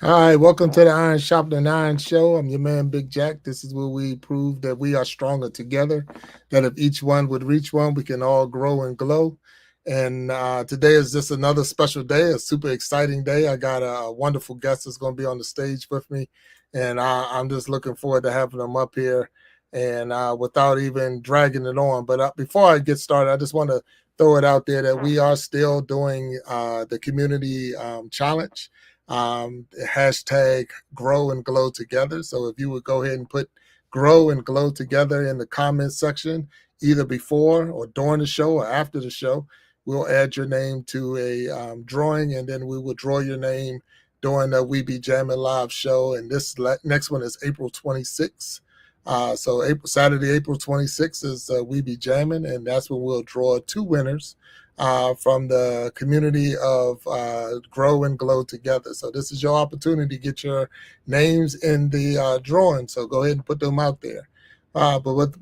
Hi, welcome to the Iron Sharpening Iron Show. I'm your man, Big Jack. This is where we prove that we are stronger together, that if each one would reach one, we can all grow and glow. And today is just another special day, a super exciting day. I got a wonderful guest that's going to be on the stage with me, and I'm just looking forward to having them up here and without even dragging it on. But before I get started, I just want to throw it out there that we are still doing the community challenge, hashtag grow and glow together. So if you would go ahead and put grow and glow together in the comments section, either before or during the show or after the show, we'll add your name to a drawing, and then we will draw your name during the We Be Jamming live show. And this next one is April 26th. So Saturday, April 26th is We Be Jamming, and that's when we'll draw two winners from the community of Grow and Glow Together. So this is your opportunity to get your names in the drawing. So go ahead and put them out there.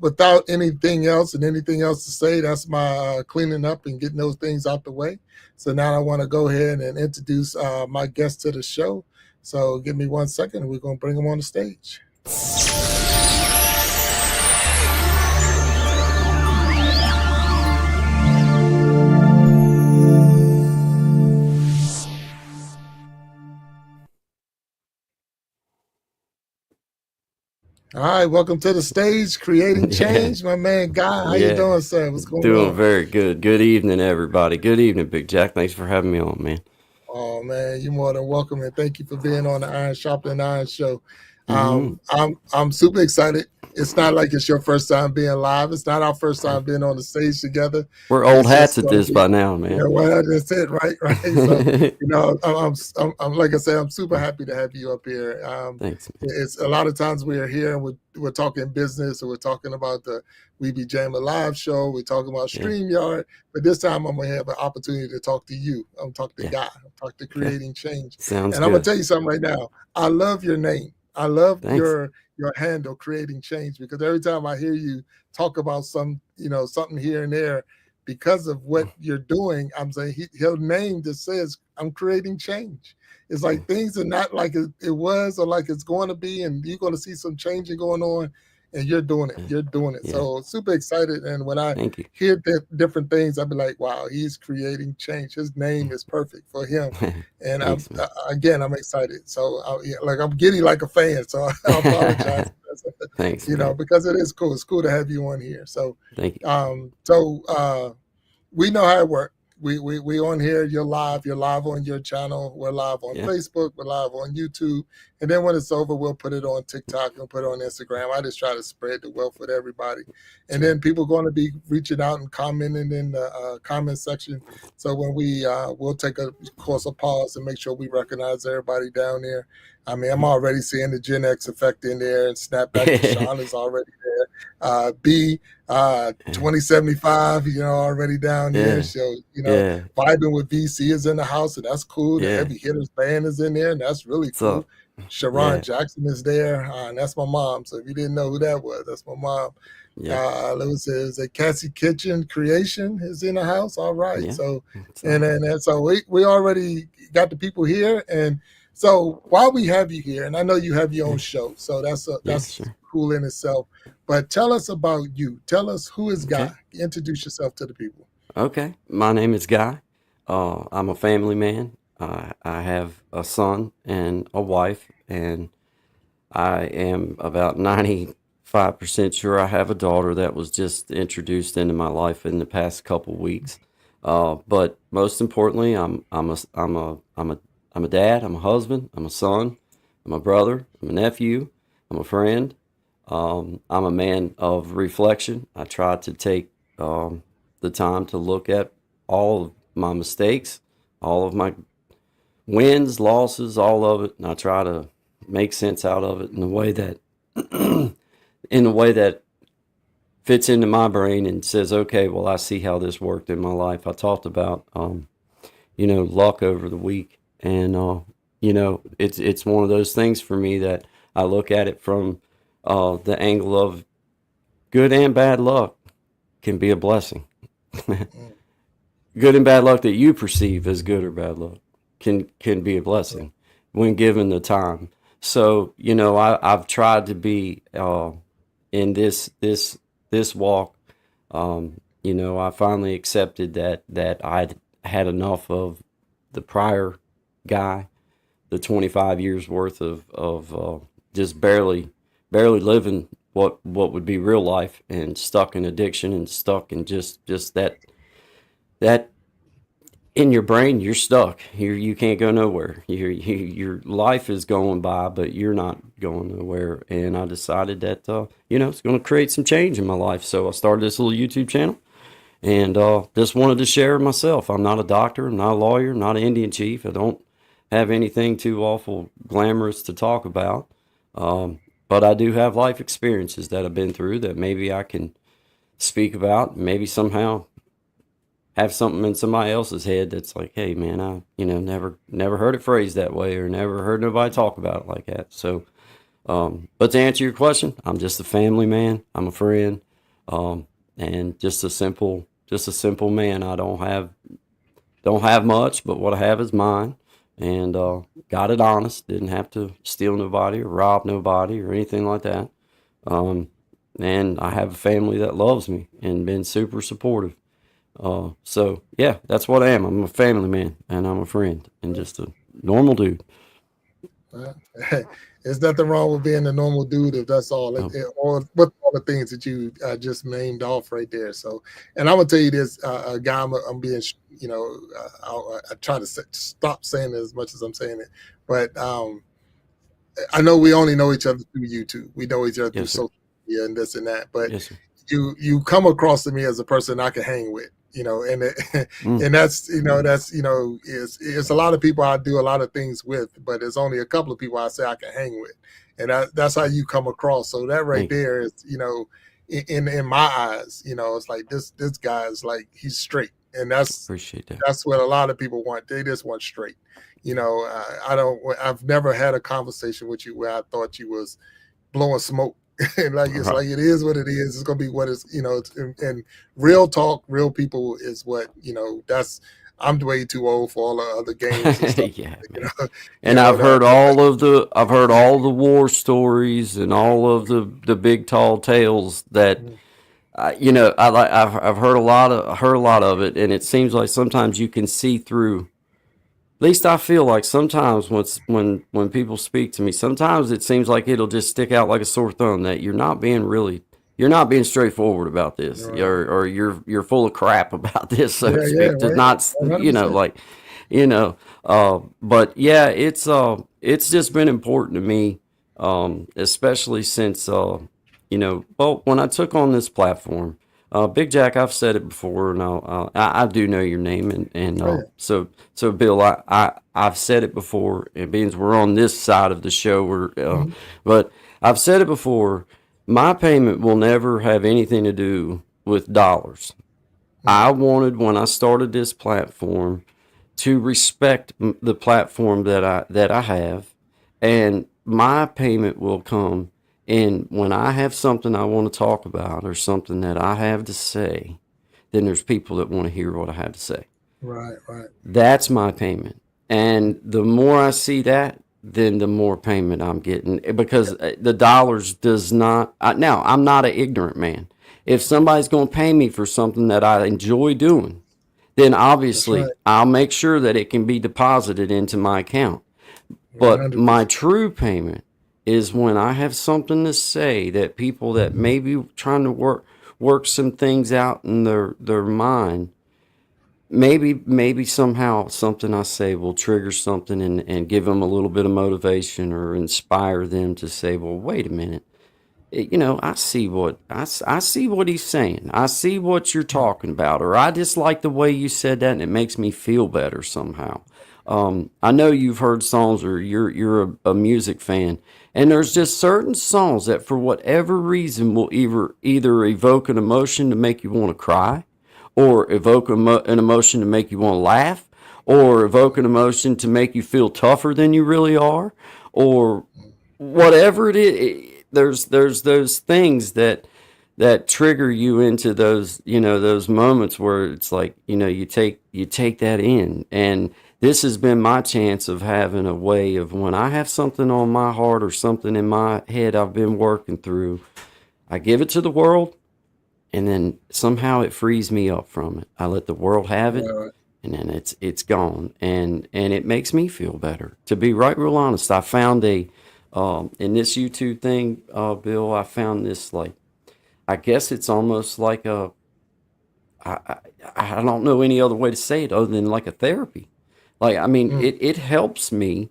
Without anything else and anything else to say, that's my cleaning up and getting those things out the way. So now I want to go ahead and introduce my guest to the show. So give me 1 second and we're going to bring them on the stage. All right, welcome to the stage, Creating Yeah, Change, my man Guy. How you yeah. doing, sir? What's going Doing on? very good. Good evening, everybody. Good evening, Big Jack. Thanks for having me on, man. Oh man, you're more than welcome, and thank you for being on the Iron Sharpening Iron show. Hmm. I'm super excited. It's not like it's your first time being live. It's not our first time being on the stage together. We're old It's hats just at going to this be, by now, yeah, man. well, that's it, right, right. So, I'm like I said, I'm super happy to have you up here. Thanks, man. It's a lot of times we're here and we're talking business, or we're talking about the We Be Jamming live show. We're talking about Yeah, StreamYard, but this time I'm gonna have an opportunity to talk to you. I'm talk to yeah. Guy. I'm talk to Okay. Creating Change, Sounds and I'm gonna good. tell you something right now. I love your name. I love Thanks. your handle, Creating Change, because every time I hear you talk about something here and there, because of what you're doing, I'm saying your name just says I'm creating change. It's Yeah, like things are not like it was or like it's going to be, and you're going to see some changing going on, and you're doing it. yeah, You're doing it. yeah. So super excited. And when I Thank you. hear different things, I'll be like, wow, he's creating change. His name is perfect for him. And Thanks, man. again, I'm excited. So yeah, like I'm giddy like a fan. So I apologize, Thanks, man. because it is cool. It's cool to have you on here. So, Thank you. um, so uh, we know how it works. We on here. You're live. You're live on your channel. We're live on Yeah, Facebook. We're live on YouTube. And then when it's over, we'll put it on TikTok and put it on Instagram. I just try to spread the wealth with everybody. that's And right. then people are going to be reaching out and commenting in the comment section. So when we'll take a course of pause and make sure we recognize everybody down there. I mean, I'm already seeing the Gen X effect in there, and Snapback to Sean is already there. B 2075, already down there. Yeah, So, yeah, vibing with VC is in the house, and that's cool. The yeah. Heavy Hitters band is in there, and that's really What's cool. up? Sharon Yeah, Jackson is there, and that's my mom. So if you didn't know who that was, that's my mom. yeah, Let me say, is a Cassie Kitchen Creation is in the house. All right. yeah. So, What's and up? then and so we already got the people here, and so while we have you here, and I know you have your own Yeah, show, so yeah, that's sure. cool in itself. But tell us about you. Tell us who is Guy. Okay. Introduce yourself to the people. Okay, my name is Guy. I'm a family man. I have a son and a wife, and I am about 95% sure I have a daughter that was just introduced into my life in the past couple weeks. But most importantly, I'm a dad. I'm a husband. I'm a son. I'm a brother. I'm a nephew. I'm a friend. I'm a man of reflection. I try to take the time to look at all of my mistakes, all of my wins, losses, all of it, and I try to make sense out of it in a way that in a way that fits into my brain and says, okay, well, I see how this worked in my life. I talked about luck over the week, and it's one of those things for me that I look at it from the angle of good and bad luck can be a blessing. Mm, Good and bad luck that you perceive as good or bad luck can be a mm, blessing. when given the time. So, I've tried to be in this walk. I finally accepted that I'd had enough of the prior guy, the 25 years worth of just barely living what would be real life, and stuck in addiction, and stuck in just that in your brain. You're stuck here, you can't go nowhere. Your life is going by, but you're not going nowhere. And I decided that it's going to create some change in my life, so I started this little YouTube channel, and just wanted to share myself. I'm not a doctor, I'm not a lawyer, not an Indian chief. I don't have anything too awful glamorous to talk about, but I do have life experiences that I've been through that maybe I can speak about, maybe somehow have something in somebody else's head that's like, hey man, I never heard it phrased that way, or never heard nobody talk about it like that. So, but to answer your question, I'm just a family man. I'm a friend, and just a simple man. I don't have much, but what I have is mine, and got it honest. Didn't have to steal nobody or rob nobody or anything like that. Um, and I have a family that loves me and been super supportive. So yeah, that's what I am. I'm a family man, and I'm a friend, and just a normal dude. Uh, There's nothing wrong with being a normal dude if that's all, Um, or with all the things that you just named off right there. So, and I'm gonna tell you this, guy, I'm being, I try to stop saying it as much as I'm saying it, but I know we only know each other through YouTube. We know each other through yes, sir. social media and this and that. But Yes, sir. you come across to me as a person I can hang with, and Mm, and that's it's a lot of people I do a lot of things with, but there's only a couple of people I say I can hang with, and that's how you come across. So that right thank you. there is, in my eyes, it's like this guy is like he's straight, and that's Appreciate that. that's what a lot of people want. They just want straight. I don't. I've never had a conversation with you where I thought you was blowing smoke. And like All it's right. like it is what it is. It's gonna be what it's and real talk, real people is what That's I'm way too old for all the other games and stuff. Yeah, You man. know, And I've that heard all the war stories and all of the big tall tales that I've heard a lot of it, and it seems like sometimes you can see through. At least I feel like sometimes when people speak to me, sometimes it seems like it'll just stick out like a sore thumb that you're not being straightforward about this, right. or you're full of crap about this, so to Yeah, speak. To right. not, 100%. like, but yeah, it's just been important to me, especially since well, when I took on this platform. Big Jack, I've said it before, and I do know your name, and Oh yeah. so Bill, I've said it before. It means we're on this side of the show, Mhm. but I've said it before. My payment will never have anything to do with dollars. Mhm. I wanted, when I started this platform, to respect the platform that I have, and my payment will come in when I have something I want to talk about, or something that I have to say. Then there's people that want to hear what I have to say. Right, right. That's my payment. And the more I see that, then the more payment I'm getting, because the dollars does not. Now, I'm not an ignorant man. If somebody's going to pay me for something that I enjoy doing, then That's right. obviously I'll make sure that it can be deposited into my account. But my 100%. true payment is when I have something to say, that people that may be trying to work some things out in their mind, maybe somehow something I say will trigger something, and give them a little bit of motivation, or inspire them to say, well, wait a minute. I see what he's saying. I see what you're talking about, or I just like the way you said that, and it makes me feel better somehow. I know you've heard songs, or you're a music fan, and there's just certain songs that, for whatever reason, will either evoke an emotion to make you want to cry, or evoke an emotion to make you want to laugh, or evoke an emotion to make you feel tougher than you really are, or whatever it is. There's those things that trigger you into those moments where it's like, you take that in, and this has been my chance of having a way of when I have something on my heart or something in my head I've been working through, I give it to the world, and then somehow it frees me up from it. I let the world have it, Right. and then it's gone, and it makes me feel better. To be right, real honest, I found a in this YouTube thing, Bill. I found this, like, I guess it's almost like a I, I I don't know any other way to say it other than like a therapy. Like, I mean, Mm, it helps me.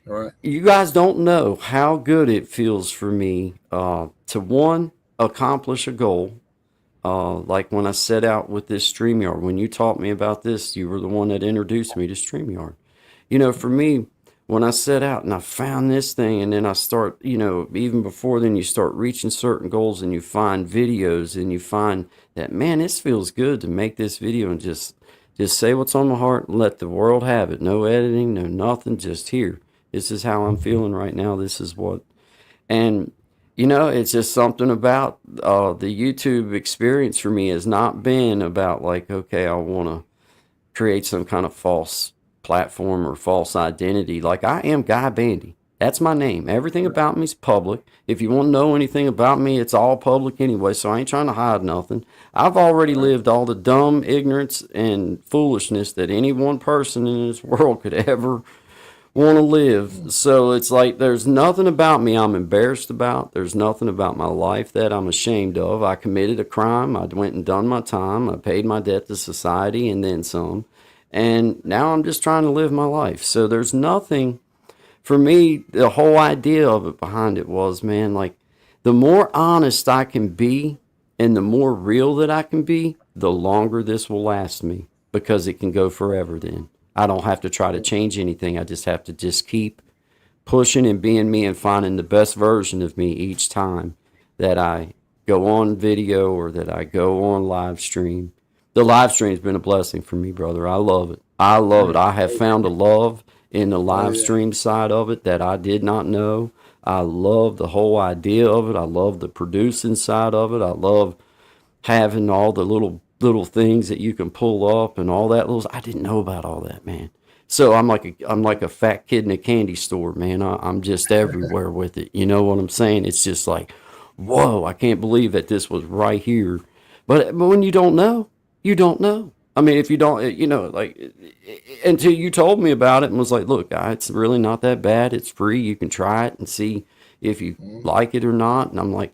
right. You guys don't know how good it feels for me to one, accomplish a goal. Like when I set out with this StreamYard, when you taught me about this, you were the one that introduced me to StreamYard. For me, when I set out and I found this thing, and then I start, even before then, you start reaching certain goals and you find videos and you find that, man, this feels good to make this video and just say what's on my heart and let the world have it. No editing, no nothing, just here. This is how I'm feeling right now. This is what, and it's just something about the YouTube experience for me has not been about like, okay, I want to create some kind of false platform or false identity. Like, I am Guy Bandy. That's my name. Everything Right. about me is public. If you want to know anything about me, it's all public anyway, so I ain't trying to hide nothing. I've already Right. lived all the dumb ignorance and foolishness that any one person in this world could ever want to live. Mm, So it's like there's nothing about me I'm embarrassed about. There's nothing about my life that I'm ashamed of. I committed a crime. I went and done my time. I paid my debt to society and then some. And now I'm just trying to live my life. So there's nothing for me. The whole idea of it behind it was, man, like, the more honest I can be and the more real that I can be, the longer this will last me because it can go forever then. I don't have to try to change anything. I just have to just keep pushing and being me and finding the best version of me each time that I go on video or that I go on live stream. The live stream's been a blessing for me, brother. I love it. I love it. mm. I have found a love in the Oh live yeah. stream side of it that I did not know. I love the whole idea of it. I love the producing side of it. I love having all the little things that you can pull up and all that little. I didn't know about all that, man. So I'm like a fat kid in a candy store, man. I'm just everywhere with it. You know what I'm saying? It's just like, whoa! I can't believe that this was right here. But when you don't know, you don't know. I mean, if you don't, like, until you told me about it and was like, look, guy, it's really not that bad. It's free. You can try it and see if you Mm. like it or not. And I'm like,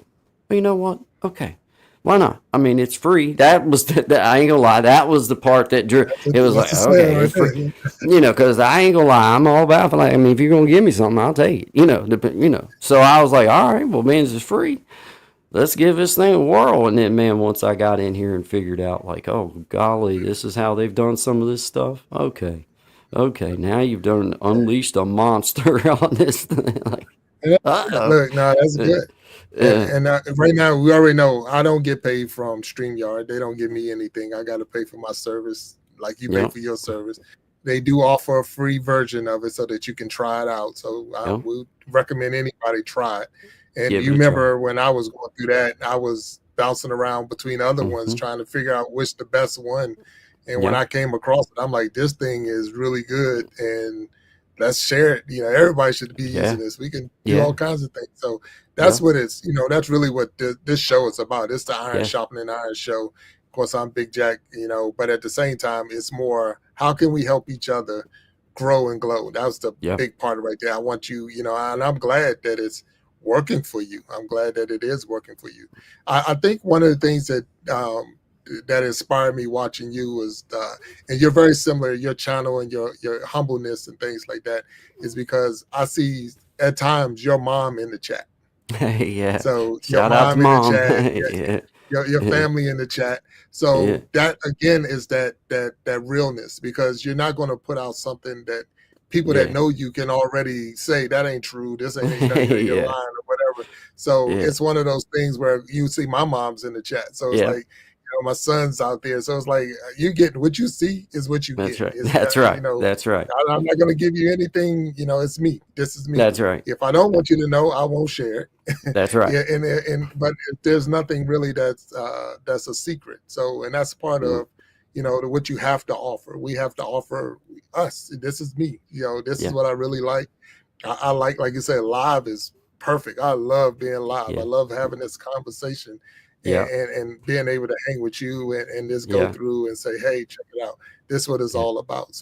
well, you know what? Okay, why not? I mean, it's free. That was I ain't gonna lie. That was the part that drew. It was That's like, the saying okay, right it's free. there. Because I ain't gonna lie. I'm all about, like, I mean, if you're gonna give me something, I'll take it. So I was like, all right, well, man, it's free. Let's give this thing a whirl. And then, man, once I got in here and figured out, like, oh golly, this is how they've done some of this stuff. Okay, okay, now you've done unleashed a monster on this thing. Like, Yeah. uh Look, no, that's oh, good. yeah, And right now, we already know I don't get paid from StreamYard. They don't give me anything. I got to pay for my service, like you pay yeah, for your service. They do offer a free version of it so that you can try it out. So I yeah. would recommend anybody try it. And Give you it a try. remember when I was going through that, I was bouncing around between other ones Mm-hmm. trying to figure out which the best one. And when Yeah, I came across it, I'm like, this thing is really good, and let's share it. Everybody should be using yeah, this. We can do yeah, all kinds of things. So that's yeah, what it's. That's really what this show is about. It's the Iron yeah, Sharpening Iron show. Of course, I'm Big Jack. But at the same time, it's more how can we help each other grow and glow. That was the yeah. big part right there. I want you, and I'm glad that it's working for you. I'm glad that it is working for you. I think one of the things that inspired me watching you was, and you're very similar, your channel and your humbleness and things like that, is because I see at times your mom in the chat. Yeah. So your Shout out to mom in the mom. chat, Yeah, your yeah, family in the chat. yeah, So that again is that realness, because you're not going to put out something that people that yeah, know you can already say that ain't true. This ain't, you're lying yeah, or whatever. So yeah, it's one of those things where you see my mom's in the chat. So it's yeah. like, my son's out there. So it's like, you get what you see is what you That's get. right. It's That's right. That's right. I'm not going to give you anything. It's me. This is me. That's right. If I don't want you to know, I won't share it. That's right. Yeah, and but there's nothing really that's a secret. So, and that's part Mm, of, what you have to offer. We have to offer us. This is me. This is Yeah. what I really like. I like you said, live is perfect. I love being live. I Yeah. love having this conversation Yeah. and being able to hang with you and just go Yeah. through and say, hey, check it out. This is what it's all about.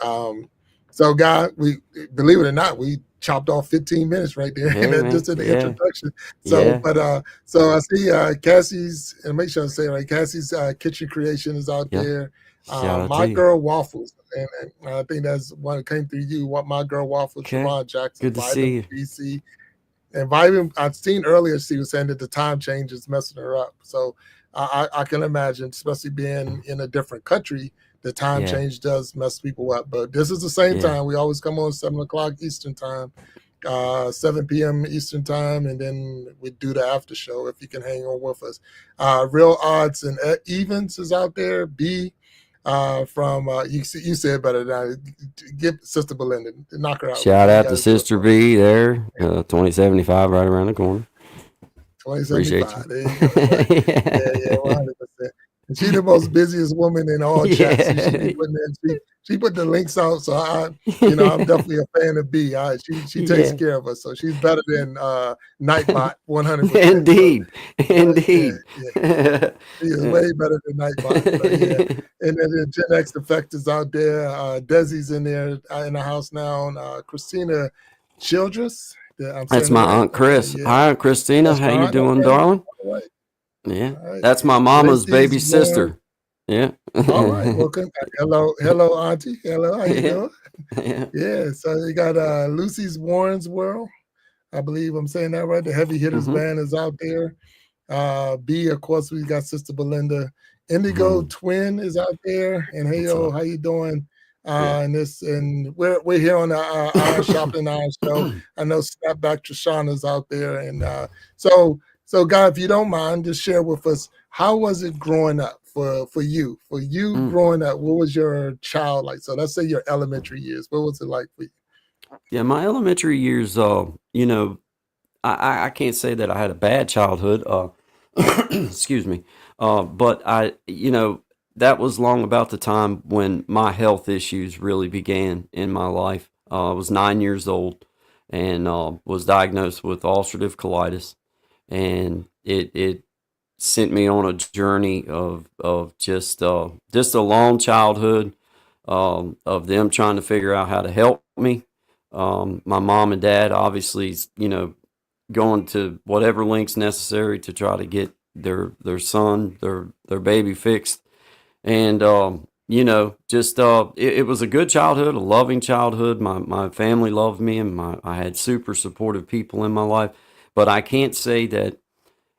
Um, so, God, we believe it or not, we chopped off 15 minutes right there, Hey, and man. just in the Yeah. introduction. Yeah. So I see Cassie's, and make sure I say it right. Cassie's kitchen creation is out Yeah. there. Shout out to My you. girl waffles, and I think that's one that came through you. What my girl waffles, Okay. Sharon Jackson, Good to see Vibing you. BC, and Vibing. I've seen earlier she was saying that the time change is messing her up. So I can imagine, especially being in a different country, the time Yeah. change does mess people up. But this is the same Yeah. time. We always come on 7 o'clock Eastern time, 7 p.m. Eastern time, and then we do the after show if you can hang on with us. Real Odds and Evens is out there. B from you said better than I. Give Sister Belinda, knock her out. Shout You out got to to do it Sister for her. B there. 2075 right around the corner. Appreciate 2075. you. There you go. Yeah, 100%. And she the most busiest woman in all chats. She be Yeah. putting in, she put the links out. So I'm definitely a fan of B. She takes Yeah. care of us. So she's better than Nightbot 100%. So Indeed. yeah, Indeed. yeah. He is way better than Nightbot. So yeah. And then the Gen X Effect is out there. Desi's in there in the house now. And, Christina Childress. Yeah, I'm That's saying it my right. Aunt Okay, Chris. yeah. Hi, Aunt Christina. That's How you fine. doing, Okay. darling? All right. Yeah. All right. That's my mama's baby Lacey's Warren. sister. Yeah. All right. Welcome. Hello, Auntie. Hello. How you Yeah. doing? Yeah. Yeah. So you got Lucy's Warren's World. I believe I'm saying that right. The Heavy Hitters Mm-hmm. band is out there. B, of course, we got Sister Belinda. Indigo Mm-hmm. Twin is out there. And hey, What's yo, up? how you doing? Yeah. And we're here on the Iron Shopping Iron Show. I know Snapback Trishana's out there, and so guy, if you don't mind, just share with us how was it growing up for you? For you Mm. growing up, what was your child like? So let's say your elementary years. What was it like for you? Yeah, my elementary years, I can't say that I had a bad childhood. Excuse me. But that was long about the time when my health issues really began in my life. I was 9 years old and was diagnosed with ulcerative colitis, and it sent me on a journey of just a long childhood of them trying to figure out how to help me. My mom and dad obviously, going to whatever lengths necessary to try to get their son, their baby fixed. And just it was a good childhood, a loving childhood. My family loved me, and I had super supportive people in my life. But I can't say that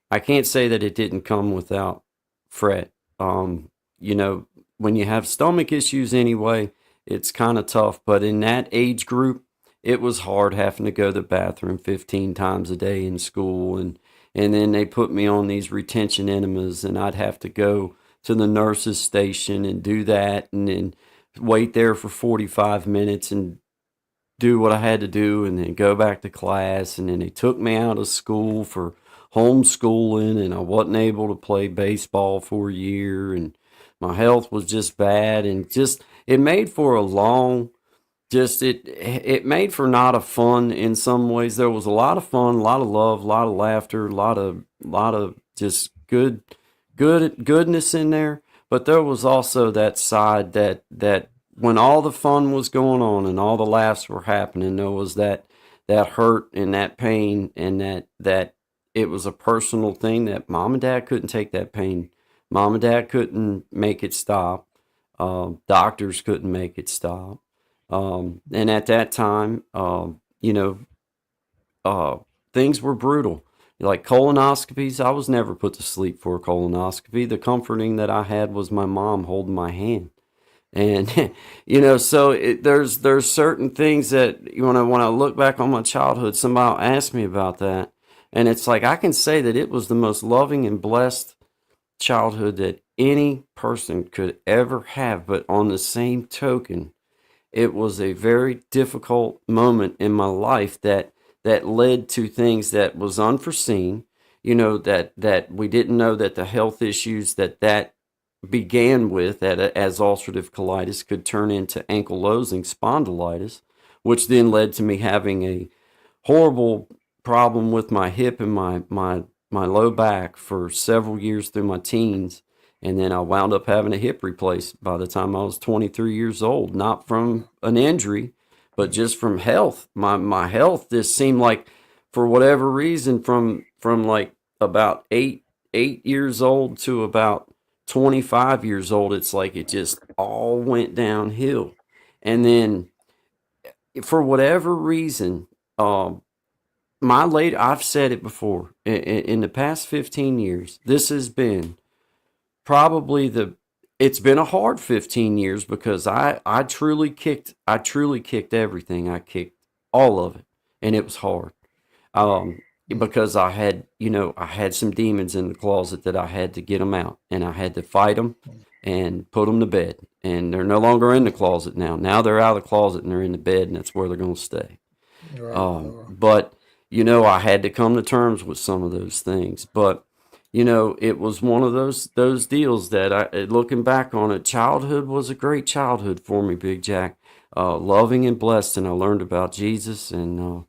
it didn't come without fret. You know, when you have stomach issues anyway, it's kind of tough. But in that age group, it was hard having to go to the bathroom 15 times a day in school. And then they put me on these retention enemas, and I'd have to go to the nurse's station and do that, and then wait there for 45 minutes and do what I had to do, and then go back to class. And then they took me out of school for homeschooling, and I wasn't able to play baseball for a year, and my health was just bad, and just it made for a long just it made for not a fun in some ways. There was a lot of fun, a lot of love, a lot of laughter, a lot of just goodness in there. But there was also that side that when all the fun was going on and all the laughs were happening, there was that hurt and that pain, and that it was a personal thing that mom and dad couldn't take that pain. Mom and dad couldn't make it stop. Doctors couldn't make it stop. And at that time, uh, things were brutal. Like colonoscopies, I was never put to sleep for a colonoscopy. The comforting that I had was my mom holding my hand. And so there's certain things that when I look back on my childhood, somebody will ask me about that, and it's like I can say that it was the most loving and blessed childhood that any person could ever have. But on the same token, it was a very difficult moment in my life that led to things that was unforeseen. That we didn't know that the health issues that began with as ulcerative colitis could turn into ankylosing spondylitis, which then led to me having a horrible problem with my hip and my low back for several years through my teens. And then I wound up having a hip replaced by the time I was 23 years old, not from an injury, but just from health. My health just seemed like, for whatever reason, from like about eight years old to about 25 years old, it's like it just all went downhill. And then for whatever reason, um, I've said it before, in the past 15 years, this has been probably it's been a hard 15 years because I truly kicked everything. I kicked all of it, and it was hard. Because I had some demons in the closet that I had to get them out, and I had to fight them and put them to bed. And they're no longer in the closet now. Now they're out of the closet and they're in the bed, and that's where they're going to stay. Right. But I had to come to terms with some of those things. But it was one of those deals that looking back on it, childhood was a great childhood for me, Big Jack. Loving and blessed, and I learned about Jesus and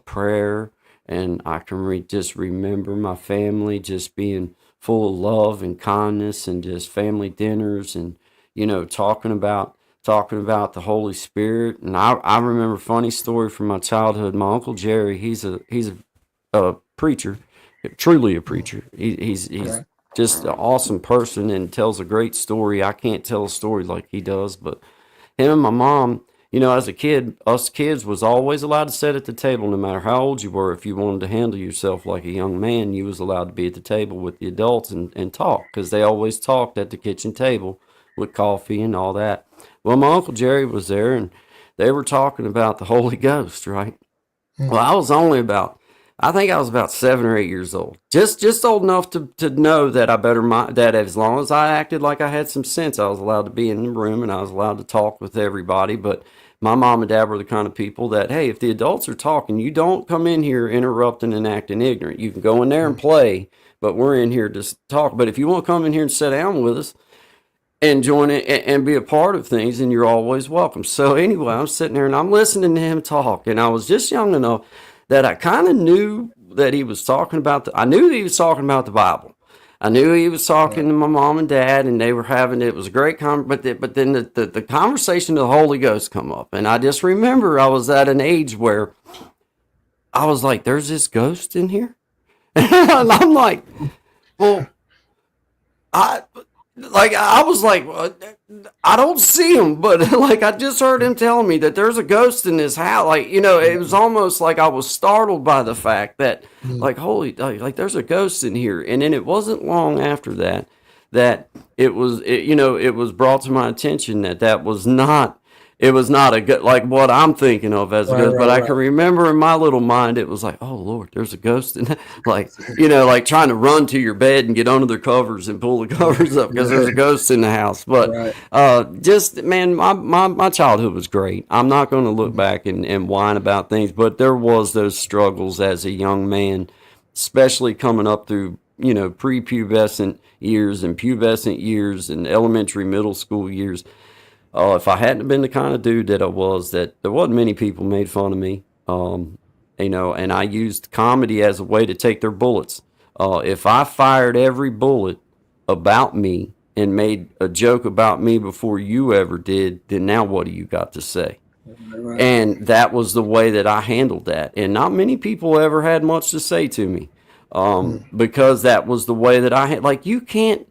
prayer, and I can just remember my family just being full of love and kindness, and just family dinners, and talking about the Holy Spirit. And I remember a funny story from my childhood. My Uncle Jerry, he's a preacher, truly a preacher. He's Right. just an awesome person and tells a great story. I can't tell a story like he does, but him and my mom, as a kid, us kids was always allowed to sit at the table no matter how old you were. If you wanted to handle yourself like a young man, you was allowed to be at the table with the adults and talk, because they always talked at the kitchen table with coffee and all that. Well, my Uncle Jerry was there, and they were talking about the Holy Ghost, right? Well, I think I was about 7 or 8 years old, just old enough to know that that as long as I acted like I had some sense, I was allowed to be in the room and I was allowed to talk with everybody. But my mom and dad were the kind of people that, hey, if the adults are talking, you don't come in here interrupting and acting ignorant. You can go in there and play, but we're in here to talk. But if you want to come in here and sit down with us and join it and be a part of things, and you're always welcome. So anyway, I'm sitting there and I'm listening to him talk, and I was just young enough that I kind of knew that he was talking about I knew that he was talking about the Bible. I knew he was Right. talking to my mom and dad, and they were having it was a great but then the conversation of the Holy Ghost come up, and I just remember I was at an age where I was like, "There's this ghost in here," and I'm like, "Well, I I was like, "Well, I don't see him," but like I just heard him telling me that there's a ghost in this house. Like, it was almost like I was startled by the fact that, Mm. like, holy, like there's a ghost in here. And then it wasn't long after that it was brought to my attention that it was not a good, like what I'm thinking of as a Right. ghost. But Right. I Right. can remember in my little mind, it was like, oh Lord, there's a ghost in that. Like, like trying to run to your bed and get under the covers and pull the covers up because there's a ghost in the house. But Right. just, man, my childhood was great. I'm not going to look back and whine about things, but there was those struggles as a young man, especially coming up through, prepubescent years and pubescent years and elementary, middle school years. If I hadn't been the kind of dude that I was, that there wasn't many people made fun of me. And I used comedy as a way to take their bullets. If I fired every bullet about me and made a joke about me before you ever did, then now what do you got to say? Right. And that was the way that I handled that. And not many people ever had much to say to me, Mm. because that was the way that I had. Like, you can't,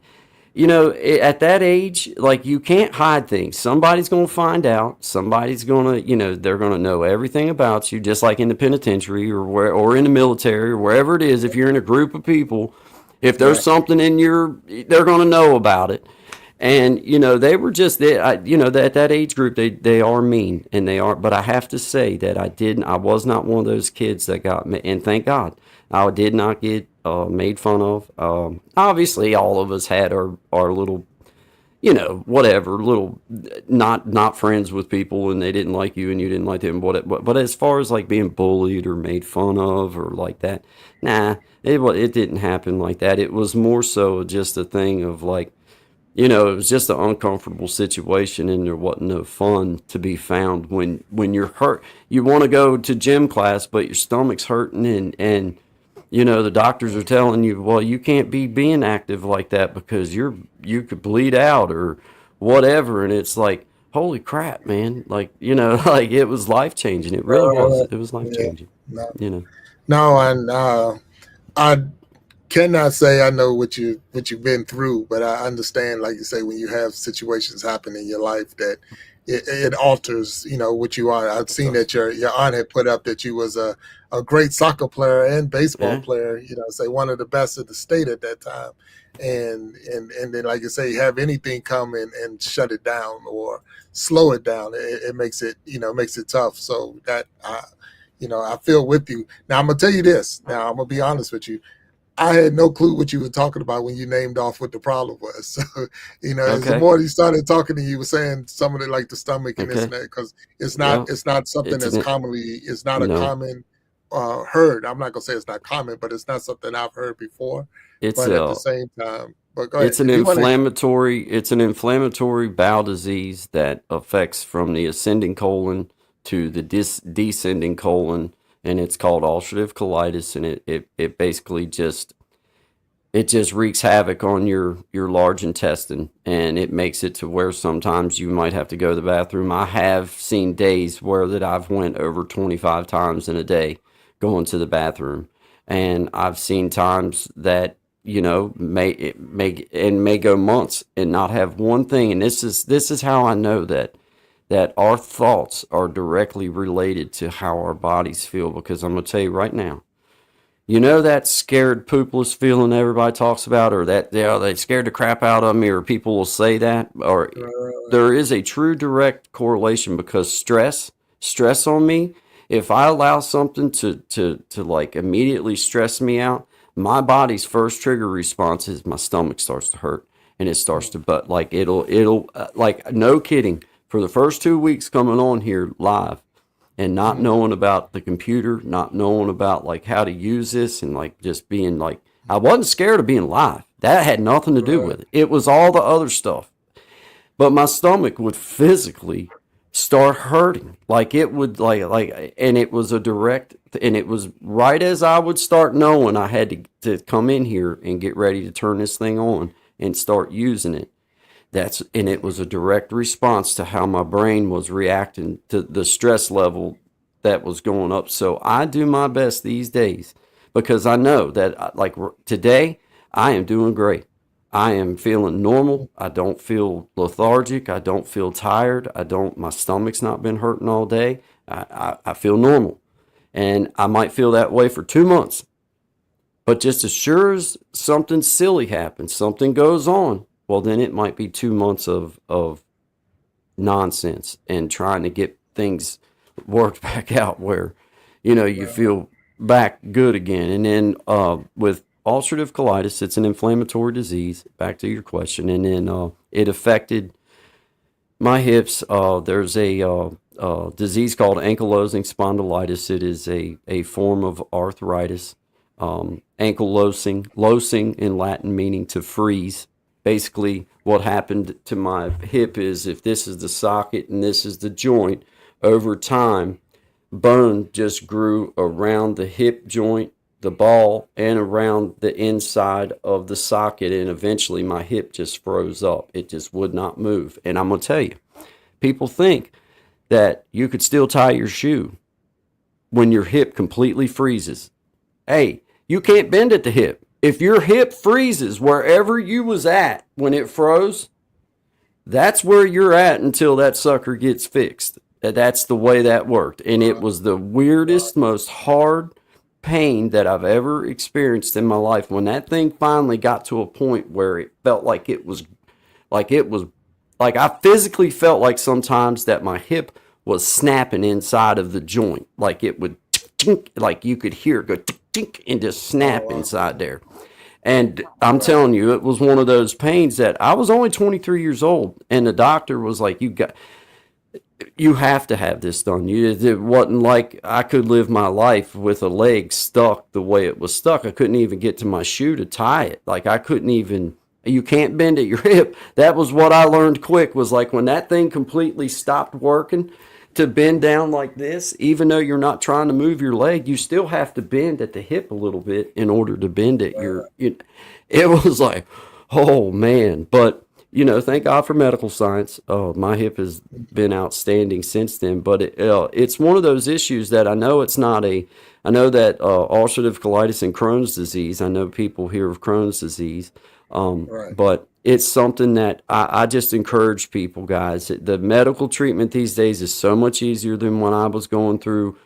at that age, like, you can't hide things. Somebody's going to find out. Somebody's going to, they're going to know everything about you, just like in the penitentiary or in the military or wherever it is. If you're in a group of people, if there's Right. something they're going to know about it. And they were just at that age group, they are mean, and they are. But I have to say that I was not one of those kids that got, and thank God I did not get made fun of. Obviously, all of us had our little, whatever, little, not friends with people, and they didn't like you and you didn't like them. But as far as like being bullied or made fun of or like that, nah, it didn't happen like that. It was more so just a thing of like, it was just an uncomfortable situation, and there wasn't no fun to be found when you're hurt. You want to go to gym class, but your stomach's hurting, and the doctors are telling you, well, you can't be being active like that because you could bleed out or whatever, and it's like, holy crap, man! Like, like it was life changing. It really was. It was life Yeah, changing. no, You know. no, and I cannot say I know what you've been through, but I understand, like you say, when you have situations happen in your life that it alters, what you are. I've It seen does. that your aunt had put up that you was a great soccer player and baseball Yeah. player. Say one of the best of the state at that time, and then like you say, have anything come and shut it down or slow it down. It makes it makes it tough. So that I feel with you. Now I'm gonna tell you this. Now I'm gonna be honest with you. I had no clue what you were talking about when you named off what the problem was. So, as the Okay. more you started talking and you were saying some of it like the stomach and this Okay. and that, because Yeah. it's not something It's that's an commonly, it's not a no. common heard. I'm not gonna say it's not common, but it's not something I've heard before. It's But at the a same time, but go ahead It's an if you want to. inflammatory bowel disease that affects from the ascending colon to the descending colon, and it's called ulcerative colitis, and it basically just wreaks havoc on your large intestine, and it makes it to where sometimes you might have to go to the bathroom. I have seen days where that I've went over 25 times in a day going to the bathroom, and I've seen times that may go months and not have one thing. And this is how I know that our thoughts are directly related to how our bodies feel, because I'm going to tell you right now, that scared poopless feeling everybody talks about, or that they scared the crap out of me, or people will say that, or there is a true direct correlation, because stress on me, if I allow something to like immediately stress me out, my body's first trigger response is my stomach starts to hurt, and it starts to but like it'll like, no kidding, for the first 2 weeks coming on here live and not knowing about the computer, not knowing about like how to use this, and like just being like, I wasn't scared of being live. That had nothing to do with it. It was all the other stuff. But my stomach would physically start hurting. Like it would and it was a direct, and it was right as I would start knowing I had to come in here and get ready to turn this thing on and start using it. And it was a direct response to how my brain was reacting to the stress level that was going up. So I do my best these days, because I know that like today I am doing great. I am feeling normal. I don't feel lethargic. I don't feel tired. My stomach's not been hurting all day. I feel normal. And I might feel that way for 2 months. But just as sure as something silly happens, something goes on, well, then it might be 2 months of nonsense and trying to get things worked back out where, you feel back good again. And then with ulcerative colitis, it's an inflammatory disease, back to your question. And then it affected my hips. There's a disease called ankylosing spondylitis. It is a form of arthritis. Ankylosing in Latin, meaning to freeze. Basically, what happened to my hip is, if this is the socket and this is the joint, over time, bone just grew around the hip joint, the ball, and around the inside of the socket, and eventually my hip just froze up. It just would not move. And I'm going to tell you, people think that you could still tie your shoe when your hip completely freezes. Hey, you can't bend at the hip. If your hip freezes wherever you was at when it froze, that's where you're at until that sucker gets fixed. That's the way that worked. And it was the weirdest, most hard pain that I've ever experienced in my life. When that thing finally got to a point where it felt like it was like I physically felt like sometimes that my hip was snapping inside of the joint. Like it would, like you could hear it go and just Oh snap wow. inside there. And I'm telling you, it was one of those pains that I was only 23 years old, and the doctor was like, you have to have this done. It wasn't like I could live my life with a leg stuck the way it was stuck. I couldn't even get to my shoe to tie it. Like I couldn't even. You can't bend at your hip. That was what I learned quick, was like when that thing completely stopped working, to bend down like this, even though you're not trying to move your leg, you still have to bend at the hip a little bit in order to bend at your, it was like, oh man. But, thank God for medical science. Oh, my hip has been outstanding since then. But it's one of those issues that I know that ulcerative colitis and Crohn's disease, I know people hear of Crohn's disease. Right. But it's something that I just encourage people, guys. The medical treatment these days is so much easier than when I was going through.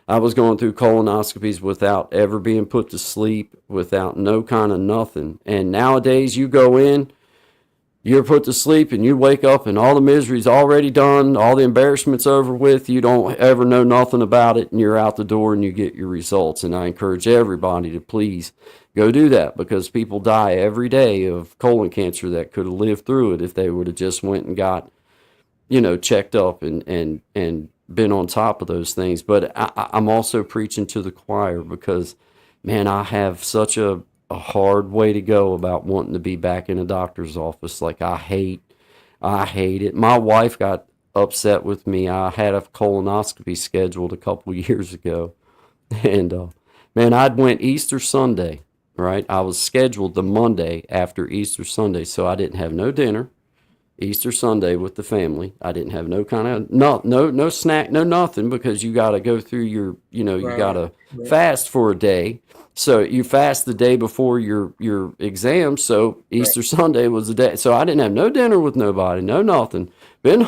I was going through colonoscopies without ever being put to sleep, without no kind of nothing. And nowadays, you go in, you're put to sleep, and you wake up, and all the misery's already done, all the embarrassment's over with. You don't ever know nothing about it, and you're out the door, and you get your results. And I encourage everybody to please go do that, because people die every day of colon cancer that could have lived through it if they would have just went and got, checked up and been on top of those things. But I'm also preaching to the choir, because, man, I have such a hard way to go about wanting to be back in a doctor's office. Like, I hate it. My wife got upset with me. I had a colonoscopy scheduled a couple years ago, and man, I'd went Easter Sunday, right? I was scheduled the Monday after Easter Sunday, so I didn't have no dinner Easter Sunday with the family. I didn't have no kind of no snack, no nothing, because you got to go through your, you got Right. to Right. fast for a day. So you fast the day before your exam. So Right. Easter Sunday was the day. So I didn't have no dinner with nobody, no nothing. Been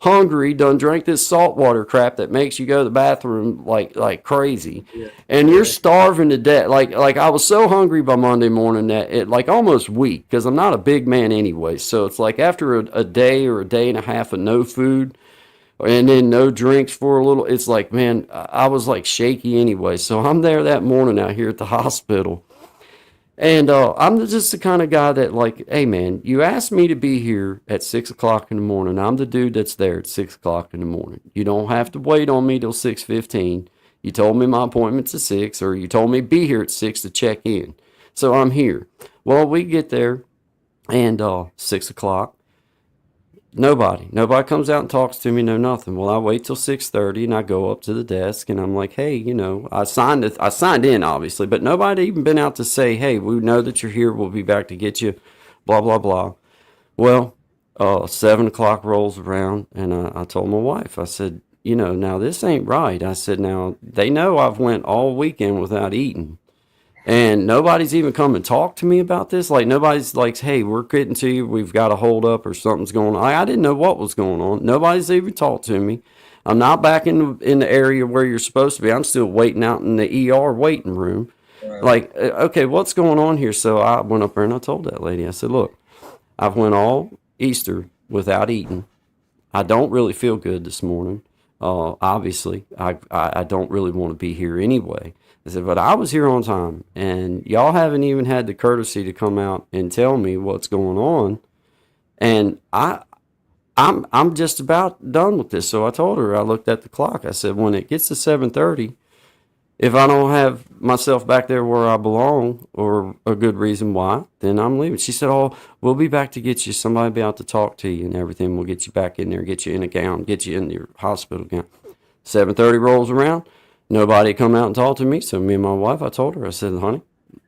hungry, done drank this saltwater crap that makes you go to the bathroom like crazy, Yeah. and you're Yeah. starving to death. Like I was so hungry by Monday morning that it like almost weak, because I'm not a big man anyway. So it's like after a day or a day and a half of no food and then no drinks for a little, it's like, man, I was like shaky anyway. So I'm there that morning out here at the hospital, and I'm just the kind of guy that, like, hey man, you asked me to be here at 6 o'clock in the morning. I'm the dude that's there at 6 o'clock in the morning. You don't have to wait on me till 6:15. You told me my appointment's at 6, or you told me be here at 6 to check in. So I'm here. Well, we get there, and 6 o'clock. Nobody comes out and talks to me, no nothing. Well, I wait till 6:30, and I go up to the desk, and I'm like, hey, I signed in obviously, but nobody even been out to say, hey, we know that you're here. We'll be back to get you, blah blah blah. Well, 7 o'clock rolls around, and I told my wife, I said, now this ain't right. I said, now they know I've went all weekend without eating, and nobody's even come and talked to me about this. Like, nobody's like, hey, we're getting to you. We've got a hold up or something's going on. I didn't know what was going on. Nobody's even talked to me. I'm not back in the area where you're supposed to be. I'm still waiting out in the ER waiting room. Right. Like, okay, what's going on here? So I went up there and I told that lady, I said, look, I've went all Easter without eating. I don't really feel good this morning. Obviously, I don't really want to be here anyway. I said, but I was here on time, and y'all haven't even had the courtesy to come out and tell me what's going on. And I'm just about done with this. So I told her, I looked at the clock. I said, when it gets to 7:30, if I don't have myself back there where I belong, or a good reason why, then I'm leaving. She said, oh, we'll be back to get you. Somebody will be out to talk to you and everything. We'll get you back in there, get you in a gown, get you in your hospital gown. 7:30 rolls around. Nobody come out and talk to me. So me and my wife, I told her, I said, honey,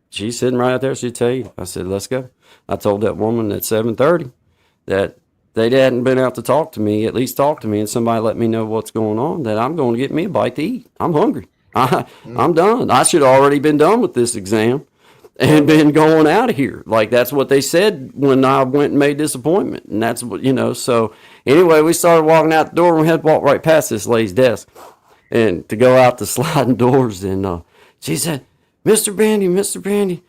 she's sitting right out there. She'd tell you. I said, let's go. I told that woman at 7:30 that they hadn't been out to talk to me, at least talk to me, and somebody let me know what's going on, that I'm going to get me a bite to eat. I'm hungry. I'm done. I should have already been done with this exam and been going out of here. Like, that's what they said when I went and made this appointment. And that's what, so anyway, we started walking out the door, and we had to walk right past this lady's desk and to go out the sliding doors. And she said, Mr. Bandy,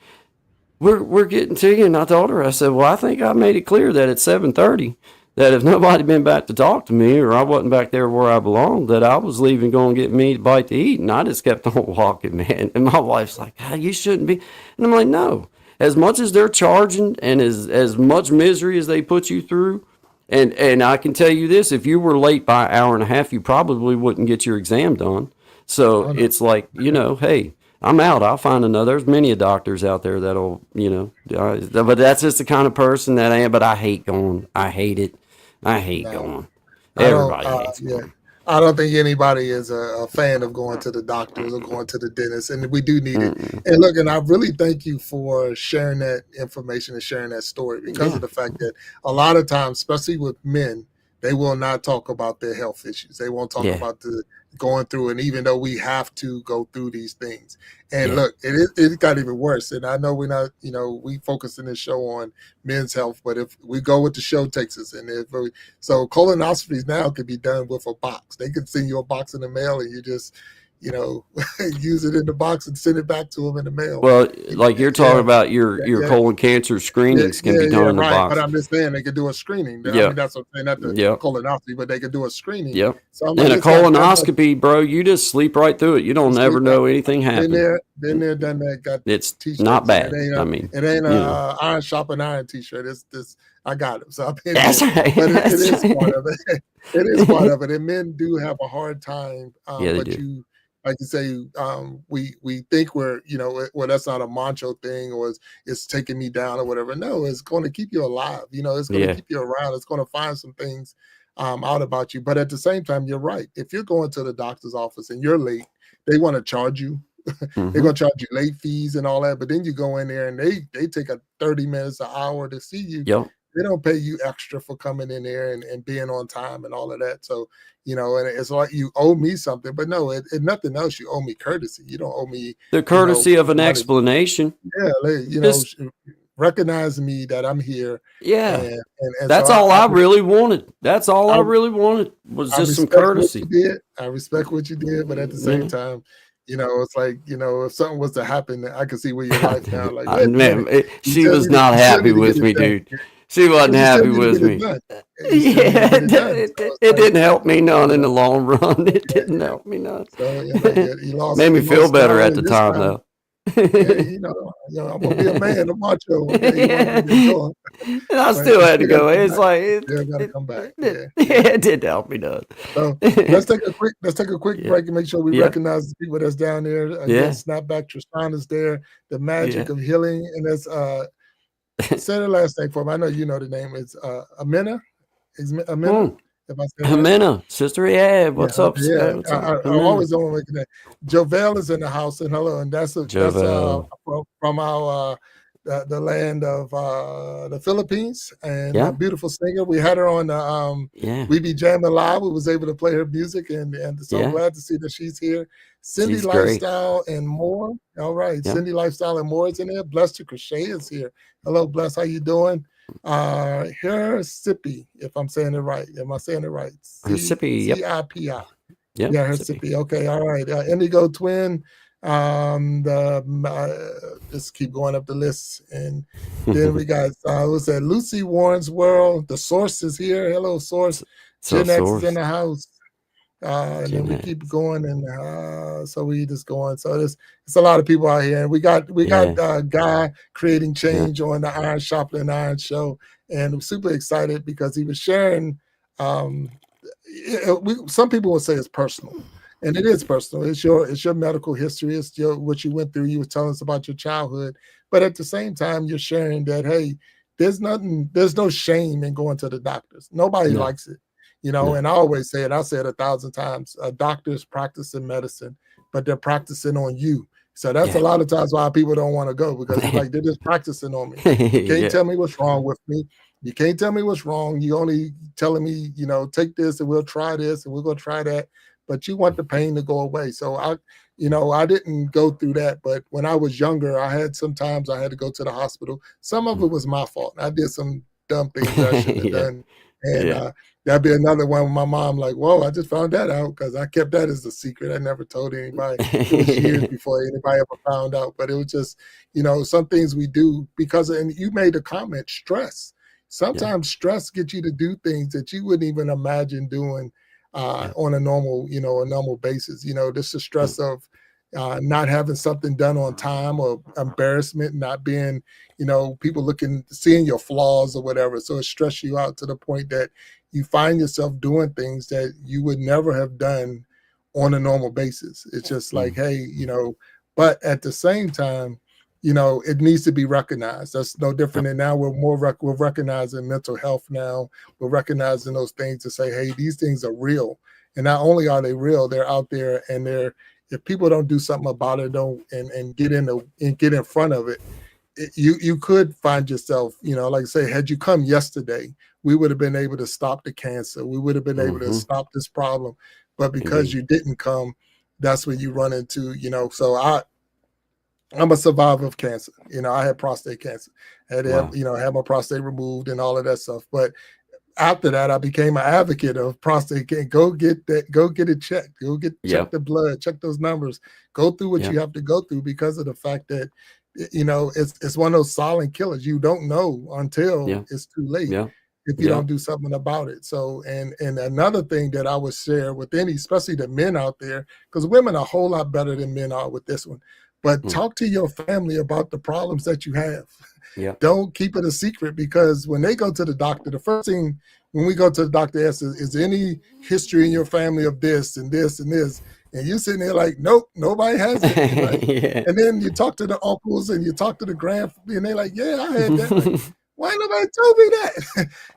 we're getting to you. And I told her, I said, well, I think I made it clear that at 7:30, that if nobody been back to talk to me, or I wasn't back there where I belonged, that I was leaving, going to get me a bite to eat. And I just kept on walking, man. And my wife's like, you shouldn't be. And I'm like, no. As much as they're charging, and as much misery as they put you through, and I can tell you this, if you were late by an hour and a half, you probably wouldn't get your exam done. So Oh, no. it's like, hey, I'm out. I'll find another. There's many doctors out there that'll, but that's just the kind of person that I am. But I hate going. I hate it. I hate No, going. I don't. Everybody hates Yeah, going. I don't think anybody is a fan of going to the doctors or going to the dentist, and we do need it. Mm-mm. And look, and I really thank you for sharing that information and sharing that story because Yeah, of the fact that a lot of times, especially with men, they will not talk about their health issues. They won't talk yeah, about the going through, and even though we have to go through these things, and yeah. look, it got even worse. And I know we're not, we focus in this show on men's health, but if we go with the show takes us, and if we, so colonoscopies now can be done with a box. They can send you a box in the mail, and you just, you know, use it in the box and send it back to them in the mail. Well, You- like you're talking Yeah, about your yeah, colon cancer yeah, screenings can yeah, be done yeah, in the right. But box. I'm just saying they could do a screening. I Yeah, mean, that's what I'm saying, not the yeah, colonoscopy, but they could do a screening. yeah. So I'm like, And a it's got that much. colonoscopy, bro, you just sleep right through it. You don't Just ever sleep right. know anything happened. Been there, done that. Got It's not t-shirts, and bad. I mean, it ain't you know. a iron shopping iron t-shirt. It's this. I got it. So I've been That's there, right. but it That's is part right. of it. It is part of it, and men do have a hard time. Yeah, they But do. you, like you say, we think we're, well, that's not a macho thing, or it's taking me down or whatever. No, it's going to keep you alive. It's going to Yeah, keep you around. It's going to find some things out about you. But at the same time, you're right. If you're going to the doctor's office and you're late, they want to charge you. They're hmm, gonna charge you late fees and all that. But then you go in there and they take a 30 minutes, an hour to see you. yep. They don't pay you extra for coming in there and being on time and all of that. So, and it's like you owe me something, but no, it nothing else. You owe me courtesy. You don't owe me, The courtesy of an money. explanation. Yeah, Just recognize me that I'm here, yeah. and so That's all I really wanted. That's all I really wanted was I just some respect what you courtesy. did. I respect what you did, but at the You same know. time, it's like, if something was to happen, I can see where your wife now, like, wait a Man, minute, she was not you still happy need to get with it me, done. dude. She wasn't But you still happy need to with get it me. done. You still need to Yeah, get it done. So it's it like, didn't help me none you in the know, long run. It yeah, didn't yeah. help me none. So you Made me you lost feel better style at in the your time, style. though. Yeah, I'm gonna be a man, a macho. Okay, you want me to get Yeah. going, And I but still you had to still got to go. come It's back. like Still got to come back. Yeah, yeah. it didn't help me none. So let's take a quick Yeah, break and make sure we yeah, recognize the people that's down there. Again, yeah, Snapback Tristan is there, the magic yeah. of healing, and that's say the last name for me. I know you know the name. It's Amina. Is Amina? Hmm. If I said it right. Jimena, sister, yeah. Yeah, What's up? yeah. What's I up, Jimena? always don't make that. Jovel is in the house, and hello, and that's Jovel. from our the land of the Philippines, and a Yeah, beautiful singer. We had her on the yeah, We Be Jamming Live. We was able to play her music, and so yeah. glad to see that she's here. Cindy She's great. Lifestyle and more. All right, Yeah. Cindy Lifestyle and more is in there. Bless to Crochet is here. Hello, Bless. How you doing? Here, Sippy, if I'm saying it right. Am I saying it right? Her sippy. Yep. CIPI. Yep. Yeah, Sippy. Hersipi. Okay, all right. Indigo Twin. Just keep going up the list, and then we got what's that? Lucy Warren's World. The Source is here. Hello, Source. So Gen X is in source. the house. And then Gen we keep X. going, and so we just going. So it's a lot of people out here, and we got Yeah. Guy creating Yeah. change on the Iron Sharpening Iron show, and I'm super excited because he was sharing. Um, some people will say it's personal, and it is personal. It's your medical history. It's what you went through. You were telling us about your childhood, but at the same time, you're sharing that hey, there's no shame in going to the doctors. Nobody No. likes it, No. And I always say it. I say it 1,000 times. Doctors practicing medicine, but they're practicing on you. So that's a Yeah. lot of times why people don't want to go because it's like they're just practicing on me. You can't Yeah. tell me what's wrong with me. You can't tell me what's wrong. You only telling me, take this and we'll try this and we're gonna try that. But you want the pain to go away. So I didn't go through that. But when I was younger, sometimes I had to go to the hospital. Some of it was my fault. I did some dumb things that I shouldn't have Yeah. done. And Yeah. that'd be another one with my mom, like, whoa, I just found that out because I kept that as a secret. I never told anybody. It was years before anybody ever found out. But it was just, some things we do because, and you made a comment, stress. Yeah. Sometimes stress gets you to do things that you wouldn't even imagine doing Yeah. on a normal basis. This is Yeah. stress of not having something done on time or embarrassment, not being, people seeing your flaws or whatever. So it stress you out to the point that you find yourself doing things that you would never have done on a normal basis. It's just like, Mm. hey, But at the same time, it needs to be recognized. That's no different Yep. than now we're recognizing mental health now. We're recognizing those things to say, hey, these things are real. And not only are they real, they're out there, and they're if people don't do something about it, don't and get in front of it, you could find yourself, like I say, had you come yesterday, we would have been able to stop the cancer. We would have been able to Mm-hmm. stop this problem. But because Indeed. you didn't come, that's when you run into, so I'm a survivor of cancer. I had prostate cancer. I had to have, Wow. had my prostate removed and all of that stuff. But after that, I became an advocate of prostate cancer. Go get that, go get it checked. Check Yep. the blood, check those numbers, go through what you Yep. have to go through because of the fact that it's one of those silent killers. You don't know until Yeah. it's too late Yeah. if you don't Yeah. do something about it. So and another thing that I would share with any, especially the men out there, because women are a whole lot better than men are with this one. But Mm. talk to your family about the problems that you have. Yeah. Don't keep it a secret, because when they go to the doctor, the first thing when we go to the doctor asks is there any history in your family of this and this and this? And you sitting there like, nope, nobody has it. And like, Yeah. and then you talk to the uncles and you talk to the grandfather, and they're like, yeah, I had that. Like, why nobody told me that?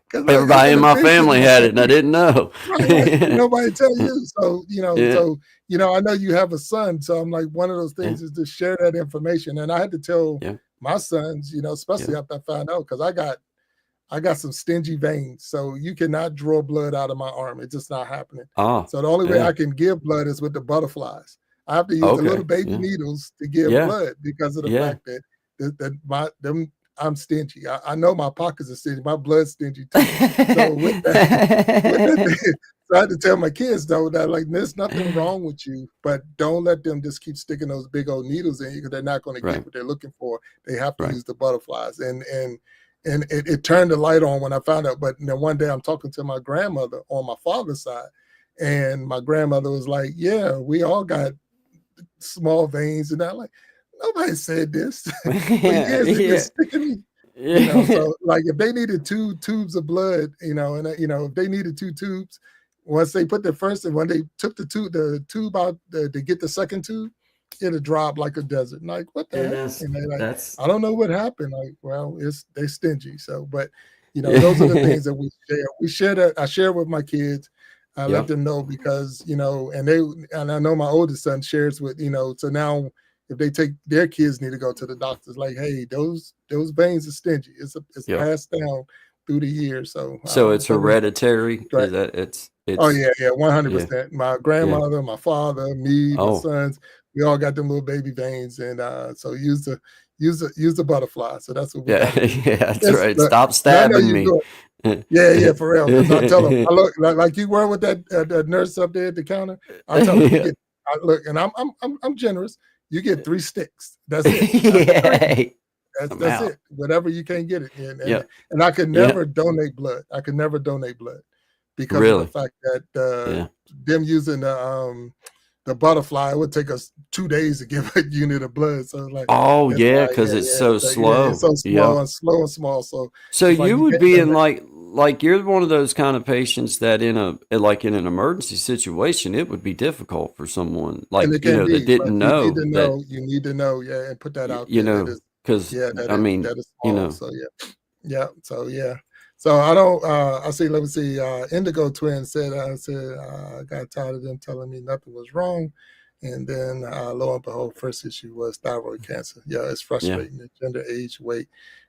Because like Everybody in in the my business, family had it, and I didn't know. right, right. Nobody tell you. So, Yeah. I know you have a son. So I'm like, one of those Yeah. things is to share that information. And I had to tell Yeah. my sons, especially Yeah. after I found out, because I got some stingy veins. So you cannot draw blood out of my arm. It's just not happening. Ah. So the only way I Yeah. can give blood is with the butterflies. I have to use the little Okay. baby Yeah. needles to give Yeah. blood because of the Yeah. fact that my them I'm stingy. I know my pockets are stingy. My blood's stingy too. So with that, with that thing, so I had to tell my kids though that like there's nothing wrong with you, but don't let them just keep sticking those big old needles in you, because they're not going to get Right. what they're looking for. They have to Right. use the butterflies, and it turned the light on when I found out. But then one day I'm talking to my grandmother on my father's side, and my grandmother was like, "Yeah, we all got small veins," and I'm like, "Nobody said this." For years they've been Yeah. sticking me. Yeah. So like if they needed 2 tubes of blood, and if they needed 2 tubes, once they put the first, and when they took the tube out to get the second tube, it'll drop like a desert. And like, what the And heck? And they like, that's I don't know what happened. Like, well, they stingy. So, but those are the yeah. things that we share. We share that. I share with my kids. I let Yeah. them know, because and I know my oldest son shares with, so now if they take their kids need to go to the doctors, like, hey, those veins are stingy. It's Yeah. passed down through the years. So So it's so we hereditary. right. Is that Oh it's yeah, yeah, yeah. 100%. My Yeah. grandmother, my father, me, my Oh. sons, we all got them little baby veins, and so use the butterfly. So that's what we Yeah. got to do. Yeah, that's Yes, right. look, Stop and I know stabbing you me. do it. Yeah, yeah, for real. Because I tell them, I look like you were with that nurse up there at the counter. I tell them, Yeah. look, and I'm generous. You get 3 sticks. That's it. That's the treatment. Yeah. I'm That's out. it. Whatever you can't get it, Yeah. and I could Yeah. never donate blood. I could never donate blood because of the Really. fact that Yeah. them using the butterfly, it would take us 2 days to give a unit of blood. So it's like Oh that's yeah, why, because it's yeah, so so, yeah, it's slow. so Yeah. slow and small. So So it's like you you would can't be in donate. like you're one of those kind of patients that like in an emergency situation, it would be difficult for someone And like, it can that be, but didn't know that, you need to know, yeah, and put that out you there. That know, is, because yeah, I mean, that is you small. know, So yeah, so yeah. So I don't. I see. Let me see. Indigo Twin said. I said. I got tired of them telling me nothing was wrong, and then lo and behold, first issue was thyroid cancer. Yeah, it's yeah, frustrating. The gender, age, weight.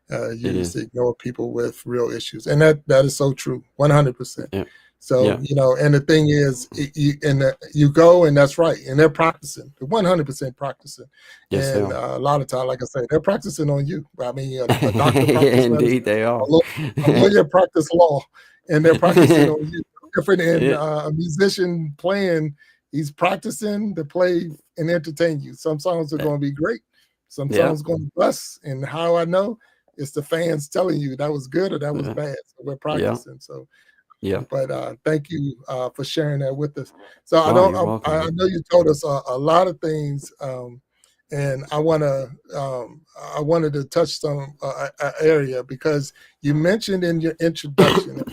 it Used to is. ignore people with real issues, and that is so true, 100%. Yeah. So Yeah. and the thing is, you go, and that's right, and they're practicing, they're 100% practicing, Yes, they and are. a lot of time, like I say, they're practicing on you. I mean, a doctor practice Indeed, medicine, they a, are. law, a lawyer practice law, and they're practicing on you. Different in Yeah. a musician playing, he's practicing to play and entertain you. Some songs are going to be great, some Yeah. songs going to bless, and how I know it's the fans telling you that was good or that was Yeah. bad. So we're Yeah. practicing. So Yeah. but thank you for sharing that with us. So I Oh, don't. you're welcome, I man. know you told us a lot of things, and I wanted to touch some area because you mentioned in your introduction,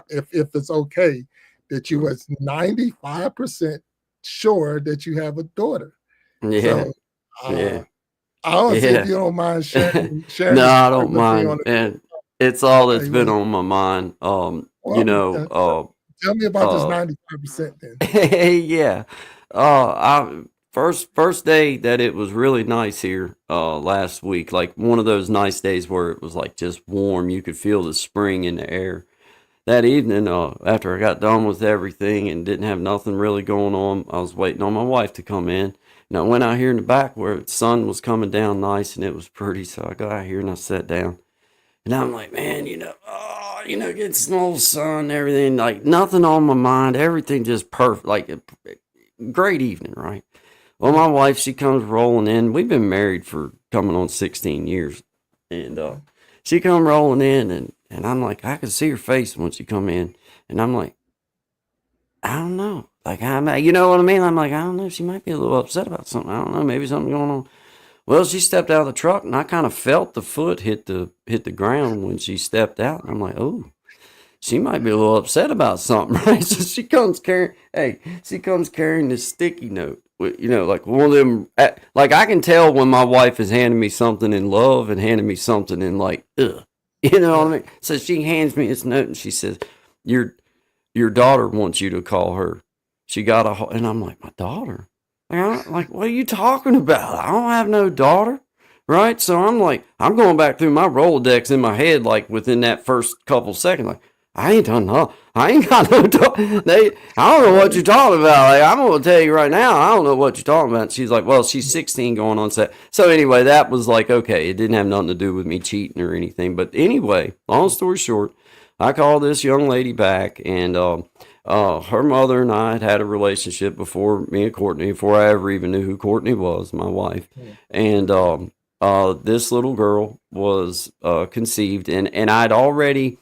if it's okay, that you was 95% sure that you have a daughter. So Yeah. Uh, Yeah. I don't see if Yeah. you don't mind sharing No, the I story don't with me on mind, the and it's all that's hey, been well on my mind. well, tell me about this Uh, 95% then. yeah. I first day that it was really nice here last week, like one of those nice days where it was like just warm, you could feel the spring in the air. That evening, after I got done with everything and didn't have nothing really going on, I was waiting on my wife to come in. And I went out here in the back where the sun was coming down nice and it was pretty. So I got out here and I sat down. And I'm like, man, getting some old sun and everything, like nothing on my mind, everything just perfect, like a great evening, right? Well, Mhm, my wife, she comes rolling in. We've been married for coming on 16 years. And mhm. she come rolling in and I'm like, I could see her face when she come in. And I'm like, I don't know. Like, you know what I mean? I'm like, I don't know. She might be a little upset about something. I don't know. Maybe something going on. Well, she stepped out of the truck, and I kind of felt the foot hit the ground when she stepped out. And I'm like, oh, she might be a little upset about something, right? So she comes carrying this sticky note. Like one of them. Like I can tell when my wife is handing me something in love and handing me something in like, ugh. You know what I Right. mean? So she hands me this note and she says, "Your your daughter wants you to call her. She got and I'm like, my daughter? Like, what are you talking about? I don't have no daughter, right? So I'm like, I'm going back through my Rolodex in my head, like within that first couple seconds, like, I ain't done no, I ain't got no daughter. I don't know what Right. you're talking about. Like, I'm gonna tell you right now, I don't know what you're talking about. She's like, well, she's 16 going on set. So anyway, that was like, okay, it didn't have nothing to do with me cheating or anything. But anyway, long story short, I called this young lady back, and her mother and I had a relationship before me and Courtney, before I ever even knew who Courtney was, my wife. Mhm. And this little girl was conceived, and I'd already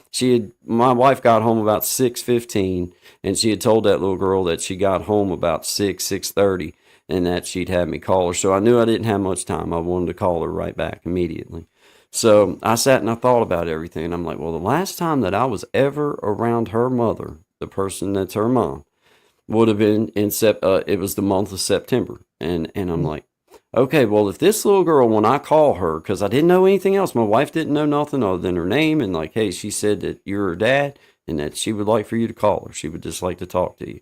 my wife got home about 6:15, and she had told that little girl that she got home about 6:30, and that she'd have me call her. So I knew I didn't have much time. I wanted to call her right back immediately. So I sat and I thought about everything. And I'm like, well, the last time that I was ever around her mother, the person that's her mom, would have been it was the month of September. And I'm Mhm. like, okay, well, if this little girl, when I call her, because I didn't know anything else, my wife didn't know nothing other than her name. And like, hey, she said that you're her dad and that she would like for you to call her. She would just like to talk to you.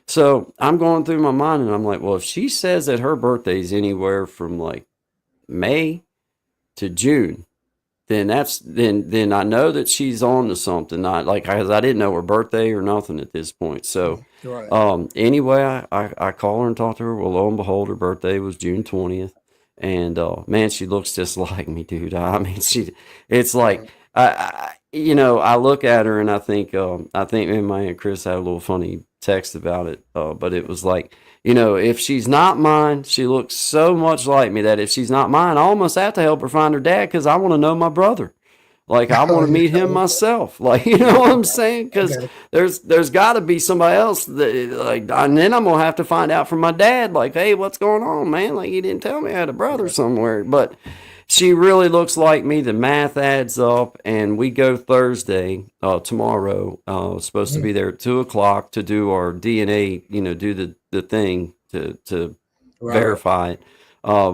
So I'm going through my mind and I'm like, well, if she says that her birthday's anywhere from like May to June, then I know that she's on to something. Not like because I didn't know her birthday or nothing at this point. So Mhm. Right. anyway, I call her and talk to her. Well, lo and behold, her birthday was June 20th, and man, she looks just like me, dude. I mean, it's like Mhm. I look at her and I think me and my aunt Chris had a little funny text about it, but it was like, if she's not mine, she looks so much like me that if she's not mine, I almost have to help her find her dad because I want to know my brother. Like I want to meet him Yeah. myself. Like you know what I'm saying? I Because got it. there's got to be somebody else that like, and then I'm gonna have to find out from my dad. Like, hey, what's going on, man? Like you didn't tell me I had a brother Right. somewhere. But she really looks like me. The math adds up, and we go Thursday, tomorrow. Supposed to Mhm. be there at 2 o'clock to do our DNA. Do the thing to Right. verify it.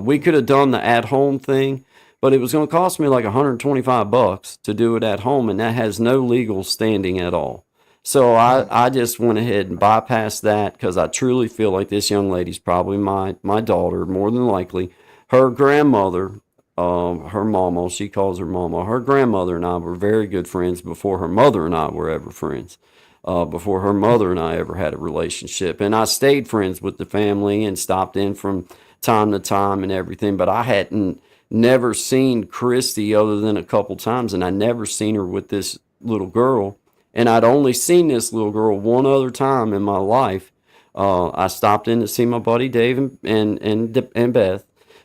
We could have done the at home thing, but it was going to cost me like $125 to do it at home, and that has no legal standing at all. So I, Mhm. I just went ahead and bypassed that because I truly feel like this young lady's probably my daughter, more than likely. Her grandmother, her mama, she calls her mama. Her grandmother and I were very good friends before her mother and I were ever friends. Before her mother and I ever had a relationship, and I stayed friends with the family and stopped in from time to time and everything. But I hadn't never seen Christy other than a couple times, and I never seen her with this little girl. And I'd only seen this little girl one other time in my life. I stopped in to see my buddy Dave and Beth,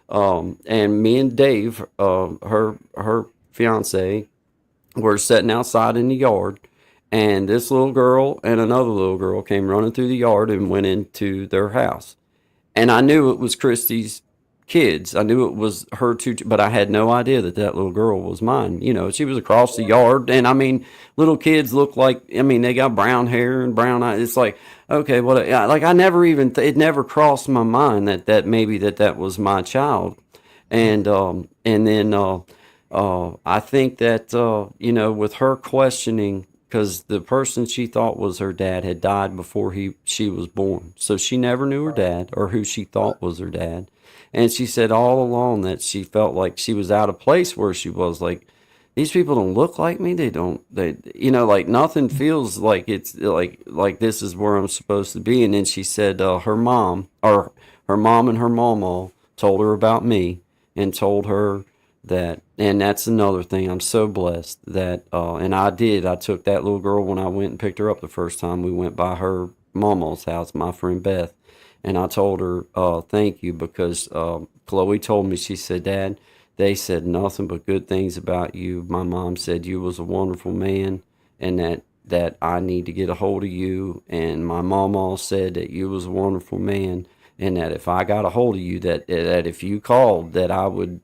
and me and Dave, her fiance, were sitting outside in the yard, and this little girl and another little girl came running through the yard and went into their house. And I knew it was Christy's kids. I knew it was her two, but I had no idea that that little girl was mine. She was across the yard, and I mean, little kids look like, I mean, they got brown hair and brown eyes. It's like, okay, well, like I never even, it never crossed my mind that maybe that was my child. And then I think that with her questioning, because the person she thought was her dad had died before she was born, so she never knew her dad or who she thought was her dad. And she said all along that she felt like she was out of place where she was. Like, these people don't look like me. They don't. Like nothing feels like it's like this is where I'm supposed to be. And then she said her mom and her mama told her about me and told her that. And that's another thing. I'm so blessed that and I took that little girl when I went and picked her up the first time. We went by her mama's house, my friend Beth, and I told her thank you, because Chloe told me, she said, Dad, they said nothing but good things about you. My mom said you was a wonderful man, and that I need to get a hold of you. And my mama said that you was a wonderful man, and that if I got a hold of you, that if you called, that I would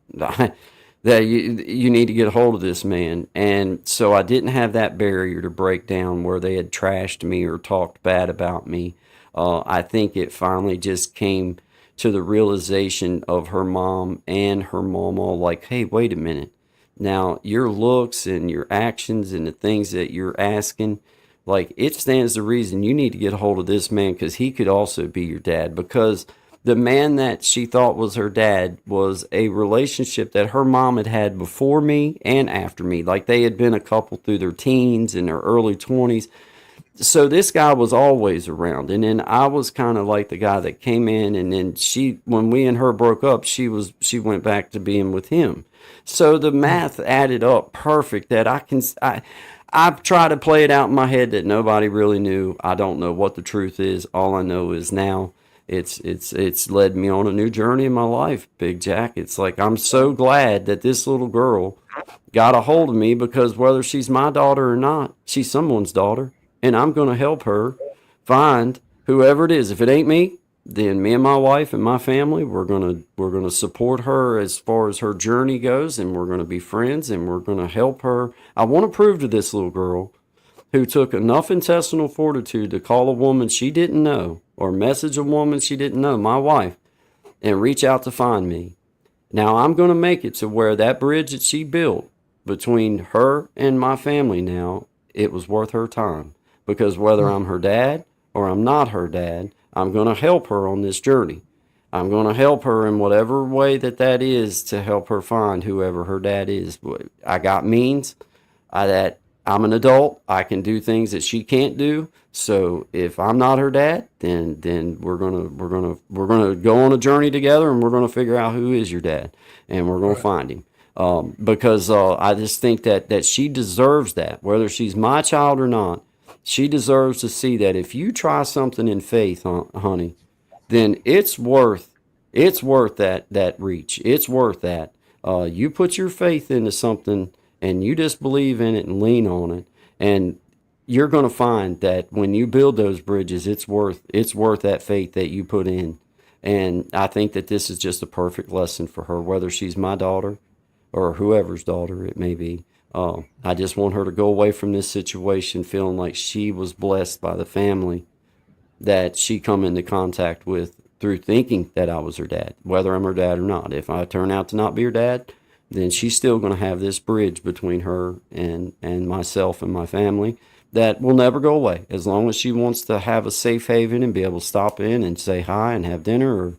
that you need to get a hold of this man. And so I didn't have that barrier to break down where they had trashed me or talked bad about me. I think it finally just came to the realization of her mom and her mama, like, hey, wait a minute. Now, your looks and your actions and the things that you're asking, like, it stands to reason you need to get a hold of this man, because he could also be your dad. Because the man that she thought was her dad was a relationship that her mom had had before me and after me. Like, they had been a couple through their teens and their early 20s. So this guy was always around. And then I was kind of like the guy that came in, and then when we and her broke up, she went back to being with him. So the math added up perfect, that I've tried to play it out in my head that nobody really knew. I don't know what the truth is. All I know is now it's led me on a new journey in my life, Big Jack. It's like, I'm so glad that this little girl got a hold of me, because whether she's my daughter or not, she's someone's daughter, and I'm going to help her find whoever it is. If it ain't me, then me and my wife and my family, we're gonna support her as far as her journey goes, and we're gonna be friends, and we're gonna help her. I want to prove to this little girl, who took enough intestinal fortitude to call a woman she didn't know or message a woman she didn't know, my wife, and reach out to find me. Now I'm going to make it to where that bridge that she built between her and my family, now it was worth her time, because whether I'm her dad or I'm not her dad, I'm going to help her on this journey. I'm going to help her in whatever way that is, to help her find whoever her dad is. I got means. That I'm an adult. I can do things that she can't do. So if I'm not her dad, then we're gonna go on a journey together, and we're gonna figure out who is your dad, and we're gonna find him. Because I just think that she deserves that, whether she's my child or not. She deserves to see that if you try something in faith, honey, then it's worth that reach. It's worth that. You put your faith into something, and you just believe in it and lean on it, and you're going to find that when you build those bridges, it's worth that faith that you put in. And I think that this is just a perfect lesson for her, whether she's my daughter or whoever's daughter it may be. I just want her to go away from this situation feeling like she was blessed by the family that she come into contact with through thinking that I was her dad, whether I'm her dad or not. If I turn out to not be her dad, then she's still going to have this bridge between her and myself and my family that will never go away. As long as she wants to have a safe haven and be able to stop in and say hi and have dinner or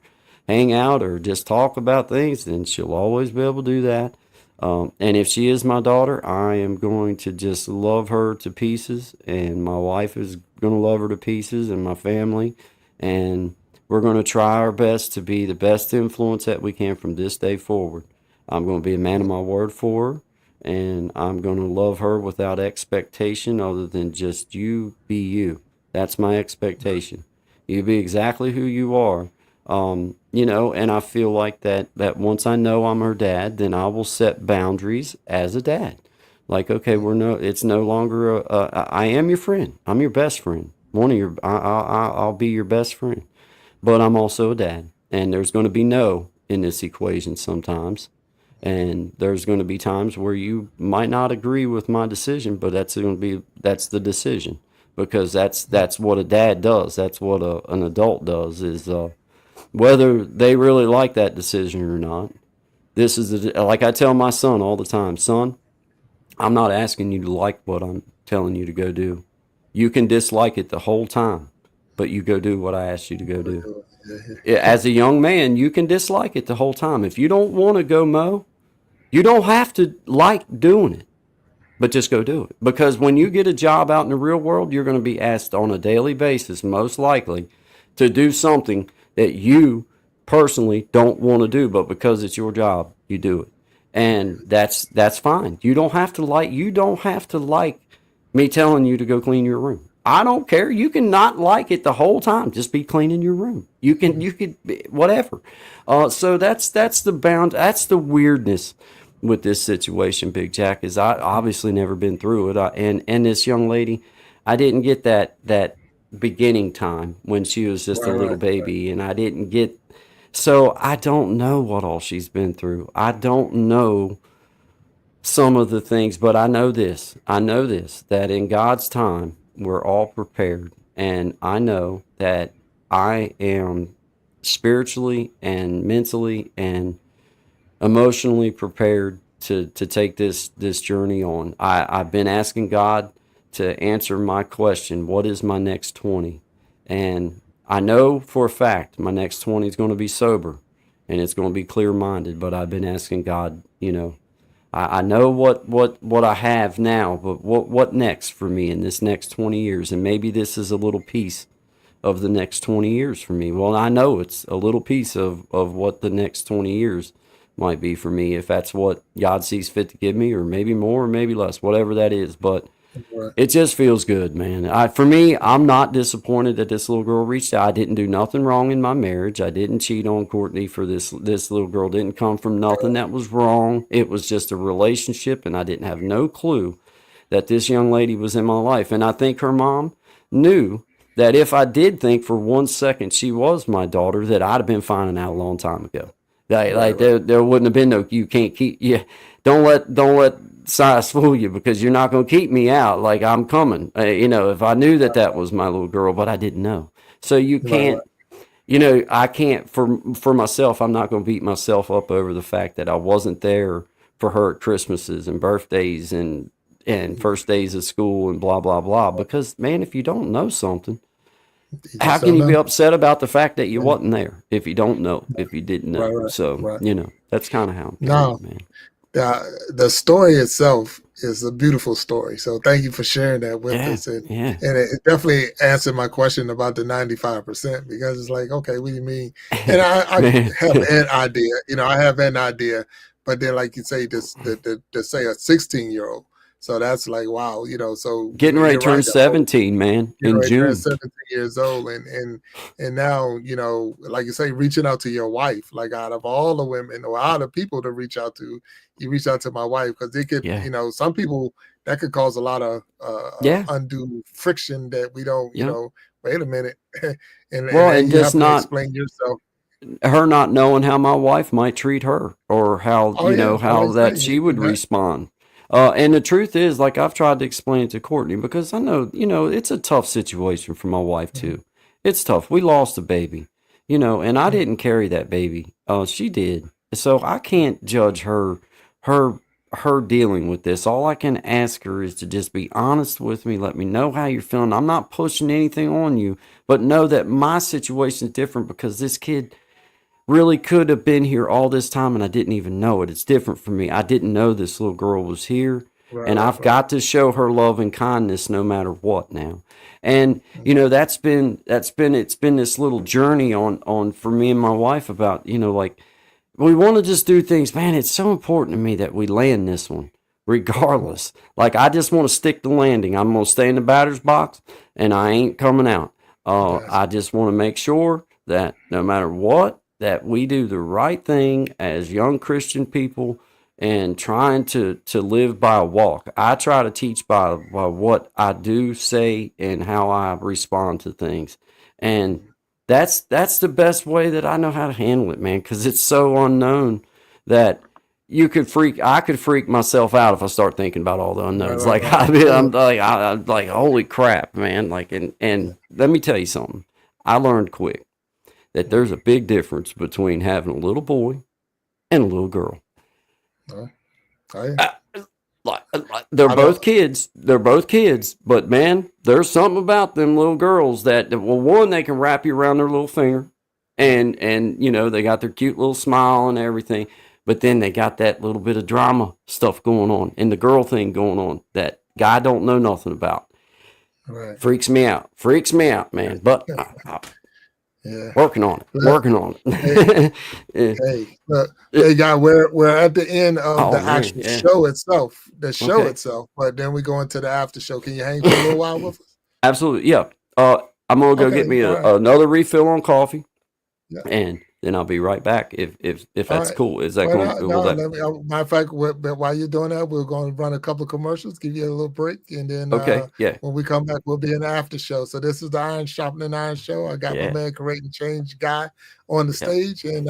hang out or just talk about things, then she'll always be able to do that. And if she is my daughter, I am going to just love her to pieces, and my wife is going to love her to pieces, and my family. And we're going to try our best to be the best influence that we can from this day forward. I'm going to be a man of my word for her, and I'm going to love her without expectation other than just you be you. That's my expectation. You be exactly who you are. And I feel like that once I know I'm her dad, then I will set boundaries as a dad. Like, okay, it's no longer I am your friend. I'm your best friend. I'll be your best friend, but I'm also a dad, and there's going to be no in this equation sometimes. And there's going to be times where you might not agree with my decision, but that's the decision, because that's what a dad does. That's what an adult does, is whether they really like that decision or not. This is like I tell my son all the time, son, I'm not asking you to like what I'm telling you to go do. You can dislike it the whole time, but you go do what I asked you to go do. Yeah. As a young man, you can dislike it the whole time. If you don't want to go mow, you don't have to like doing it, but just go do it. Because when you get a job out in the real world, you're going to be asked on a daily basis, most likely, to do something that you personally don't want to do, but because it's your job, you do it. And that's fine. You don't have to like me telling you to go clean your room. I don't care. You can not like it the whole time. Just be cleaning your room. You could whatever. So that's the bound. That's the weirdness with this situation, Big Jack. Is I obviously never been through it. And this young lady, I didn't get that beginning time when she was just a Right, little right, right. baby, and I didn't get. So I don't know what all she's been through. I don't know some of the things, but I know this. I know this, that in God's time, we're all prepared. And I know that I am spiritually and mentally and emotionally prepared to take this journey on. I've been asking God to answer my question, what is my next 20? And I know for a fact my next 20 is going to be sober and it's going to be clear minded, but I've been asking God, I know what I have now, but what next for me in this next 20 years? And maybe this is a little piece of the next 20 years for me. Well, I know it's a little piece of what the next 20 years might be for me, if that's what God sees fit to give me, or maybe more, or maybe less, whatever that is. But Right. it just feels good, man. For me, I'm not disappointed that this little girl reached out. I didn't do nothing wrong in my marriage. I didn't cheat on Courtney for this. This little girl didn't come from nothing that was wrong. It was just a relationship, and I didn't have no clue that this young lady was in my life. And I think her mom knew that if I did think for 1 second she was my daughter, that I'd have been finding out a long time ago. Right, Like right. there wouldn't have been no, you can't keep, yeah, don't let size fool you, because you're not going to keep me out. Like, I'm coming. If I knew that was my little girl, but I didn't know. So you Right, right. can't, I can't, for myself, I'm not going to beat myself up over the fact that I wasn't there for her at Christmases and birthdays and first days of school and blah blah blah. Because, man, if you don't know something, You how just can don't you be know. upset about the fact that you Yeah. wasn't there if you don't know, if you didn't Right, know? right, So, right. that's kind of how I'm feeling, Now, man. the story itself is a beautiful story. So thank you for sharing that with Yeah, us, and yeah. it definitely answered my question about the 95%, because it's like, okay, what do you mean? And I Man. have an idea, I have an idea, but then like you say, this to say a 16-year-old, so that's like wow, so Getting ready to you're turn right. The whole 17, man, in right there at June. 17 years old, and now like you say, reaching out to your wife, like out of all the women or out of people to reach out to, you reach out to my wife, because it could, Yeah. some people, that could cause a lot of Yeah. undue friction that we don't, Yep. wait a minute, and Well, then and you just have to not explain yourself. her not knowing how my wife might treat her, or how, Oh yeah, I how always say that she would that. respond. And the truth is, like, I've tried to explain it to Courtney, because I know, it's a tough situation for my wife Mhm, too. It's tough. We lost a baby, and I mhm, didn't carry that baby. She did. So I can't judge her, her dealing with this. All I can ask her is to just be honest with me. Let me know how you're feeling. I'm not pushing anything on you, but know that my situation is different, because this kid really could have been here all this time and I didn't even know it. It's different for me. I didn't know this little girl was here, right, and right, I've right. got to show her love and kindness no matter what now. And Mhm, it's been this little journey on for me and my wife about, like, we want to just do things, man. It's so important to me that we land this one mhm. regardless. Like, I just want to stick the landing. I'm going to stay in the batter's box and I ain't coming out. Gotcha. I just want to make sure that no matter what, that we do the right thing as young Christian people, and trying to live by a walk. I try to teach by what I do say and how I respond to things. And Mhm. that's the best way that I know how to handle it, man, because it's so unknown that I could freak myself out if I start thinking about all the Right, unknowns. right, Like right. I'm like, holy crap, man. Like, and let me tell you something. I learned quick that there's a big difference between having a little boy and a little girl. Uh, I, Uh, they're I don't. both kids. They're both kids. But man, there's something about them little girls that, well, one, they can wrap you around their little finger, and they got their cute little smile and everything. But then they got that little bit of drama stuff going on and the girl thing going on that guy don't know nothing about. Right. Freaks me out. Freaks me out, man. But Yeah. working on it. But, Working on hey, it. Yeah. hey, look, hey, guy, we're at the end of Oh the man, actual yeah. show itself. The show Okay. itself, but then we go into the after show. Can you hang for a little while with us? Absolutely. Yeah. I'm gonna go Okay. get me All right. another refill on coffee, Yeah. and then I'll be right back. If All that's right. cool, is that Well, cool? no, Will no, that? let me, matter of fact, but while you're doing that, we're going to run a couple of commercials, give you a little break, and then Okay. Yeah. when we come back, we'll be in the after show. So this is the Iron Sharpening Iron show. I got my Yeah. man, Create and Change guy, on the Yep. stage, and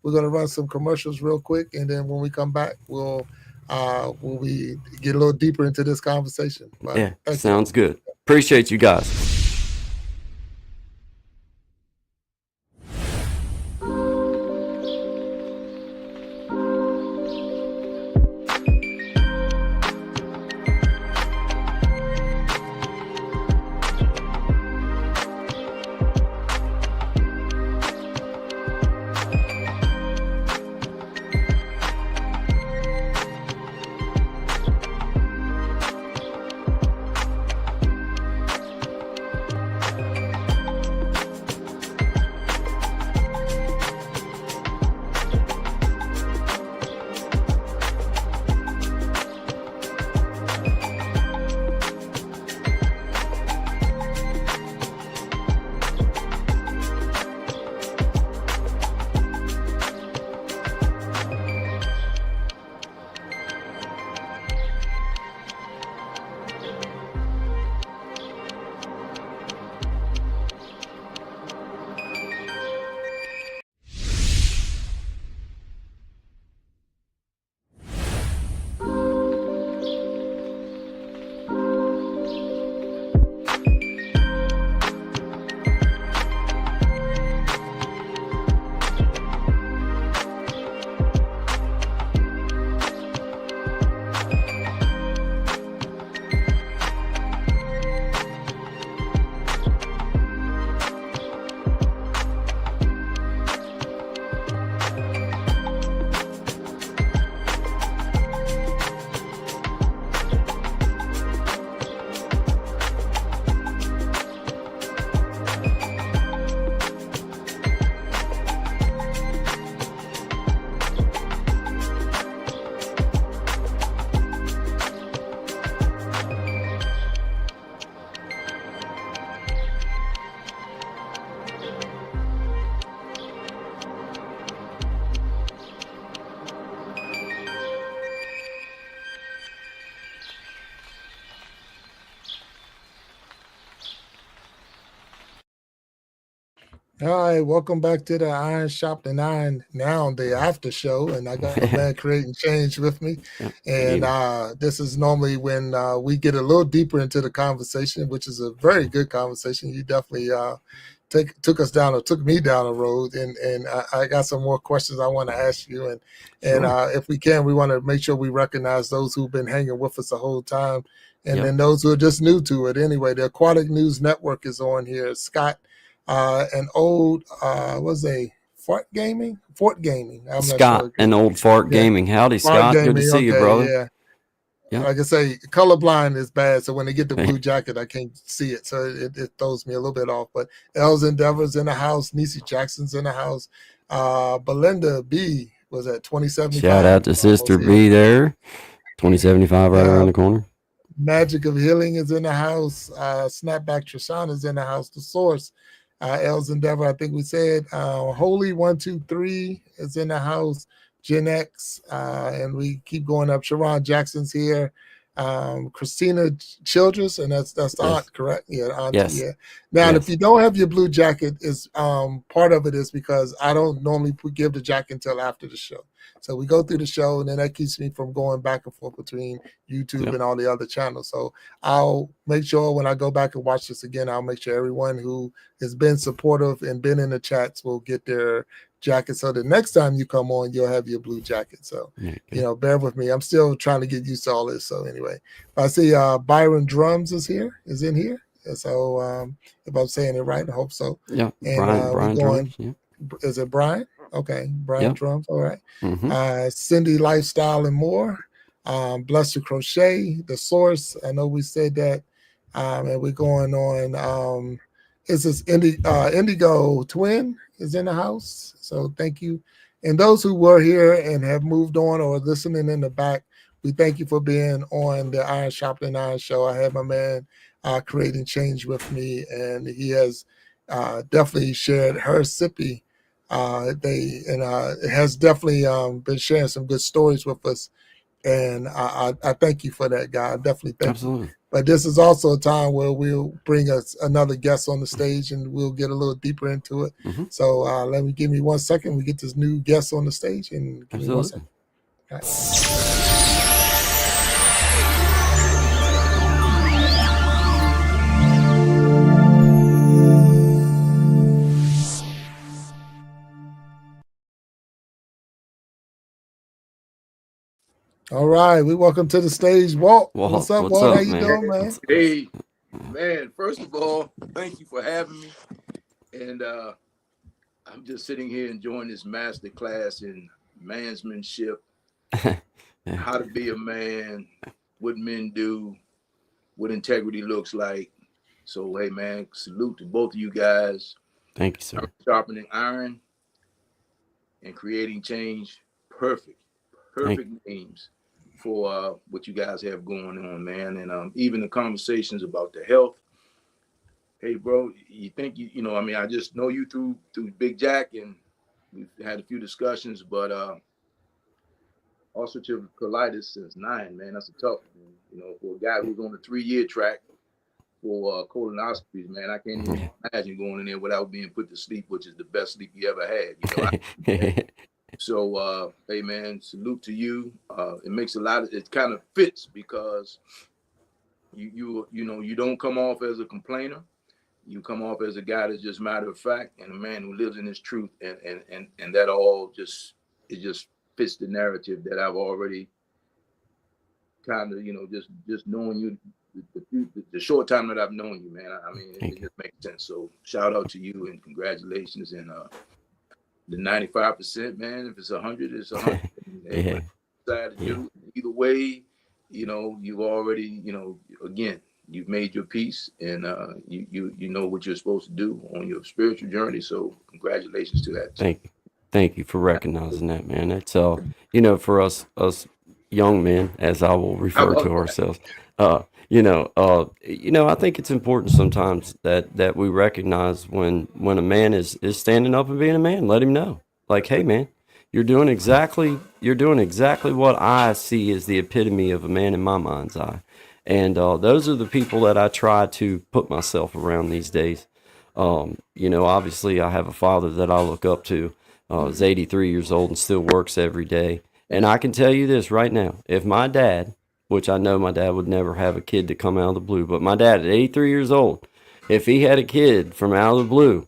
we're going to run some commercials real quick, and then when we come back, we'll be get a little deeper into this conversation. But Yeah. thank you. Sounds good. Appreciate you guys. All right, welcome back to the Iron Shop and Iron now the after show, and I got my man Creating Change with me, Yep. and Yeah. this is normally when we get a little deeper into the conversation, which is a very good conversation. You definitely took us down or took me down a road, and I got some more questions I want to ask you, and Sure. if we can, we want to make sure we recognize those who've been hanging with us the whole time, and Yep. then those who are just new to it. Anyway, the Aquatic News Network is on here. Scott, an old was a Fort Gaming. I'm not Scott sure. and Old Fart Yeah, Gaming. Howdy, Fort Scott. Good to Gaming. see you, Okay, brother. yeah. Yep. Like I say, colorblind is bad. So when they get the blue jacket, I can't see it. So it throws me a little bit off. But Els Endeavor's in the house. Niecy Jackson's in the house. Belinda B was at Shout 2075. out to Sister Almost here. B there. 2075 right Uh, around the corner. Magic of Healing is in the house. Snapback Trishana is in the house. The Source, Els Endeavor, I think we said. Holy 123 is in the house. Gen X, and we keep going up. Sharon Jackson's here. Christina Childress, and that's the Yes. aunt, correct? Yeah, the auntie. Yes. Yeah. Now, and if Yes. you don't have your blue jacket, is part of it is because I don't normally give the jacket until after the show. So we go through the show, and then that keeps me from going back and forth between YouTube Yep. and all the other channels. So I'll make sure when I go back and watch this again, I'll make sure everyone who has been supportive and been in the chats will get their jacket. So the next time you come on, you'll have your blue jacket. So Okay. bear with me. I'm still trying to get used to all this. So anyway, I see Byron Drums is in here. So if I'm saying it right, I hope so. Yeah. And we Brian going. drums. Yeah. Is it Brian? Okay, Brian Yep. Drums. All right. Mm-hmm. Cindy Lifestyle and More. Bless to Crochet, The Source. I know we said that. And we're going on. Is this Indigo Twin is in the house? So thank you. And those who were here and have moved on or listening in the back, we thank you for being on the Iron Sharpening Iron show. I had my man creating change with me, and he has definitely shared her sippy. They and it has definitely been sharing some good stories with us, and I thank you for that, guy. I definitely thank you. Absolutely. But this is also a time where we'll bring us another guest on the stage, and we'll get a little deeper into it. Mm-hmm. So let me give me 1 second. We get this new guest on the stage, and give me 1 second. Absolutely. All right. All right, we welcome to the stage, Walt. What's Walt, up, what's Walt? How up, you man? doing, man? Hey, man, first of all, thank you for having me. And I'm just sitting here enjoying this master class in mansmanship, Yeah. how to be a man, what men do, what integrity looks like. So, hey, man, salute to both of you guys. Thank you, sir. Sharpening iron and creating change. Perfect, Thank perfect names for what you guys have going on, man. And even the conversations about the health. Hey, bro, you think I mean, I just know you through Big Jack, and we've had a few discussions, but ulcerative colitis since 9, man, that's a tough one. For a guy who's on the 3-year track for colonoscopies, man, I can't even you. imagine going in there without being put to sleep, which is the best sleep you ever had. So, hey, man, salute to you. It makes it kind of fits because you don't come off as a complainer. You come off as a guy that's just matter of fact and a man who lives in his truth, and that all just fits the narrative that I've already kind of just knowing you the short time that I've known you, man. I mean, it just makes sense. So shout out to you and congratulations. And the 95%, man, if it's 100, it's 100. Yeah. Decide to do either way, you've already, again, you've made your peace, and you know what you're supposed to do on your spiritual journey. So congratulations to that. Thank you for recognizing that, man. It's for us young men, as I will refer to ourselves. I think it's important sometimes that we recognize when a man is standing up and being a man. Let him know, like, hey, man, you're doing exactly what I see as the epitome of a man in my mind's eye. And those are the people that I try to put myself around these days. Obviously, I have a father that I look up to. Is 83 years old and still works every day. And I can tell you this right now: if my dad, which I know my dad would never have a kid to come out of the blue, but my dad at 83 years old, if he had a kid from out of the blue,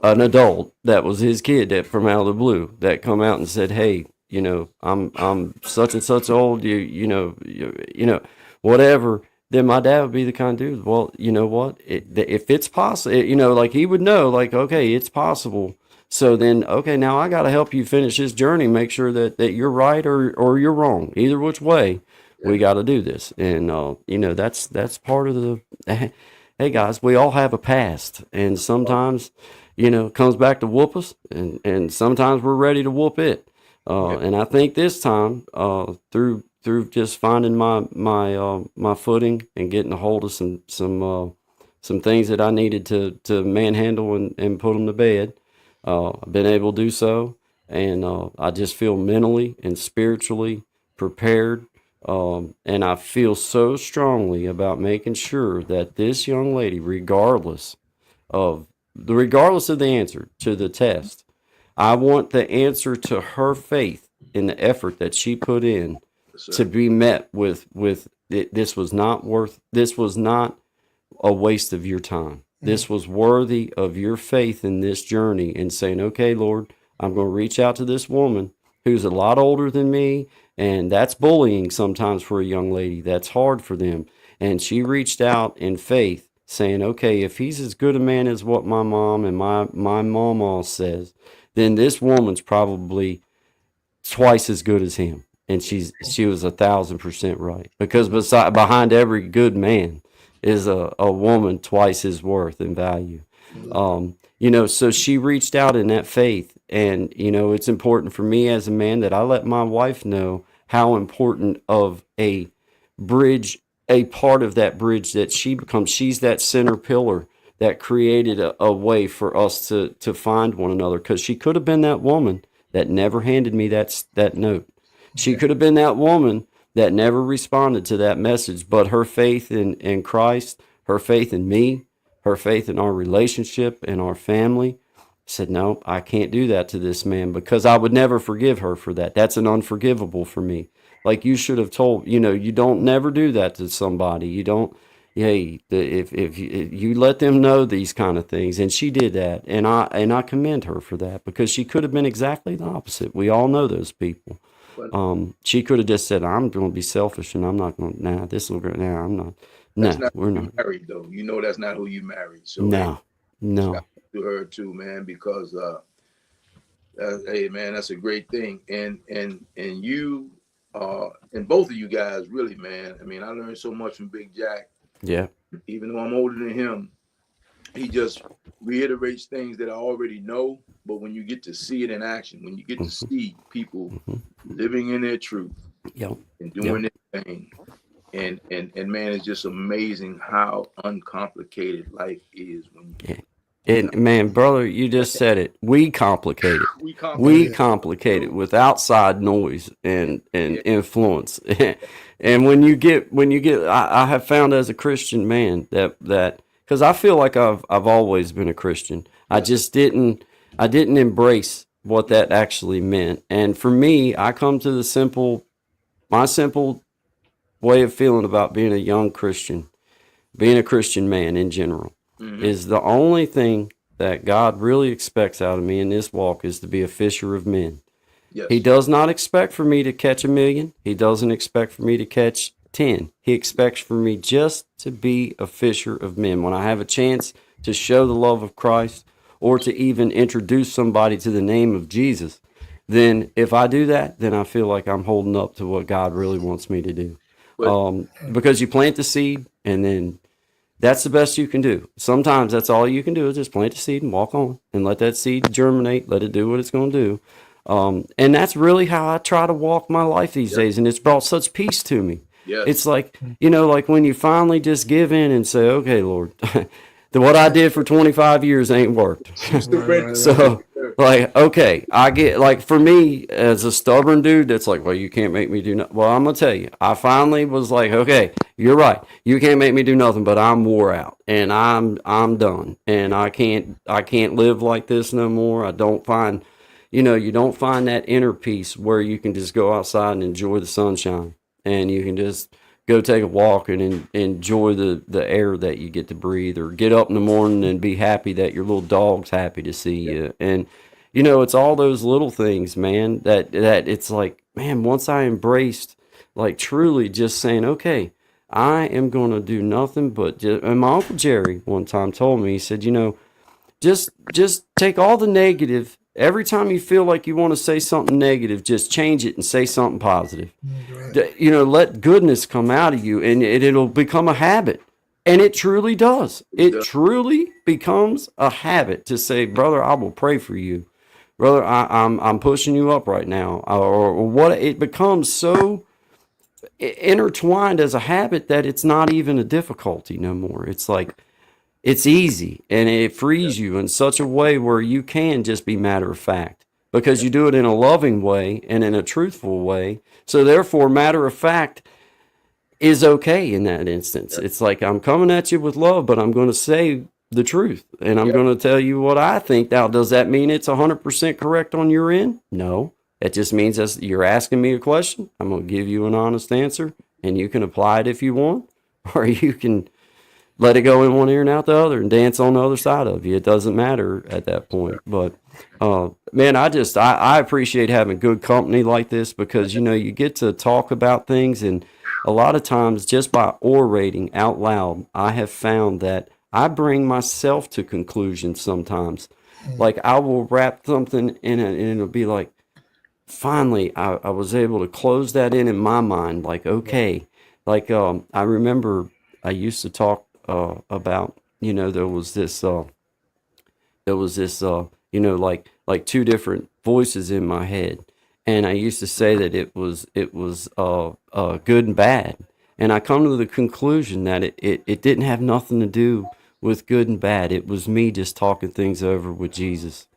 an adult that was his kid that from out of the blue that come out and said, "Hey, I'm such and such old, whatever," then my dad would be the kind of dude. Well, you know what? If it's possible, like he would know, like, okay, it's possible. So then, okay, now I got to help you finish this journey. Make sure that you're right or you're wrong. Either which way, we got to do this. And that's part of the. Hey guys, we all have a past, and sometimes, it comes back to whoop us, and sometimes we're ready to whoop it. And I think this time, through just finding my footing and getting a hold of some things that I needed to manhandle and put them to bed. I've been able to do so, and I just feel mentally and spiritually prepared And I feel so strongly about making sure that this young lady, of regardless of the answer to the test, I want the answer to her faith and the effort that she put in Yes, to sir. be met with this was not worth, this was not a waste of your time. Mm. This was worthy of your faith in this journey and saying, okay, Lord, I'm going to reach out to this woman who's a lot older than me. And that's bullying sometimes for a young lady. That's hard for them. And she reached out in faith, saying, okay, if he's as good a man as what my mom and my mama says, then this woman's probably twice as good as him. And she was 1,000% right. Because behind every good man is a woman twice his worth and value. So she reached out in that faith. And, it's important for me as a man that I let my wife know how important of bridge, a part of that bridge that she becomes. She's that center pillar that created a way for us to find one another. Because she could have been that woman that never handed me that note. She Okay. could have been that woman that never responded to that message, but her faith in Christ, her faith in me, her faith in our relationship and our family said, no, I can't do that to this man because I would never forgive her for that. That's an unforgivable for me. Like you should have told, you don't never do that to somebody. You don't, hey, if you let them know these kind of things, and she did that, and I commend her for that because she could have been exactly the opposite. We all know those people. But She could have just said, I'm going to be selfish and I'm not going to, nah, this will go, nah, I'm not. that's No, not we're who you not. married, though. You know that's not who you married. So hey, No, shout no. out to her too, man, because hey, man, that's a great thing. And you, and both of you guys, really, man. I mean, I learned so much from Big Jack. Yeah. Even though I'm older than him, he just reiterates things that I already know. But when you get to see it in action, when you get to Hmm. see people Hmm. living in their truth Yep. and Yep. doing their thing, and man, it's just amazing how uncomplicated life is when Yeah. you know And man, brother, you just said it. We complicate it. we We Yeah. complicate. complicate it So with outside noise yeah, and yeah, influence. And when you get, I have found as a Christian man that because I feel like I've always been a Christian. I yes, just didn't embrace what mm, that actually meant. And for me, I come to my simple way of feeling about being a young Christian, being a Christian man in general, mm-hmm, is the only thing that God really expects out of me in this walk is to be a fisher of men. He yes, does not expect for me to catch a million. He doesn't expect for me to catch 10. He expects for me just to be a fisher of men. When I have a chance to show the love of Christ or to even introduce somebody to the name of Jesus, then if I do that, then I feel like I'm holding up to what God really wants me to do. but Because you plant the seed and then that's the best you can do. Sometimes that's all you can do is just plant the seed and walk on and let that seed germinate, let it do what it's going to do. And that's really how I try to walk my life these yes, days. And it's brought such peace to me. yes, It's like, like when you finally just give in and say, okay, Lord, what I did for 25 years ain't worked. Right, right, surrender. right. So, like, okay, I get, like, for me, as a stubborn dude, that's like, well, you can't make me do nothing. Well, I'm going to tell you, I finally was like, okay, you're right. You can't make me do nothing, but I'm wore out and I'm done. And I can't live like this no more. I don't find, you don't find that inner peace where you can just go outside and enjoy the sunshine and you can just go take a walk and enjoy the air that you get to breathe, or get up in the morning and be happy that your little dog's happy to see Yeah, you. And it's all those little things, man, that it's like, man, once I embraced, like, truly just saying, okay, I am going to do nothing but just, and my uncle Jerry one time told me, he said, just take all the negative. Every time you feel like you want to say something negative, just change it and say something positive. Right. Let goodness come out of you, and it'll become a habit. And it truly does. it It does. truly becomes a habit to say, brother, I will pray for you. Brother, I'm pushing you up right now. Or what, it becomes so intertwined as a habit that it's not even a difficulty no more. It's like, it's easy and it Yeah, frees you in such a way where you can just be matter of fact. because Yeah. you do it in a loving way and in a truthful way. So therefore, matter of fact is okay in that instance. Yeah. It's like I'm coming at you with love, but I'm going to say the truth and I'm Yeah. going to tell you what I think. Now, does that mean it's 100% correct on your end? No. It just means that you're asking me a question. I'm going to give you an honest answer and you can apply it if you want, or you can let it go in one ear and out the other and dance on the other side of you. It doesn't matter at that point. But man, I appreciate having good company like this because you get to talk about things, and a lot of times just by orating out loud, I have found that I bring myself to conclusions sometimes. Mm. Like I will wrap something in it and it'll be like, finally I was able to close that in my mind, like okay, like I remember I used to talk about, there was this like two different voices in my head, and I used to say that it was good and bad, and I come to the conclusion that it didn't have nothing to do with good and bad. It was me just talking things over with Jesus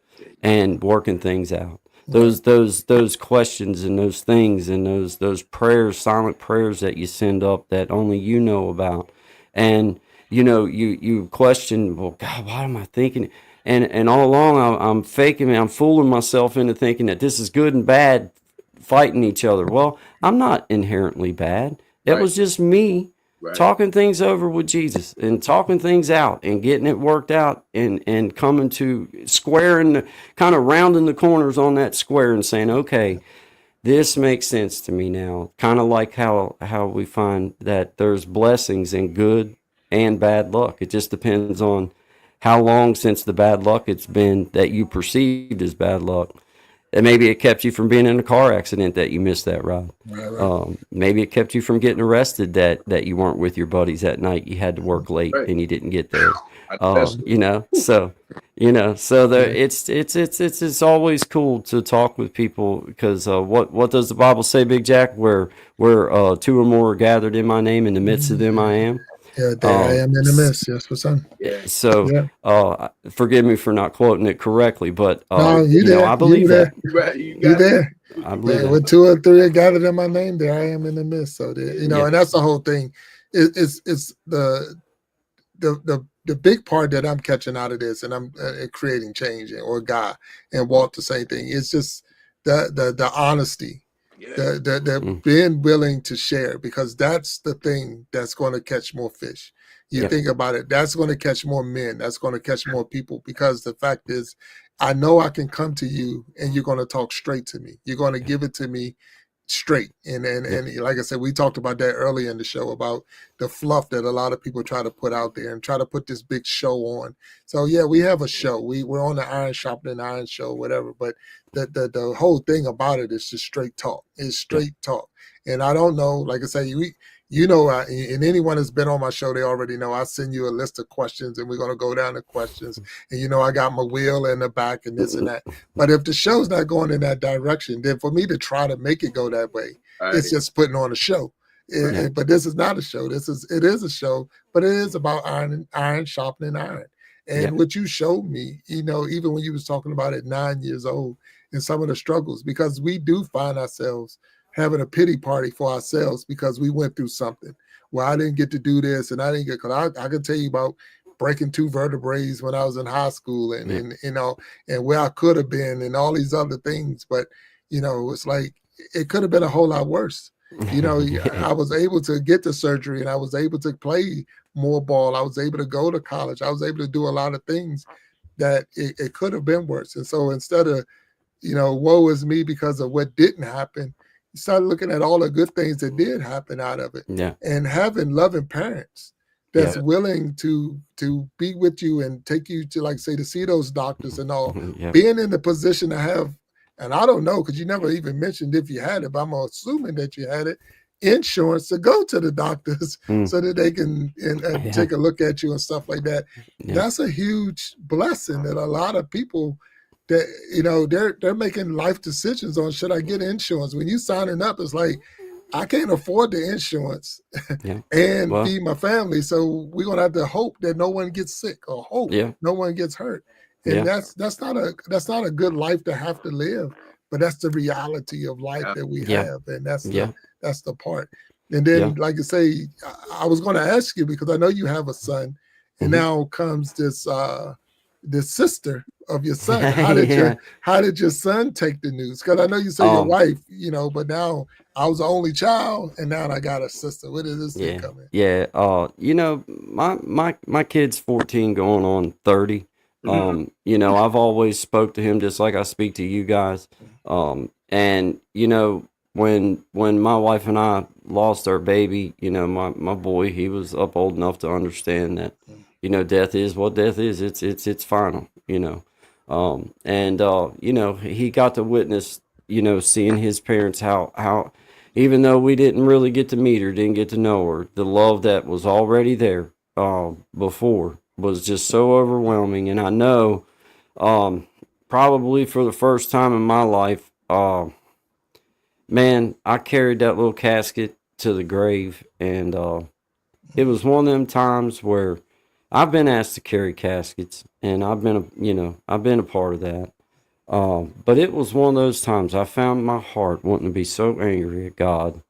and working things out. Right. Those questions and those things and those prayers, silent prayers that you send up that only you know about, and you question, well, God, why am I thinking? And all along I'm faking, I'm fooling myself into thinking that this is good and bad fighting each other. Well, I'm not inherently bad. It Right. was just me Right. talking things over with Jesus and talking things out and getting it worked out and coming to squaring, kind of rounding the corners on that square and saying, okay, this makes sense to me now. Kind of like how we find that there's blessings in good and bad luck. It just depends on how long since the bad luck it's been that you perceived as bad luck. And maybe it kept you from being in a car accident that you missed that ride. Right. Right. Maybe it kept you from getting arrested that you weren't with your buddies that night. You had to work late Right. and you didn't get there. I know that's So Yeah. it's always cool to talk with people because what does the Bible say, Big Jack? Where two or more are gathered in my name, in the midst of them I am. Yeah. There I Um, am in the midst. Yes, for son. yeah. so Yeah. forgive me for not quoting it correctly, but No, you I there. You believe there. that. You right. You You got it. there. I believe Yeah, that. with two or three are gathered in my name, there I am in the midst. So there, Yeah. and that's the whole thing. It's the big part that I'm catching out of this, and I'm creating change, or God and Walt the same thing. It's just the honesty, Yeah. the Mm, being willing to share, because that's the thing that's going to catch more fish. You yep. think about it, that's going to catch more men, that's going to catch more people, because the fact is, I know I can come to you and you're going to talk straight to me. You're going to Yep. give it to me straight. Yep. And like I said, we talked about that earlier in the show about the fluff that a lot of people try to put out there and try to put this big show on. So yeah, we have a show. We're on the Iron Sharpening Iron show, whatever. But the whole thing about it is just straight talk. It's Yep. straight talk. And I don't know, like I say, and anyone that's been on my show, they already know I send you a list of questions and we're going to go down the questions. And I got my wheel in the back and this and that. But if the show's not going in that direction, then for me to try to make it go that way, it's Right. just putting on a show. Right. Yeah. But this is not a show. It is a show, but it is about iron sharpening iron. Yeah. And what you showed me, even when you was talking about it 9 years old, and some of the struggles, because we do find ourselves having a pity party for ourselves because we went through something. Well, I didn't get to do this, and I didn't get, because I can tell you about breaking two vertebrae when I was in high school, and Yeah. and where I could have been, and all these other things. But it's like it could have been a whole lot worse. Yeah. I was able to get the surgery, and I was able to play more ball. I was able to go to college. I was able to do a lot of things that it could have been worse. And so instead of woe is me because of what didn't happen, you start looking at all the good things that did happen out of it, Yeah. and having loving parents Yeah. that's willing to be with you and take you to, like, say, to see those doctors and all, Yeah. being in the position to have, and I don't know, because you never even mentioned if you had it, but I'm assuming that you had it, insurance to go to the doctors Mm. so that they can Yeah. take a look at you and stuff like that. Yeah. That's a huge blessing that a lot of people, that they're making life decisions on, should I get insurance? When you signing up, it's like, I can't afford the insurance Yeah. and Well, feed my family, so we're gonna have to hope that no one gets sick, or hope yeah. no one gets hurt. and Yeah. that's not a good life to have to live, but that's the reality of life Yeah. that we Yeah. have, and that's the Yeah. that's the part. And Yeah. then, like I say, I was going to ask you because I know you have a son, and Hmm. now comes this sister of your son. Yeah. How did your son take the news? Because I know you say your Um. wife, but now I was the only child, and now I got a sister. Where did this thing Yeah. come in? Yeah. My kid's 14 going on 30. Mm-hmm. I've always spoke to him just like I speak to you guys. And when my wife and I lost our baby, my boy, he was up old enough to understand that, death is what death is. It's final, and he got to witness, seeing his parents how even though we didn't really get to meet her, didn't get to know her, the love that was already there before was just so overwhelming. And I know, probably for the first time in my life, man, I carried that little casket to the grave, and it was one of them times where I've been asked to carry caskets, and I've been a part of that. But it was one of those times I found my heart wanting to be so angry at God,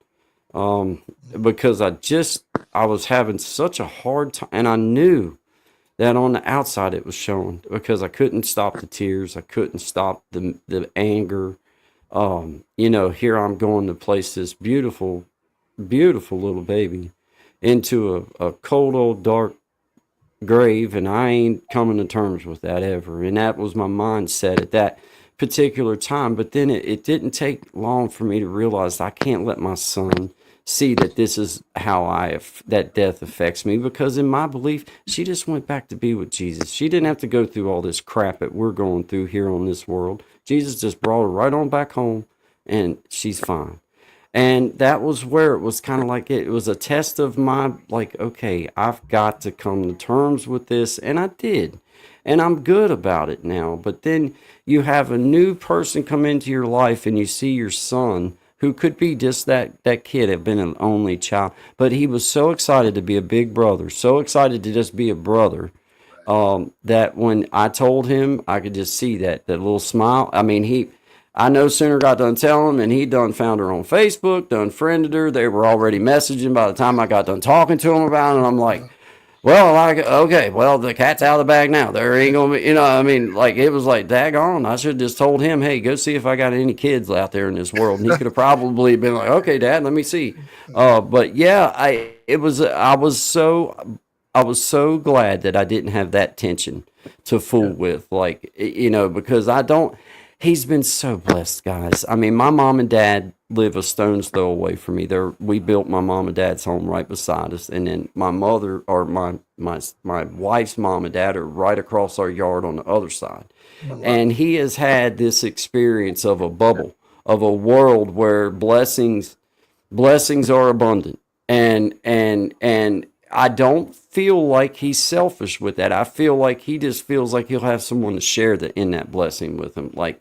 because I was having such a hard time, and I knew that on the outside it was showing because I couldn't stop the tears, I couldn't stop the anger. Here I'm going to place this beautiful, beautiful little baby into a cold old dark grave, and I ain't coming to terms with that ever. And that was my mindset at that particular time. But then it didn't take long for me to realize I can't let my son see that this is how that death affects me, because in my belief she just went back to be with Jesus. She didn't have to go through all this crap that we're going through here on this world. Jesus just brought her right on back home, and she's fine. And that was where it was kind of like it was a test of my, like, okay, I've got to come to terms with this. And I did. And I'm good about it now. But then you have a new person come into your life, and you see your son, who could be just that kid, had been an only child. But he was so excited to be a big brother, so excited to just be a brother, that when I told him, I could just see that little smile. I mean, I no sooner got done telling him, and he done found her on Facebook, done friended her. They were already messaging by the time I got done talking to him about it. And I'm like, well, okay, well, the cat's out of the bag now. There ain't gonna be, I mean, like, it was like, daggone, I should have just told him, hey, go see if I got any kids out there in this world. And he could have probably been like, okay, Dad, let me see. But yeah, I was so glad that I didn't have that tension to fool Yeah. with, like, because he's been so blessed, guys. I mean, my mom and dad live a stone's throw away from me. We built my mom and dad's home right beside us, and then my mother, or my wife's mom and dad, are right across our yard on the other side. Oh, wow. And he has had this experience of a bubble, of a world where blessings are abundant, and I don't feel like he's selfish with that. I feel like he just feels like he'll have someone to share in that blessing with him. Like,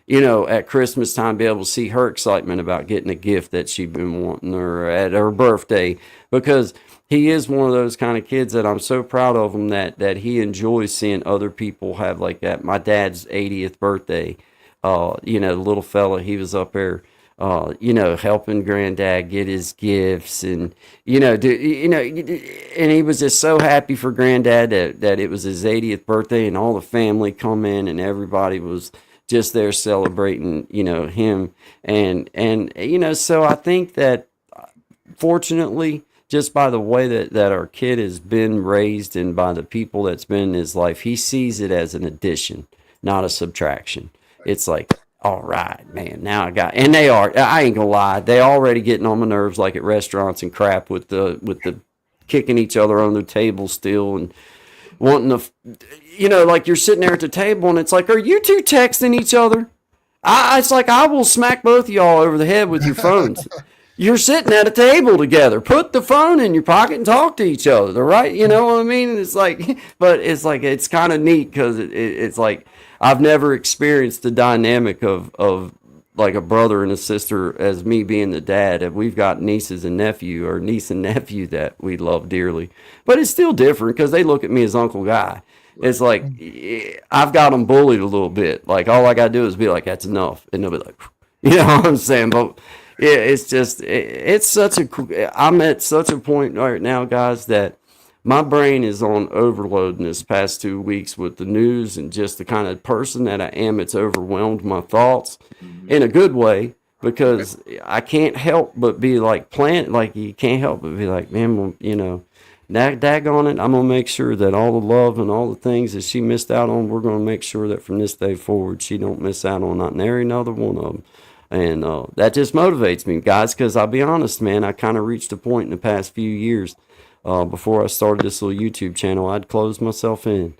at Christmas time, be able to see her excitement about getting a gift that she'd been wanting, or at her birthday, because he is one of those kind of kids that I'm so proud of him, that he enjoys seeing other people have like that. My dad's 80th birthday, the little fella, he was up there, helping granddad get his gifts, and, and he was just so happy for granddad that it was his 80th birthday, and all the family come in, and everybody was just there celebrating, him. And so I think that, fortunately, just by the way that our kid has been raised, and by the people that's been in his life, he sees it as an addition, not a subtraction. It's like, all right, man, now and I ain't gonna lie, they already getting on my nerves, like at restaurants and crap, with the kicking each other on the table still, and wanting to, like, you're sitting there at the table, and it's like, are you two texting each other? It's like, I will smack both of y'all over the head with your phones. You're sitting at a table together. Put the phone in your pocket and talk to each other, right? You know what I mean? It's like, but it's like, it's kind of neat, because it's like, I've never experienced the dynamic of like a brother and a sister as me being the dad. And we've got niece and nephew that we love dearly, but it's still different because they look at me as Uncle Guy. Right. It's like I've got them bullied a little bit. Like all I gotta do is be like, "That's enough," and they'll be like, you know what I'm saying? But yeah, it's just it's such a. I'm at such a point right now, guys, that my brain is on overload in this past 2 weeks with the news and just the kind of person that I am. It's overwhelmed my thoughts Mm-hmm. in a good way Right. because I can't help but be like like you can't help but be like, man, well, you know, daggone it, I'm gonna make sure that all the love and all the things that she missed out on, we're gonna make sure that from this day forward she don't miss out on not nary another one of them. And that just motivates me, guys, because I'll be honest, man, I kind of reached a point in the past few years before I started this little YouTube channel. I'd closed myself in.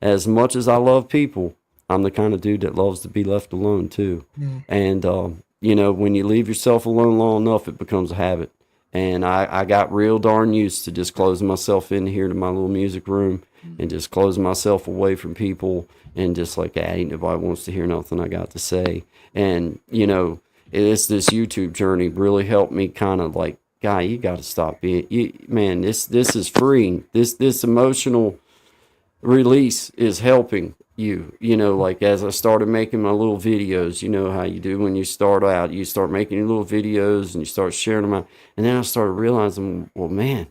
As much as I love people, I'm the kind of dude that loves to be left alone too. Mm. And you know, when you leave yourself alone long enough, it becomes a habit. And I got real darn used to just closing myself in here to my little music room and Mm-hmm. just closing myself away from people and just like, ain't nobody wants to hear nothing I got to say. And, you know, it's this YouTube journey really helped me kind of like, guy, you got to stop being, man, this is freeing. This emotional release is helping you, you know, like as I started making my little videos, you know how you do when you start out, you start making your little videos and you start sharing them out. And then I started realizing, well, man,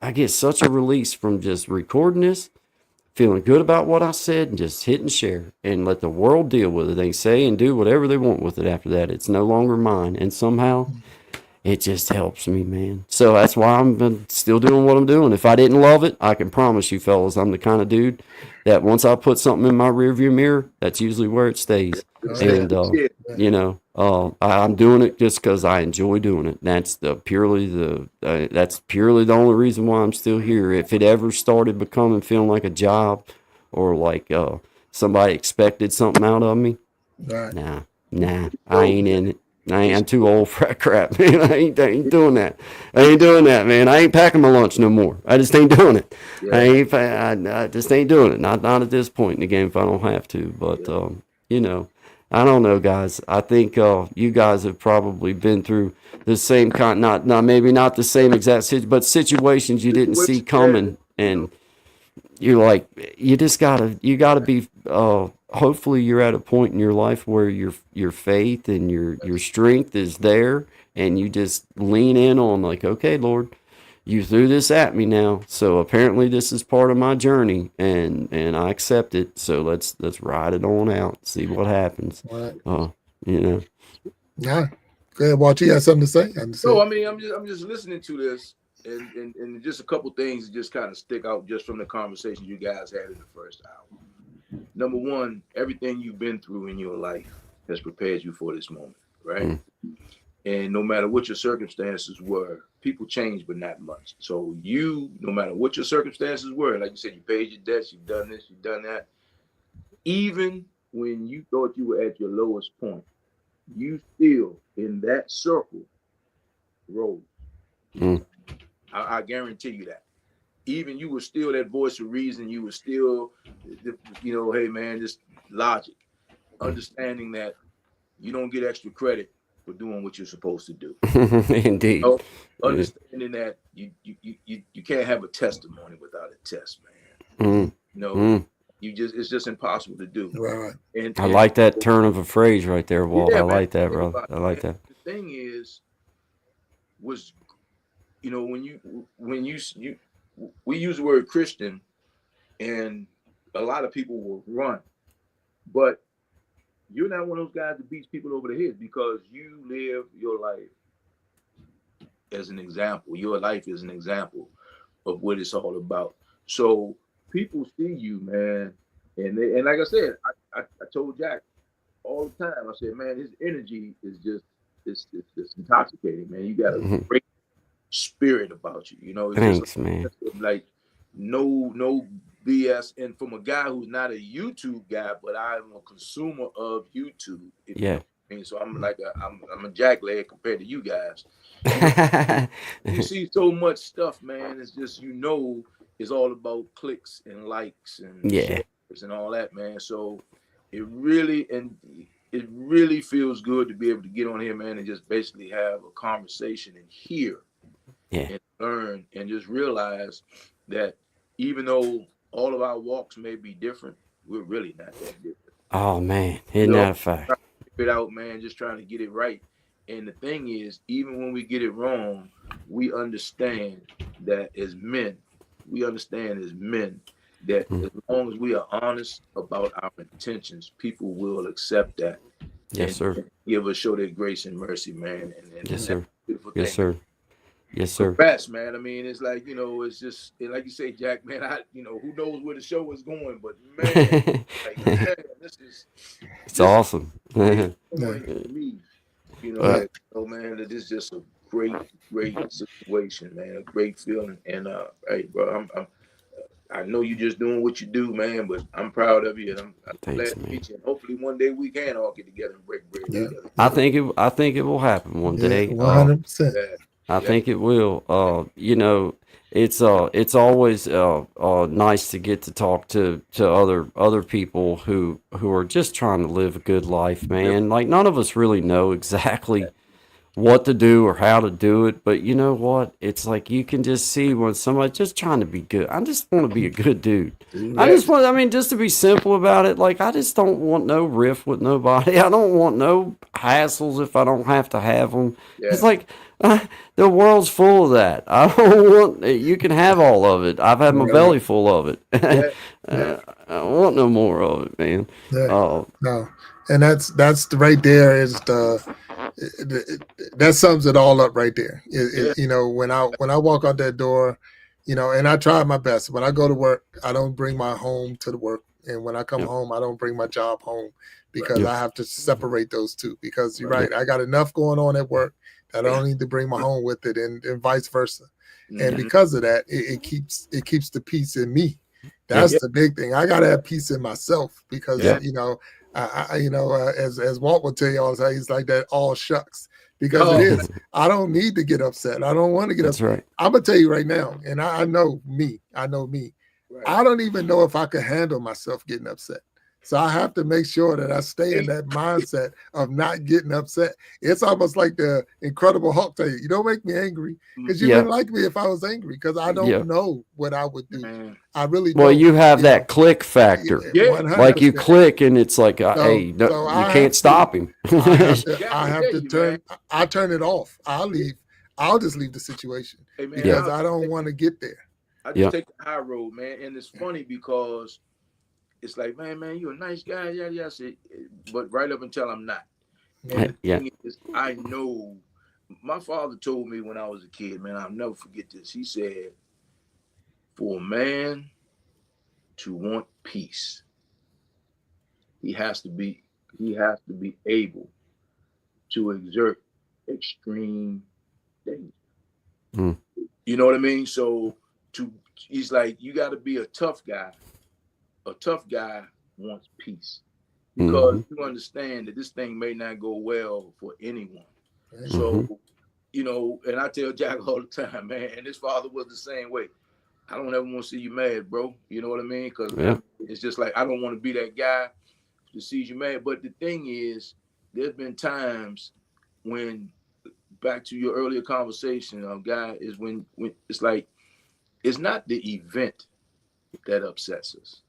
I get such a release from just recording this, feeling good about what I said, and just hit and share and let the world deal with it. They say and do whatever they want with it after that. It's no longer mine. And somehow it just helps me, man. So that's why I'm still doing what I'm doing. If I didn't love it, I can promise you, fellas, I'm the kind of dude that once I put something in my rearview mirror, that's usually where it stays. Good Oh shit. yeah. And Good shit. Yeah. you know, I'm doing it just because I enjoy doing it. That's purely the only reason why I'm still here. If it ever started becoming feeling like a job, or like somebody expected something out of me, Right. nah, I So ain't in it. it's I'm too old for that crap, man. I ain't doing that. I ain't doing that, man. I ain't packing my lunch no more. I just ain't doing it. yeah, I just ain't doing it. Not at this point in the game if I don't have to. But yeah. you know, I don't know, guys. I think you guys have probably been through the same kind, not maybe not the same exact but situations you didn't see Situation, yeah, coming, you know, and you're like you gotta be hopefully you're at a point in your life where your faith and your that's strength is there, and you just lean in on like, okay, Lord, you threw this at me now, so apparently this is part of my journey, and I accept it, so let's ride it on out, see what happens. Right. uh you know. Yeah. Go ahead, Walt. You had something to say? I no. said. I mean, I'm just listening to this, and just a couple things just kind of stick out just from the conversation you guys had in the first hour. Number one, everything you've been through in your life has prepared you for this moment, right? Mm. And no matter what your circumstances were, people change, but not much. So you, no matter what your circumstances were, like you said, you paid your debts, you've done this, you've done that. Even when you thought you were at your lowest point, you still in that circle rose. Mm. I guarantee you that. Even you were still that voice of reason. You were still, hey man, just logic, understanding that you don't get extra credit for doing what you're supposed to do. Indeed. Oh, understanding that you can't have a testimony without a test, man. Mm. You know, Mm. you just it's just impossible to do. Right. Right. I And like that turn of a phrase right there, Walt. I yeah, man. like that, Think brother. about I it, like man. that. The thing is, was when you we use the word Christian, and a lot of people will run, but you're not one of those guys that beats people over the head because you live your life as an example. Your life is an example of what it's all about. So people see you, man, and like I said, I told Jack all the time. I said, man, his energy is just it's intoxicating, man. You got a Mhm. great spirit about you. It's just Thanks, man. like no BS. And from a guy who's not a YouTube guy, but I'm a consumer of YouTube, if you know Yeah. what I mean. So I'm a jackleg compared to you guys. You you see so much stuff, man. It's just it's all about clicks and likes and Yeah. shares and all that, man. So it really and it really feels good to be able to get on here, man, and just basically have a conversation and hear Yeah. and learn and just realize that even though all of our walks may be different. We're really not that different. Oh man, isn't We that all a fact? trying to figure it out, man, just trying to get it right. And the thing is, even when we get it wrong, we understand that as men, we understand as men that Mm. as long as we are honest about our intentions, people will accept that Yes, and sir. give us show their grace and mercy, man. Yes, And that's sir. a beautiful Yes, thing, man. sir. Yes, sir. Congrats, man. I mean, it's like, it's just like you say, Jack, man, who knows where the show is going, but man, like, man, this is It's this awesome. is uh, showing me, Yeah. man, that this is just a great, great situation, man, a great feeling. And hey, bro, I know you just doing what you do, man, but I'm proud of you, and I'm glad thanks, to man. meet you. And hopefully one day we can all get together and break bread Yeah. together. I think it. I think it will happen one Yeah. day. 100%. Yeah, I yeah, think it will. It's always nice to get to talk to other people who are just trying to live a good life, yeah, man. Like none of us really know exactly what to do or how to do it, but you know what? It's like you can just see when somebody's just trying to be good. I just want to be a good dude. I yeah, just want, I mean, just to be simple about it, like I just don't want no riff with nobody. I don't want no hassles if I don't have to have them. It's yeah, like the world's full of that. I don't want, you can have all of it. I've had my Right. belly full of it. yeah, yeah. I don't want no more of it, man. Yeah. Oh, No. And right there is that sums it all up right there. Yeah. When I walk out that door, and I try my best. When I go to work, I don't bring my home to the work, and when I come yep, home, I don't bring my job home Right. because yep, I have to separate those two. Because you're Right. right, yep, I got enough going on at work that I don't need to bring my home with it, and vice versa. And Mm-hmm. because of that, it keeps the peace in me. yep, That's Yeah. the big thing. I gotta have peace in myself because Yeah. yep. as Walt will tell you all the time, he's like that all shucks because it Oh, is. I don't need to get upset. I don't want to get That's upset. right. I'm gonna tell you right now, and I know me. I know me. right. I don't even know if I can handle myself getting upset. So I have to make sure that I stay in Hey, that mindset of not getting upset. It's almost like the Incredible Hulk tell you, don't make me angry because you Yeah, wouldn't like me if I was angry because I don't yeah. know what I would do. man. I really Well, don't. you have that click factor. Yeah. Like you 100%. click, and it's like, So hey, no, so you I can't have to stop him. I have Hey, to Jack I will have tell to you, man. turn it off. I'll just leave the situation Hey, man. Yeah, because I don't want to get there. I just yeah, take the high road, man. And it's funny because it's like, man, you're a nice guy. Yeah, yeah. I say, but right up until I'm not. And the yeah. thing is, I know my father told me when I was a kid, man, I'll never forget this. He said, for a man to want peace, he has to be he has to be able to exert extreme danger. Mm, You know what I mean? So to he's like, you got to be a tough guy. A tough guy wants peace because mm-hmm, you understand that this thing may not go well for anyone. mm-hmm. So, and I tell Jack all the time, man, and his father was the same way. I don't ever want to see you mad, bro. You know what I mean? Because Yeah, it's just like I don't want to be that guy that sees you mad. But the thing is, there's been times when, back to your earlier conversation, guy, is when it's like it's not the event that upsets us.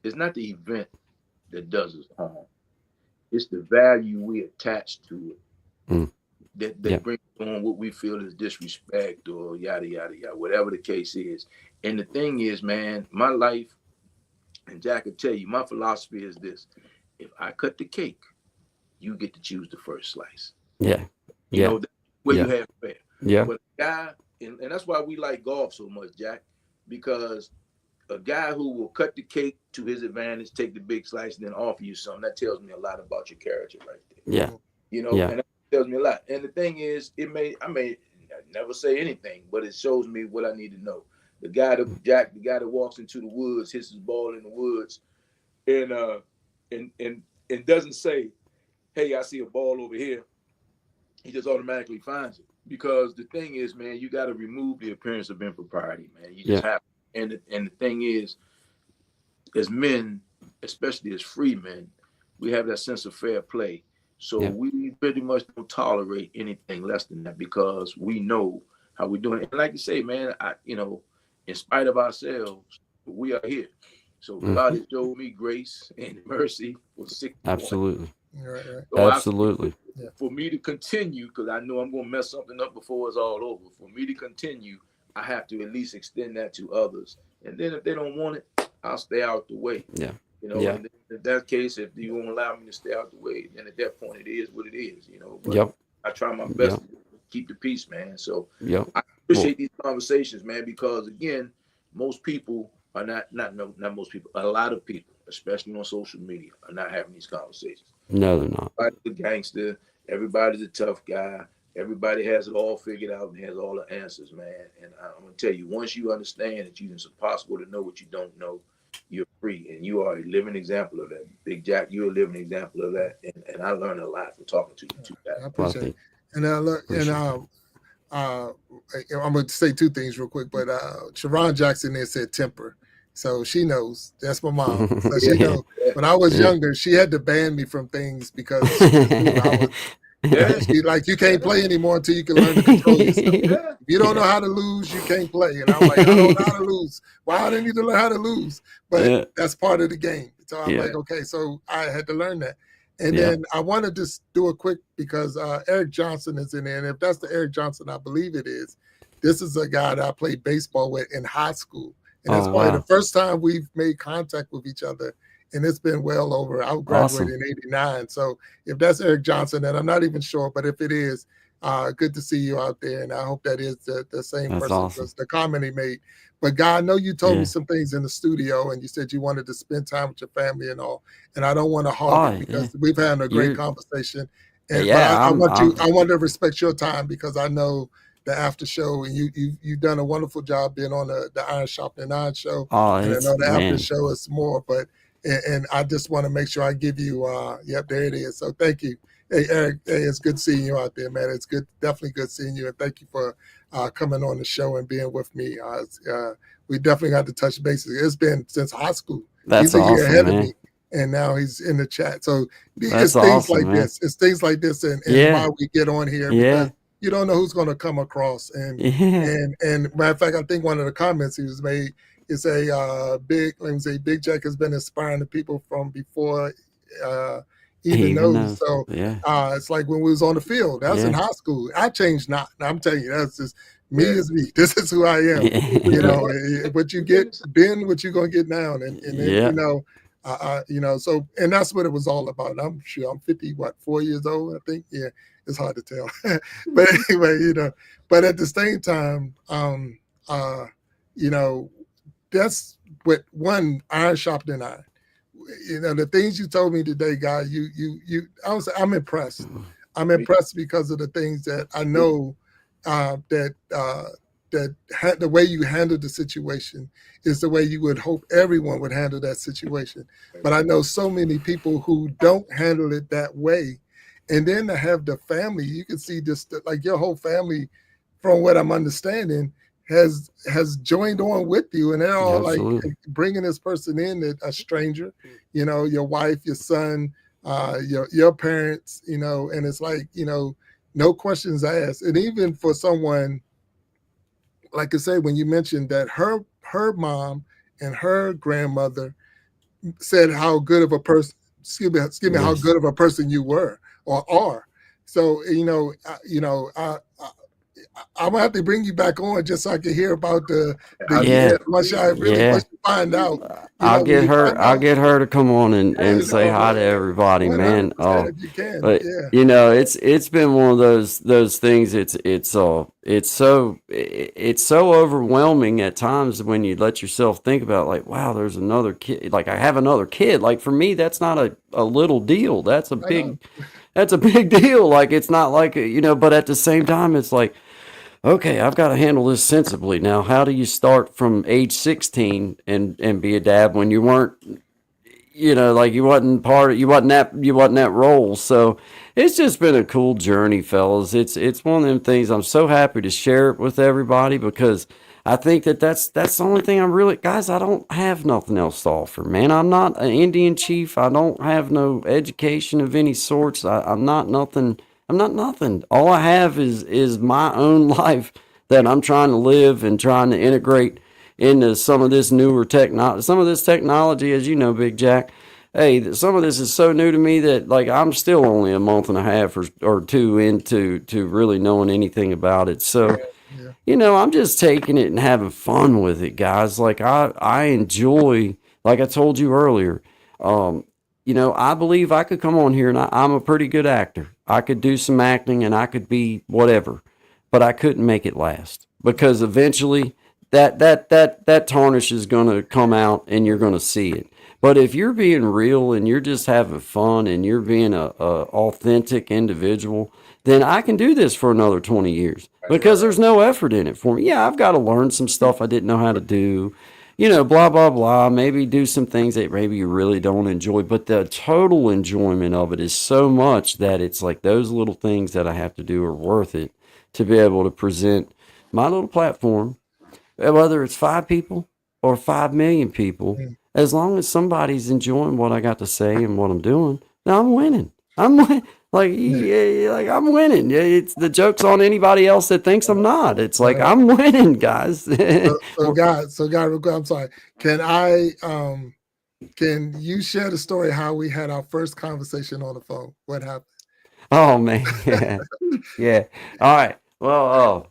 It's not the event that does us harm. It's the value we attach to it mm, yeah, that brings on what we feel is disrespect or yada yada yada, whatever the case is. And the thing is, man, my life, and Jack will tell you, my philosophy is this: if I cut the cake, you get to choose the first slice. yeah, You yeah, know, where you yeah, have fair. yeah, But a guy, and that's why we like golf so much, Jack, because a guy who will cut the cake to his advantage, take the big slice, and then offer you something, that tells me a lot about your character right there. yeah, And that tells me a lot. And the thing is, I may never say anything, but it shows me what I need to know. The guy that walks into the woods, hits his ball in the woods, and and and and doesn't say, "Hey, I see a ball over here." He just automatically finds it because the thing is, man, you got to remove the appearance of impropriety, man. You just yeah, have. And the thing is, as men, especially as free men, we have that sense of fair play. So yeah, we pretty much don't tolerate anything less than that because we know how we're doing. And like you say, man, in spite of ourselves, we are here. So Mm, God has showed me grace and mercy for 61. absolutely. Right, right. So I Absolutely. Yeah. for me to continue, because I know I'm gonna mess something up before it's all over. For me to continue, I have to at least extend that to others. And then if they don't want it, I'll stay out the way. Yeah. You know, Yeah. and in that case, if you won't allow me to stay out the way, then at that point it is what it is, But Yep. I try my best Yep. to keep the peace, man. So Yep. I Well, appreciate these conversations, man, because again, most people are not no, not most people, a lot of people, especially on social media, are not having these conversations. no, they're not. Everybody's a gangster, everybody's a tough guy, everybody has it all figured out and has all the answers, man. And I'm gonna tell you, once you understand that it's impossible to know what you don't know, you're free, and you are a living example of that. Big Jack, you're a living example of that, and I learned a lot from talking to you too, I that. Well, I appreciate it. think And look, and appreciate that. uh, I'm going to say two things real quick. But Sharon Jackson there said temper, so she knows. That's my mom, so she Yeah, Yeah. knows. yeah, When I was Yeah. younger, she had to ban me from things because she just knew I was. yeah, She like you can't yeah, play anymore until you can learn to control yourself. yeah, If you don't know Yeah. how to lose, you can't play. And I'm like, I don't know how to lose. Why do I need to learn how to lose? But Yeah. that's part of the game. So I'm Yeah. like, okay, so I had to learn that. And Yeah. then I want to just do a quick because Eric Johnson is in there. And if that's the Eric Johnson, I believe it is. This is a guy that I played baseball with in high school. And it's Oh, probably the wow. first time we've made contact with each other. And it's been well over, I graduated Awesome. in 89. So if that's Eric Johnson, and I'm not even sure, but if it is, good to see you out there. And I hope that is the same That's person awesome. because the comment he made. But God, I know you told me Yeah. some things in the studio and you said you wanted to spend time with your family and all. And I don't want to hog Oh, it yeah. because we've had a great You're, conversation. But yeah, I want to respect your time because I know the after show and you've done a wonderful job being on the Iron Sharpening Iron show. oh, And I it's, know the after man, show is more, but and I just want to make sure I give you yep, there it is. So thank you. Hey Eric, hey, it's good seeing you out there, man. It's good, definitely good seeing you, and thank you for coming on the show and being with me. We definitely got to touch bases. It's been since high school. that's He's a year awesome, ahead of man. me, and now he's in the chat. So That's it's things awesome, like man. this. It's things like this, and Yeah. why we get on here Yeah. because you don't know who's going to come across. Yeah. And matter of fact, I think one of the comments he was made is a big. Let me say, Big Jack has been inspiring the people from before. Even Even knows. knows. So Yeah. it's like when we was on the field. That was in Yeah. high school. I changed not. I'm telling you, that's just me yeah. is me. This is who I am. You Yeah. know, what you get then, what you gonna get now, and then Yeah. So and that's what it was all about. And I'm sure I'm 50, what 4 years old, I think. Yeah, it's hard to tell, but anyway, But at the same time, you know, that's what one iron sharpened iron. The things you told me today, guy. I'm impressed. I'm Me impressed because of the things that I know that the way you handled the situation is the way you would hope everyone would handle that situation. But I know so many people who don't handle it that way. And then to have the family, you can see just like your whole family, from what I'm understanding, has joined on with you, and they're all like Absolutely. bringing this person in, a stranger, your wife, your son, your parents, and it's like no questions asked. And even for someone like I say, when you mentioned that her mom and her grandmother said how good of a person, excuse me, how Yes. good of a person you were or are. So I'm gonna have to bring you back on just so I can hear about the I'll do years. Yeah. that. Once I Please. really Yeah. once you find out, I'll when get you her. find I'll out, get her to come on and say hi to everybody, man. 100% if you can, But yeah. it's been one of those things. It's so overwhelming at times when you let yourself think about like, wow, there's another kid. Like I have another kid. Like for me, that's not a little deal. I know. That's a big deal. Like it's not like but at the same time, it's like, okay, I've got to handle this sensibly. Now, how do you start from age 16 and be a dad when you weren't, like you wasn't that role. So it's just been a cool journey, fellas. It's one of them things. I'm so happy to share it with everybody because I think that's the only thing I'm really, guys. I don't have nothing else to offer, man. I'm not an Indian chief. I don't have no education of any sorts. I'm not nothing. I'm not nothing. All I have is my own life that I'm trying to live and trying to integrate into some of this newer technology, some of this technology, as you know, Big Jack. Hey, some of this is so new to me that like I'm still only a month and a half or two into to really knowing anything about it. So, Yeah. I'm just taking it and having fun with it, guys. Like I enjoy, like I told you earlier, um, I believe I could come on here and I'm a pretty good actor. I could do some acting and I could be whatever, but I couldn't make it last because eventually that tarnish is going to come out and you're going to see it. But if you're being real and you're just having fun and you're being a authentic individual, then I can do this for another 20 years because there's no effort in it for me. Yeah, I've got to learn some stuff I didn't know how to do, blah, blah, blah. Maybe do some things that maybe you really don't enjoy, but the total enjoyment of it is so much that it's like those little things that I have to do are worth it to be able to present my little platform, whether it's 5 people or 5 million people, Mm. as long as somebody's enjoying what I got to say and what I'm doing, then I'm winning. I'm winning. Like, yeah, like I'm winning. Yeah, it's the joke's on anybody else that thinks I'm not. It's like Right. I'm winning, guys. God, real quick, I'm sorry. Can you share the story how we had our first conversation on the phone? What happened? Oh man, yeah, yeah. All right. Well,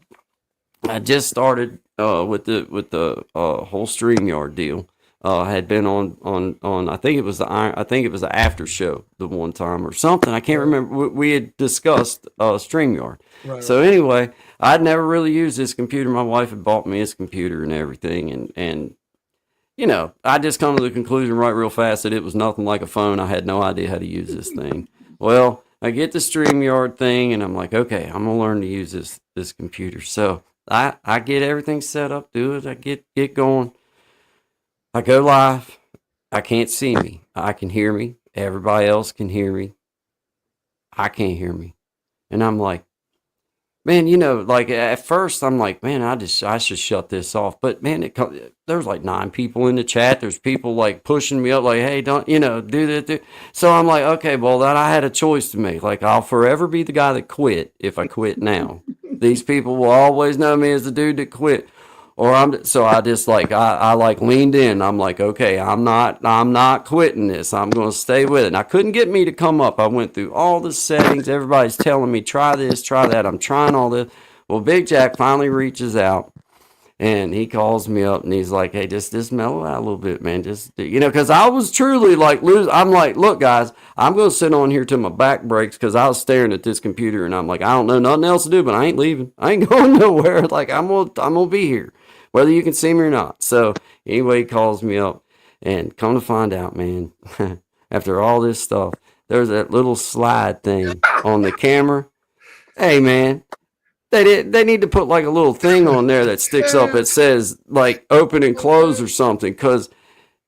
I just started with the whole StreamYard deal. I had been on. I think it was the after show the one time or something. I can't remember. We had discussed StreamYard. Right, So right. anyway, I'd never really used this computer. My wife had bought me this computer and everything, and I just come to the conclusion right real fast that it was nothing like a phone. I had no idea how to use this thing. Well, I get the StreamYard thing, and I'm like, okay, I'm gonna learn to use this computer. So I get everything set up, do it. I get going. I go live. I can't see me. I can hear me. Everybody else can hear me. I can't hear me. And I'm like, man, like at first I'm like, man, I should shut this off. But man, there's like 9 people in the chat. There's people like pushing me up, like, hey, don't do that. So I'm like, okay, well, then I had a choice to make. Like, I'll forever be the guy that quit if I quit now. These people will always know me as the dude that quit. Or so I just like I like leaned in. I'm like, okay, I'm not quitting this. I'm gonna stay with it. And I couldn't get me to come up. I went through all the settings. Everybody's telling me try this, try that. I'm trying all this. Well, Big Jack finally reaches out and he calls me up and he's like, hey, just mellow out a little bit, man. Just because I was truly like I'm like, look, guys, I'm gonna sit on here till my back breaks because I was staring at this computer and I'm like, I don't know nothing else to do, but I ain't leaving. I ain't going nowhere. Like I'm gonna be here whether you can see me or not. So anyway, he calls me up and come to find out, man, after all this stuff, there's that little slide thing on the camera. Hey, man, they need to put like a little thing on there that sticks up that says like open and close or something. Cause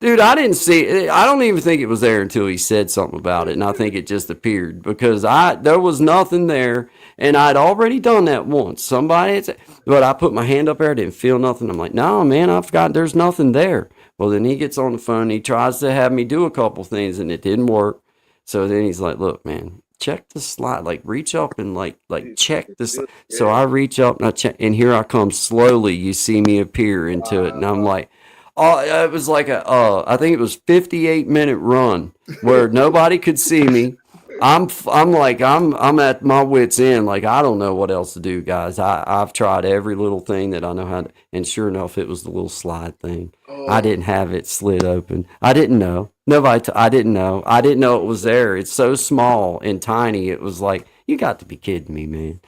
dude, I didn't see it. I don't even think it was there until he said something about it. And I think it just appeared because there was nothing there. And I'd already done that once. But I put my hand up there, I didn't feel nothing. I'm like, no, man, I forgot there's nothing there. Well, then he gets on the phone, he tries to have me do a couple things and it didn't work. So then he's like, look, man, check the slide, like reach up and like check this. So I reach up and I check, and here I come slowly. You see me appear into it. And I'm like, oh, it was like I think it was 58-minute run where nobody could see me. I'm at my wit's end. Like I don't know what else to do, guys. I've tried every little thing that I know how to, and sure enough, it was the little slide thing. I didn't have it slid open. I didn't know. I didn't know. I didn't know it was there. It's so small and tiny. It was like, you got to be kidding me, man.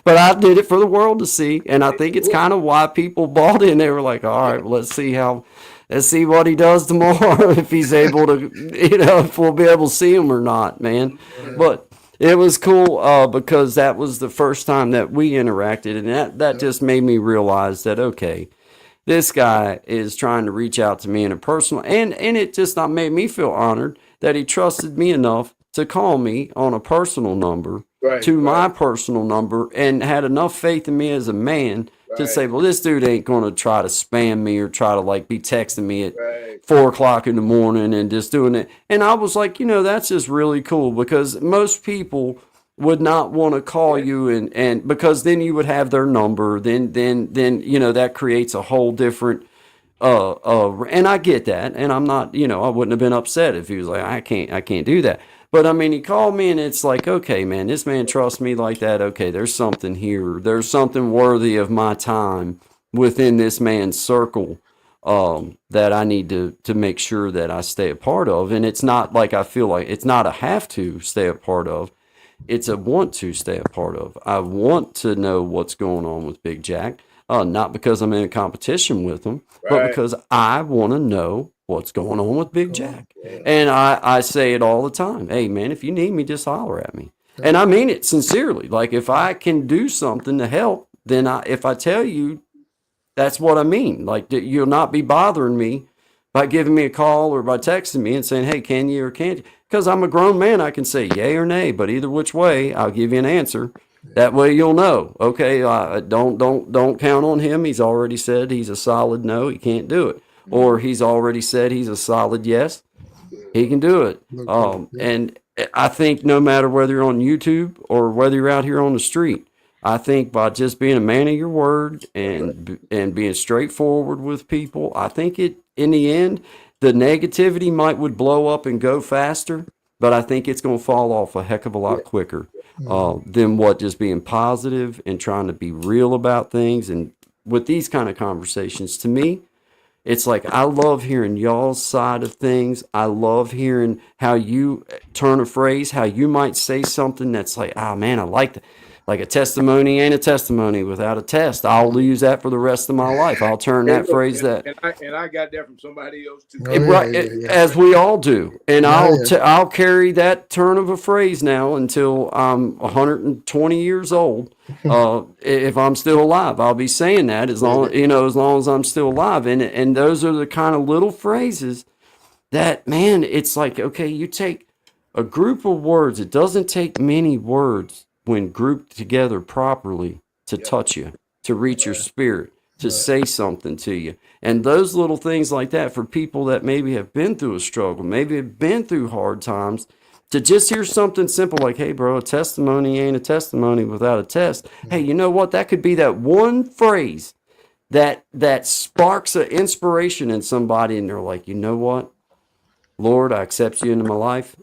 But I did it for the world to see. And I think it's kind of why people bought in. They were like, all right, well, let's see what he does tomorrow. If he's able to, if we'll be able to see him or not, man. But it was cool because that was the first time that we interacted. And that just made me realize that, okay, this guy is trying to reach out to me in a personal, and it just not made me feel honored that he trusted me enough to call me on a personal number to my personal number and had enough faith in me as a man to say, well, this dude ain't going to try to spam me or try to like be texting me at 4 o'clock in the morning and just doing it. And I was like, that's just really cool because most people would not want to call you and because then you would have their number. Then that creates a whole different And I get that, and I'm not, I wouldn't have been upset if he was like, I can't do that. But I mean, he called me, and it's like, okay, man, this man trusts me like that. Okay, there's something here. There's something worthy of my time within this man's circle, that I need to make sure that I stay a part of. And it's not like I feel like it's not a have to stay a part of. It's a want to stay a part of. I want to know what's going on with Big Jack, not because I'm in a competition with him, but Right. because I want to know what's going on with Big Jack. Yeah. And I say it all the time. Hey, man, if you need me, just holler at me. And I mean it sincerely. Like, if I can do something to help, then if I tell you, that's what I mean. Like, you'll not be bothering me by giving me a call or by texting me and saying, hey, can you or can't you? Because I'm a grown man, I can say yay or nay, but either which way, I'll give you an answer. That way you'll know. Okay, don't count on him. He's already said he's a solid no, he can't do it. Or he's already said he's a solid yes, he can do it. Look good. Yeah. And I think no matter whether you're on YouTube or whether you're out here on the street, I think by just being a man of your word and being straightforward with people, I think it in the end, the negativity would blow up and go faster, but I think it's going to fall off a heck of a lot quicker than what just being positive and trying to be real about things. And with these kind of conversations, to me, it's like, I love hearing y'all's side of things. I love hearing how you turn a phrase, how you might say something that's like, oh man, I like that. Like, a testimony ain't a testimony without a test. I'll use that for the rest of my life. I'll turn Hey, that look, phrase that. and I got that from somebody else too. Oh, yeah, Right, yeah, yeah. as we all do, and Yeah, yeah. I'll carry that turn of a phrase now until I'm 120 years old. If I'm still alive, I'll be saying that as long as I'm still alive. And those are the kind of little phrases that, man, it's like, okay, you take a group of words. It doesn't take many words when grouped together properly to touch you, to reach your spirit, to say something to you. And those little things like that, for people that maybe have been through a struggle, maybe have been through hard times, to just hear something simple like, hey, bro, a testimony ain't a testimony without a test. Hey, you know what? That could be that one phrase that sparks an inspiration in somebody, and they're like, you know what? Lord, I accept you into my life.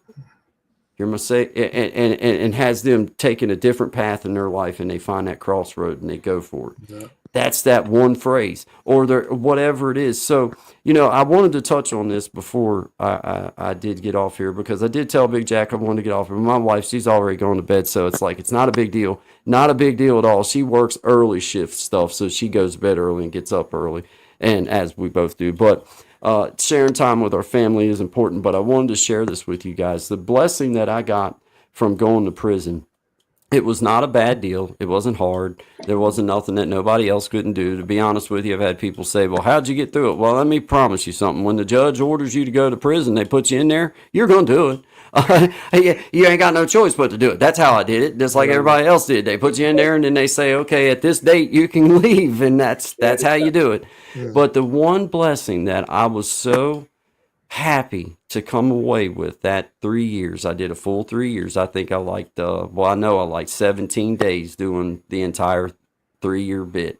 You're my and has them taking a different path in their life, and they find that crossroad and they go for it. Yeah. That's that one phrase, or whatever it is. So, I wanted to touch on this before I did get off here, because I did tell Big Jack I wanted to get off here. My wife, she's already going to bed, so it's like, it's not a big deal. Not a big deal at all. She works early shift stuff, so she goes to bed early and gets up early, and as we both do. But sharing time with our family is important. But I wanted to share this with you guys. The blessing that I got from going to prison, it was not a bad deal. It wasn't hard. There wasn't nothing that nobody else couldn't do. To be honest with you, I've had people say, well, how'd you get through it? Well, let me promise you something. When the judge orders you to go to prison, they put you in there, you're going to do it. You ain't got no choice but to do it. That's how I did it, just like everybody else did. They put you in there, and then they say, okay, at this date you can leave, and that's how you do it. But the one blessing that I was so happy to come away with, that 3 years, I did a full 3 years. I think I liked, I know I liked 17 days doing the entire 3 year bit.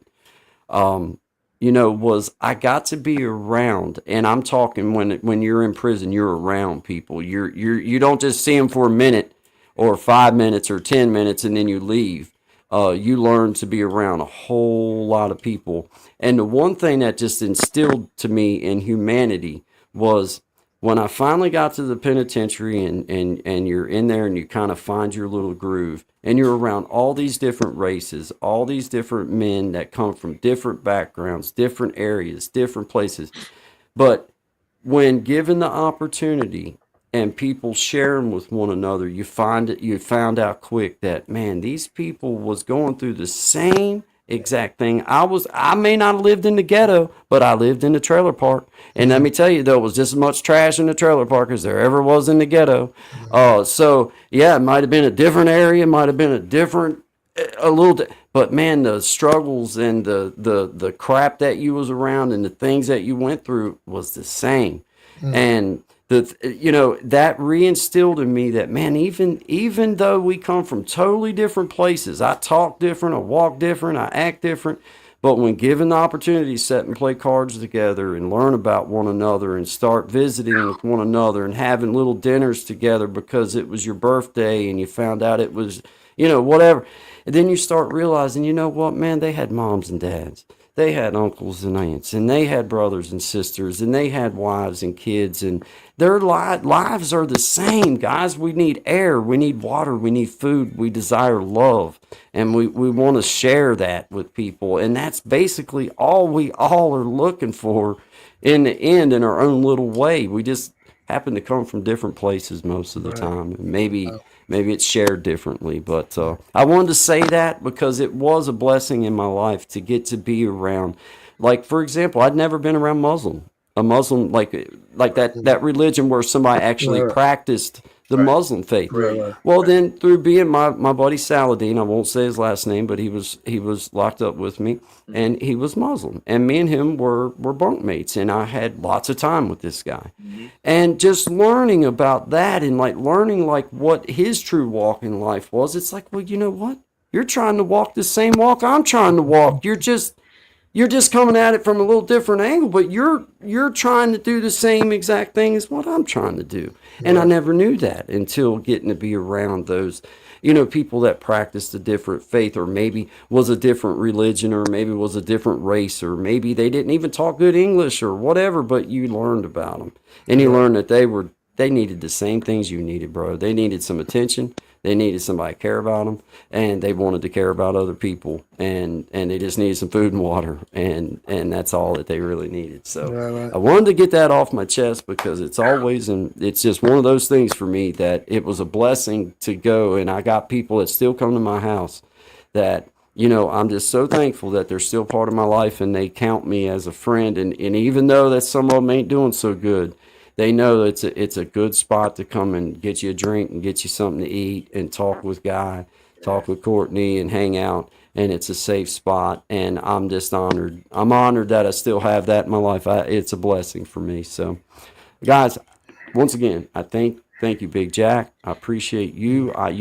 Was I got to be around, and I'm talking when you're in prison, you're around people. You don't just see them for a minute or 5 minutes or 10 minutes and then you leave. You learn to be around a whole lot of people. And the one thing that just instilled to me in humanity was, when I finally got to the penitentiary, and you're in there and you kind of find your little groove, and you're around all these different races, all these different men that come from different backgrounds, different areas, different places. But when given the opportunity and people sharing with one another, you found out quick that, man, these people was going through the same exact thing. I may not have lived in the ghetto, but I lived in the trailer park. And let me tell you, there was just as much trash in the trailer park as there ever was in the ghetto. So yeah, it might have been a different area, might have been but man, the struggles and the crap that you was around and the things that you went through was the same. And that reinstilled in me that, man, even though we come from totally different places, I talk different, I walk different, I act different, But when given the opportunity to sit and play cards together and learn about one another and start visiting with one another and having little dinners together because it was your birthday and you found out it was, whatever. And then you start realizing, you know what, man, they had moms and dads. They had uncles and aunts, and they had brothers and sisters, and they had wives and kids, and their lives are the same, guys. We need air, we need water, we need food, we desire love, and we want to share that with people. And that's basically all we all are looking for in the end in our own little way. We just happen to come from different places most of the Right. time. And maybe it's shared differently. But I wanted to say that because it was a blessing in my life to get to be around. Like, for example, I'd never been around a Muslim like that religion where somebody actually Right. practiced the Right. Muslim faith. Right. Praise. Right. Well, Right. then through being my buddy Saladin, I won't say his last name, but he was locked up with me, Mm-hmm. and he was Muslim, and me and him were bunkmates, and I had lots of time with this guy, Mm-hmm. and just learning about that and like learning like what his true walk in life was. It's like, well, you know what? You're trying to walk the same walk I'm trying to walk. You're just coming at it from a little different angle, but you're trying to do the same exact thing as what I'm trying to do. And I Right. never knew that until getting to be around those, people that practiced a different faith, or maybe was a different religion, or maybe was a different race, or maybe they didn't even talk good English or whatever, but you learned about them. And you Right. learned that they needed the same things you needed, bro. They needed some attention. They needed somebody to care about them, and they wanted to care about other people, and they just needed some food and water, and that's all that they really needed. So Right. Right. I wanted to get that off my chest because it's just one of those things for me that it was a blessing to go, and I got people that still come to my house that I'm just so thankful that they're still part of my life and they count me as a friend, and even though that some of them ain't doing so good, they know that it's a good spot to come and get you a drink and get you something to eat and talk with Guy, talk with Courtney, and hang out. And it's a safe spot. And I'm just honored. I'm honored that I still have that in my life. It's a blessing for me. So, guys, once again, I thank you, Big Jack. I appreciate you. I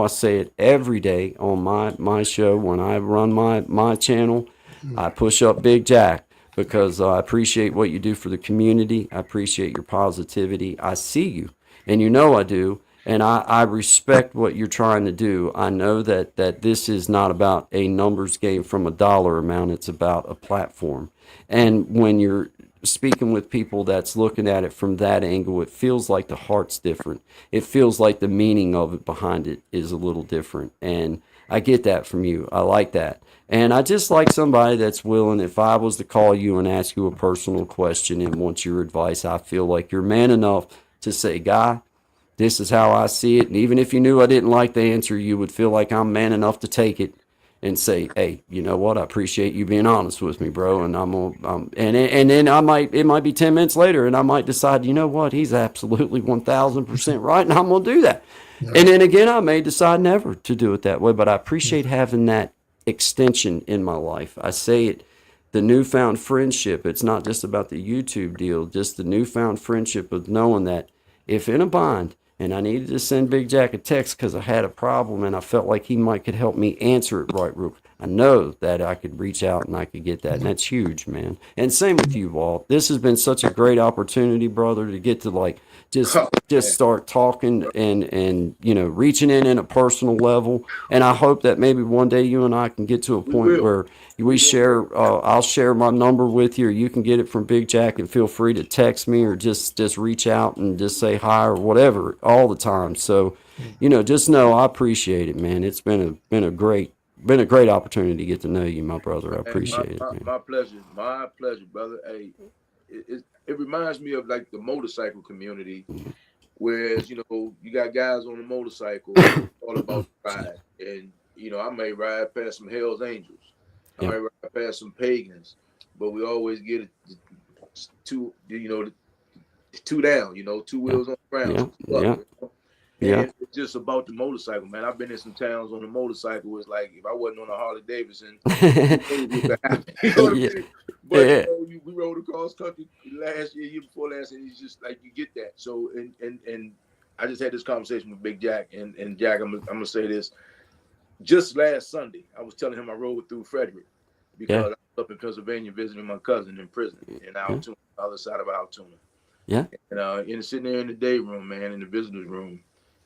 say it every day on my show when I run my channel. I push up Big Jack because I appreciate what you do for the community. I appreciate your positivity. I see you, and I do. And I respect what you're trying to do. I know that this is not about a numbers game from a dollar amount. It's about a platform. And when you're speaking with people that's looking at it from that angle, it feels like the heart's different. It feels like the meaning of it behind it is a little different. And I get that from you. I like that. And I just like somebody that's willing, if I was to call you and ask you a personal question and want your advice, I feel like you're man enough to say, Guy, this is how I see it. And even if you knew I didn't like the answer, you would feel like I'm man enough to take it and say, hey, you know what? I appreciate you being honest with me, bro. And and then it might be 10 minutes later and I might decide, you know what? He's absolutely 1000% right. And I'm going to do that. And then again, I may decide never to do it that way, but I appreciate having that extension in my life. I say it, the newfound friendship. It's not just about the YouTube deal, just the newfound friendship of knowing that if in a bind and I needed to send Big Jack a text because I had a problem and I felt like he might could help me answer it right, Rook, I know that I could reach out and I could get that. And that's huge, man. And same with you, Walt. This has been such a great opportunity, brother, to get to like just Oh, just start talking and reaching in a personal level. And I hope that maybe one day you and I can get to a we point will. where we share. I'll share my number with you, or you can get it from Big Jack, and feel free to text me or just reach out and just say hi or whatever all the time. So, just know I appreciate it, man. It's been a great opportunity to get to know you, my brother. I And appreciate it, man. my pleasure, brother. Hey, it reminds me of like the motorcycle community, whereas you got guys on the motorcycle all about the ride, and I may ride past some Hell's Angels, I Yeah, may ride past some pagans, but we always get it two, two down, two yeah, wheels on the ground, yeah, two up. yeah, yeah, And it's just about the motorcycle, man. I've been in some towns on the motorcycle. It's like if I wasn't on a Harley Davidson, who knows what could happen? You know what I yeah, mean? But yeah. we rode across country last year, year before last, and it's just like you get that. So and I just had this conversation with Big Jack, and Jack, I'm gonna say this. Just last Sunday, I was telling him I rode through Frederick, Yeah. because I was up in Pennsylvania visiting my cousin in prison in Yeah. Altoona, the other side of Altoona. Yeah. And sitting there in the day room, man, in the visitors room,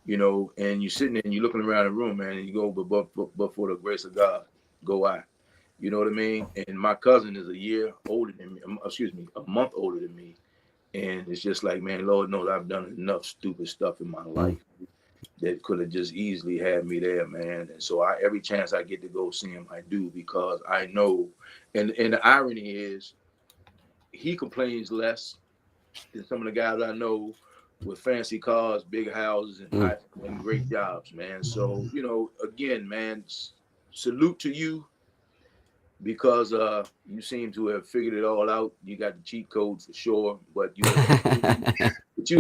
and you're sitting there and you're looking around the room, man, and you go, but for the grace of God, go I. You know what I mean? And my cousin is a year older than me, excuse me, a month older than me. And it's just like, man, Lord knows I've done enough stupid stuff in my Mm. life that could have just easily had me there, man. And so every chance I get to go see him, I do, because I know. And the irony is, he complains less than some of the guys I know with fancy cars, big houses, and Mm. and great jobs, man. So again, man, salute to you, because you seem to have figured it all out. You got the cheat code for sure, but you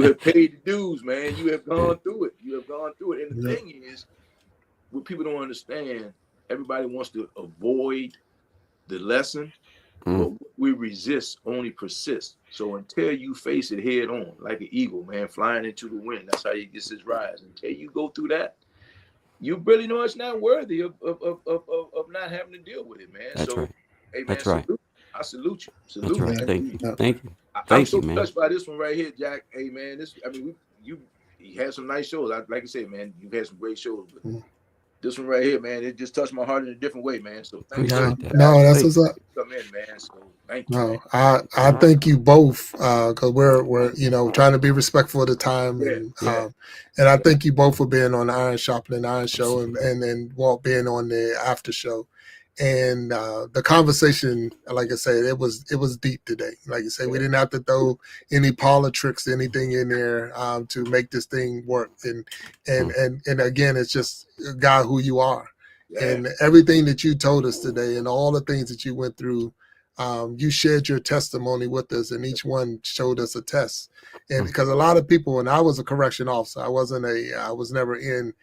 have paid the dues, man. You have gone through it. You have gone through it. And the Yeah. thing is, what people don't understand, everybody wants to avoid the lesson, Mm. but what we resist only persists. So until you face it head on, like an eagle, man, flying into the wind, that's how you get his rise. Until you go through that, you really know it's not worthy of not having to deal with it, man. That's So, right. hey, man, That's right. salute. I salute you. That's Salute. right. Yeah. Thank you. Yeah. Thank you. I'm Thank you, so man. touched by this one right here, Jack. Hey, man, you had some nice shows. Like I said, man, you've had some great shows, but Mm. this one right here, man, it just touched my heart in a different way, man. So thank you. No, Appreciate that. no, that's Thank what's you. up. Come in, man. So thank you, man. No, I All right. thank you both, because we're trying to be respectful of the time, Yeah, yeah, and I yeah. thank you both for being on the Iron Sharpening Iron show, and then Walt being on the after show, and the conversation. Like I said, it was deep today. Like I said, we Yeah. didn't have to throw any parlor tricks, anything in there to make this thing work, Mm. and again, it's just a guy who you are, Yeah. and everything that you told us today, and all the things that you went through. You shared your testimony with us, and each one showed us a test. And Mm. because a lot of people, and I was a correction officer, I was never in,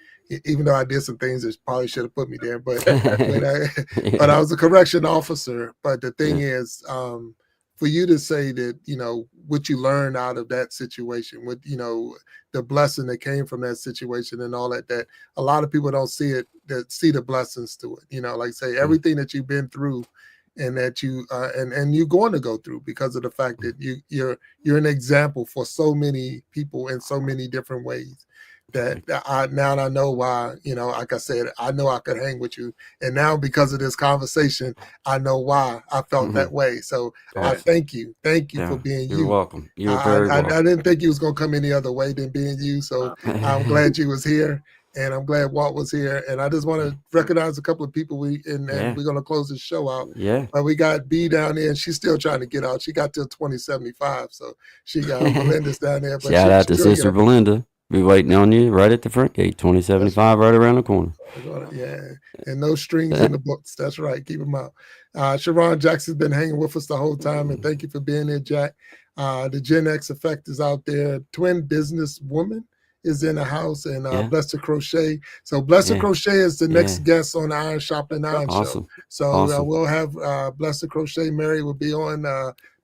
even though I did some things that probably should have put me there, but when I, but Yeah. I was a correction officer. But the thing Yeah. is, for you to say that, what you learned out of that situation, what, the blessing that came from that situation and all that a lot of people don't see it, that see the blessings to it. Like say Mm. everything that you've been through and that you and you're going to go through because of the fact Mm. that you're an example for so many people in so many different ways that Thank you. I know why, like I said, I know I could hang with you, and now because of this conversation I know why I felt Hmm. that way. So I Yeah. Awesome. thank you for Yeah. being You're you. welcome. You're very I welcome. didn't think you was gonna come any other way than being you. So I'm glad you was here, and I'm glad Walt was here. And I just want to recognize a couple of people and Yeah. we're gonna close this show out. Yeah. But we got B down there, and she's still trying to get out. She got till 2075, so she got Belinda's down there, but Shout out to she'll get Sister up. Belinda. Be waiting on you right at the front gate. That's 2075 right around the corner. yeah, and no strings in the books. That's right. Keep them out. Sharon Jackson's been hanging with us the whole time, and thank you for being there, Jack. The Gen X effect is out there. Twin business woman is in the house, and Yeah. Blessed Crochet. So Blessed Yeah. Crochet is the next Yeah. guest on the Iron Shopping Iron show. Awesome. So Awesome. we'll have Blessed Crochet. Mary will be on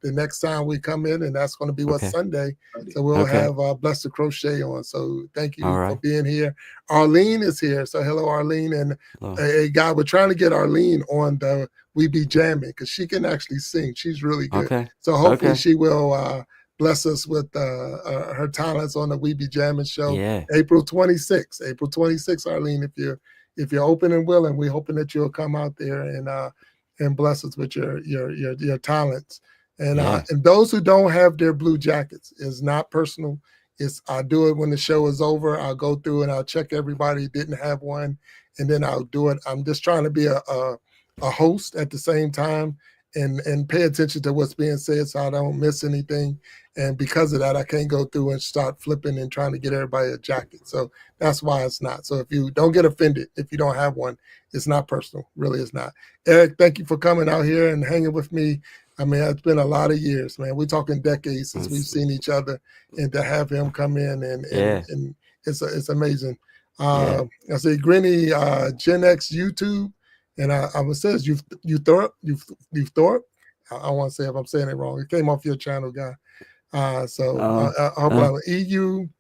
the next time we come in, and that's going to be what Okay. Sunday. Sunday. So we'll Okay. have Blessed Crochet on. So thank All you for right. being here. Arlene is here. So hello, Arlene. And Hello. hey, guy, we're trying to get Arlene on the We Be Jamming because she can actually sing. She's really good. Okay. So hopefully Okay. she will bless us with her talents on the We Be Jamming show. Yeah. April 26th. April 26th, Arlene, if you're open and willing, we're hoping that you'll come out there and bless us with your talents. Yeah. And those who don't have their blue jackets, is not personal. It's I do it when the show is over. I'll go through and I'll check everybody who didn't have one, and then I'll do it. I'm just trying to be a host at the same time and pay attention to what's being said so I don't miss anything. And because of that, I can't go through and start flipping and trying to get everybody a jacket. So that's why it's not. So if you don't get offended, if you don't have one, it's not personal. Really, it's not. Eric, thank you for coming out here and hanging with me. I mean, it's been a lot of years, man. We're talking decades since we've That's, seen each other, and to have him come in yeah. and it's amazing. Yeah. I say Grinny Gen X YouTube, and I was says you Thorpe. I want to say if I'm saying it wrong. It came off your channel, guy. So Uh, I hope uh, I'm EUPHORIC.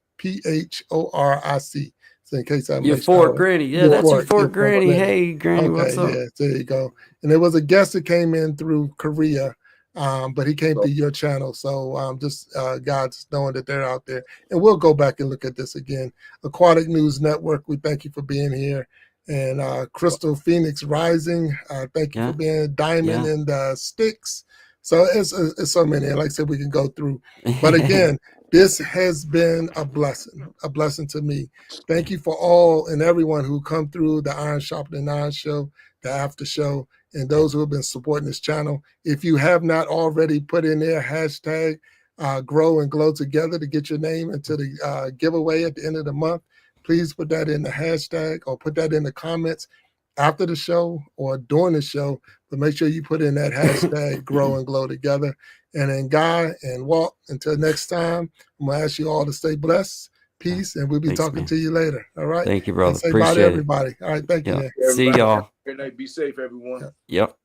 So in case I Your make sure. Fort Granny. Yeah, Your that's your Fort, your Fort Fort Granny. Granny. Hey, Granny, Okay, what's up? yeah, there you go. And there was a guest that came in through Korea, but he came So, through your channel. So just God's knowing that they're out there. And we'll go back and look at this again. Aquatic News Network, we thank you for being here. And Crystal Phoenix Rising, thank you for Yeah, being Diamond yeah. in the Sticks. So it's so many. And like I said, we can go through. But again, this has been a blessing to me. Thank you for all and everyone who come through the Iron Sharpening Iron show, the after show, and those who have been supporting this channel. If you have not already put in there hashtag grow and glow together to get your name into the giveaway at the end of the month, please put that in the hashtag or put that in the comments after the show or during the show. But make sure you put in that hashtag grow and glow together. And then Guy and Walt, until next time, I'm going to ask you all to stay blessed. Peace, and we'll be Thanks, talking man. to you later. All right. Thank you, And brother. say bye to Appreciate it. everybody. All right. Thank you, Yeah. man. See everybody, have y'all. a great night. Be safe, everyone. Yeah. Yep.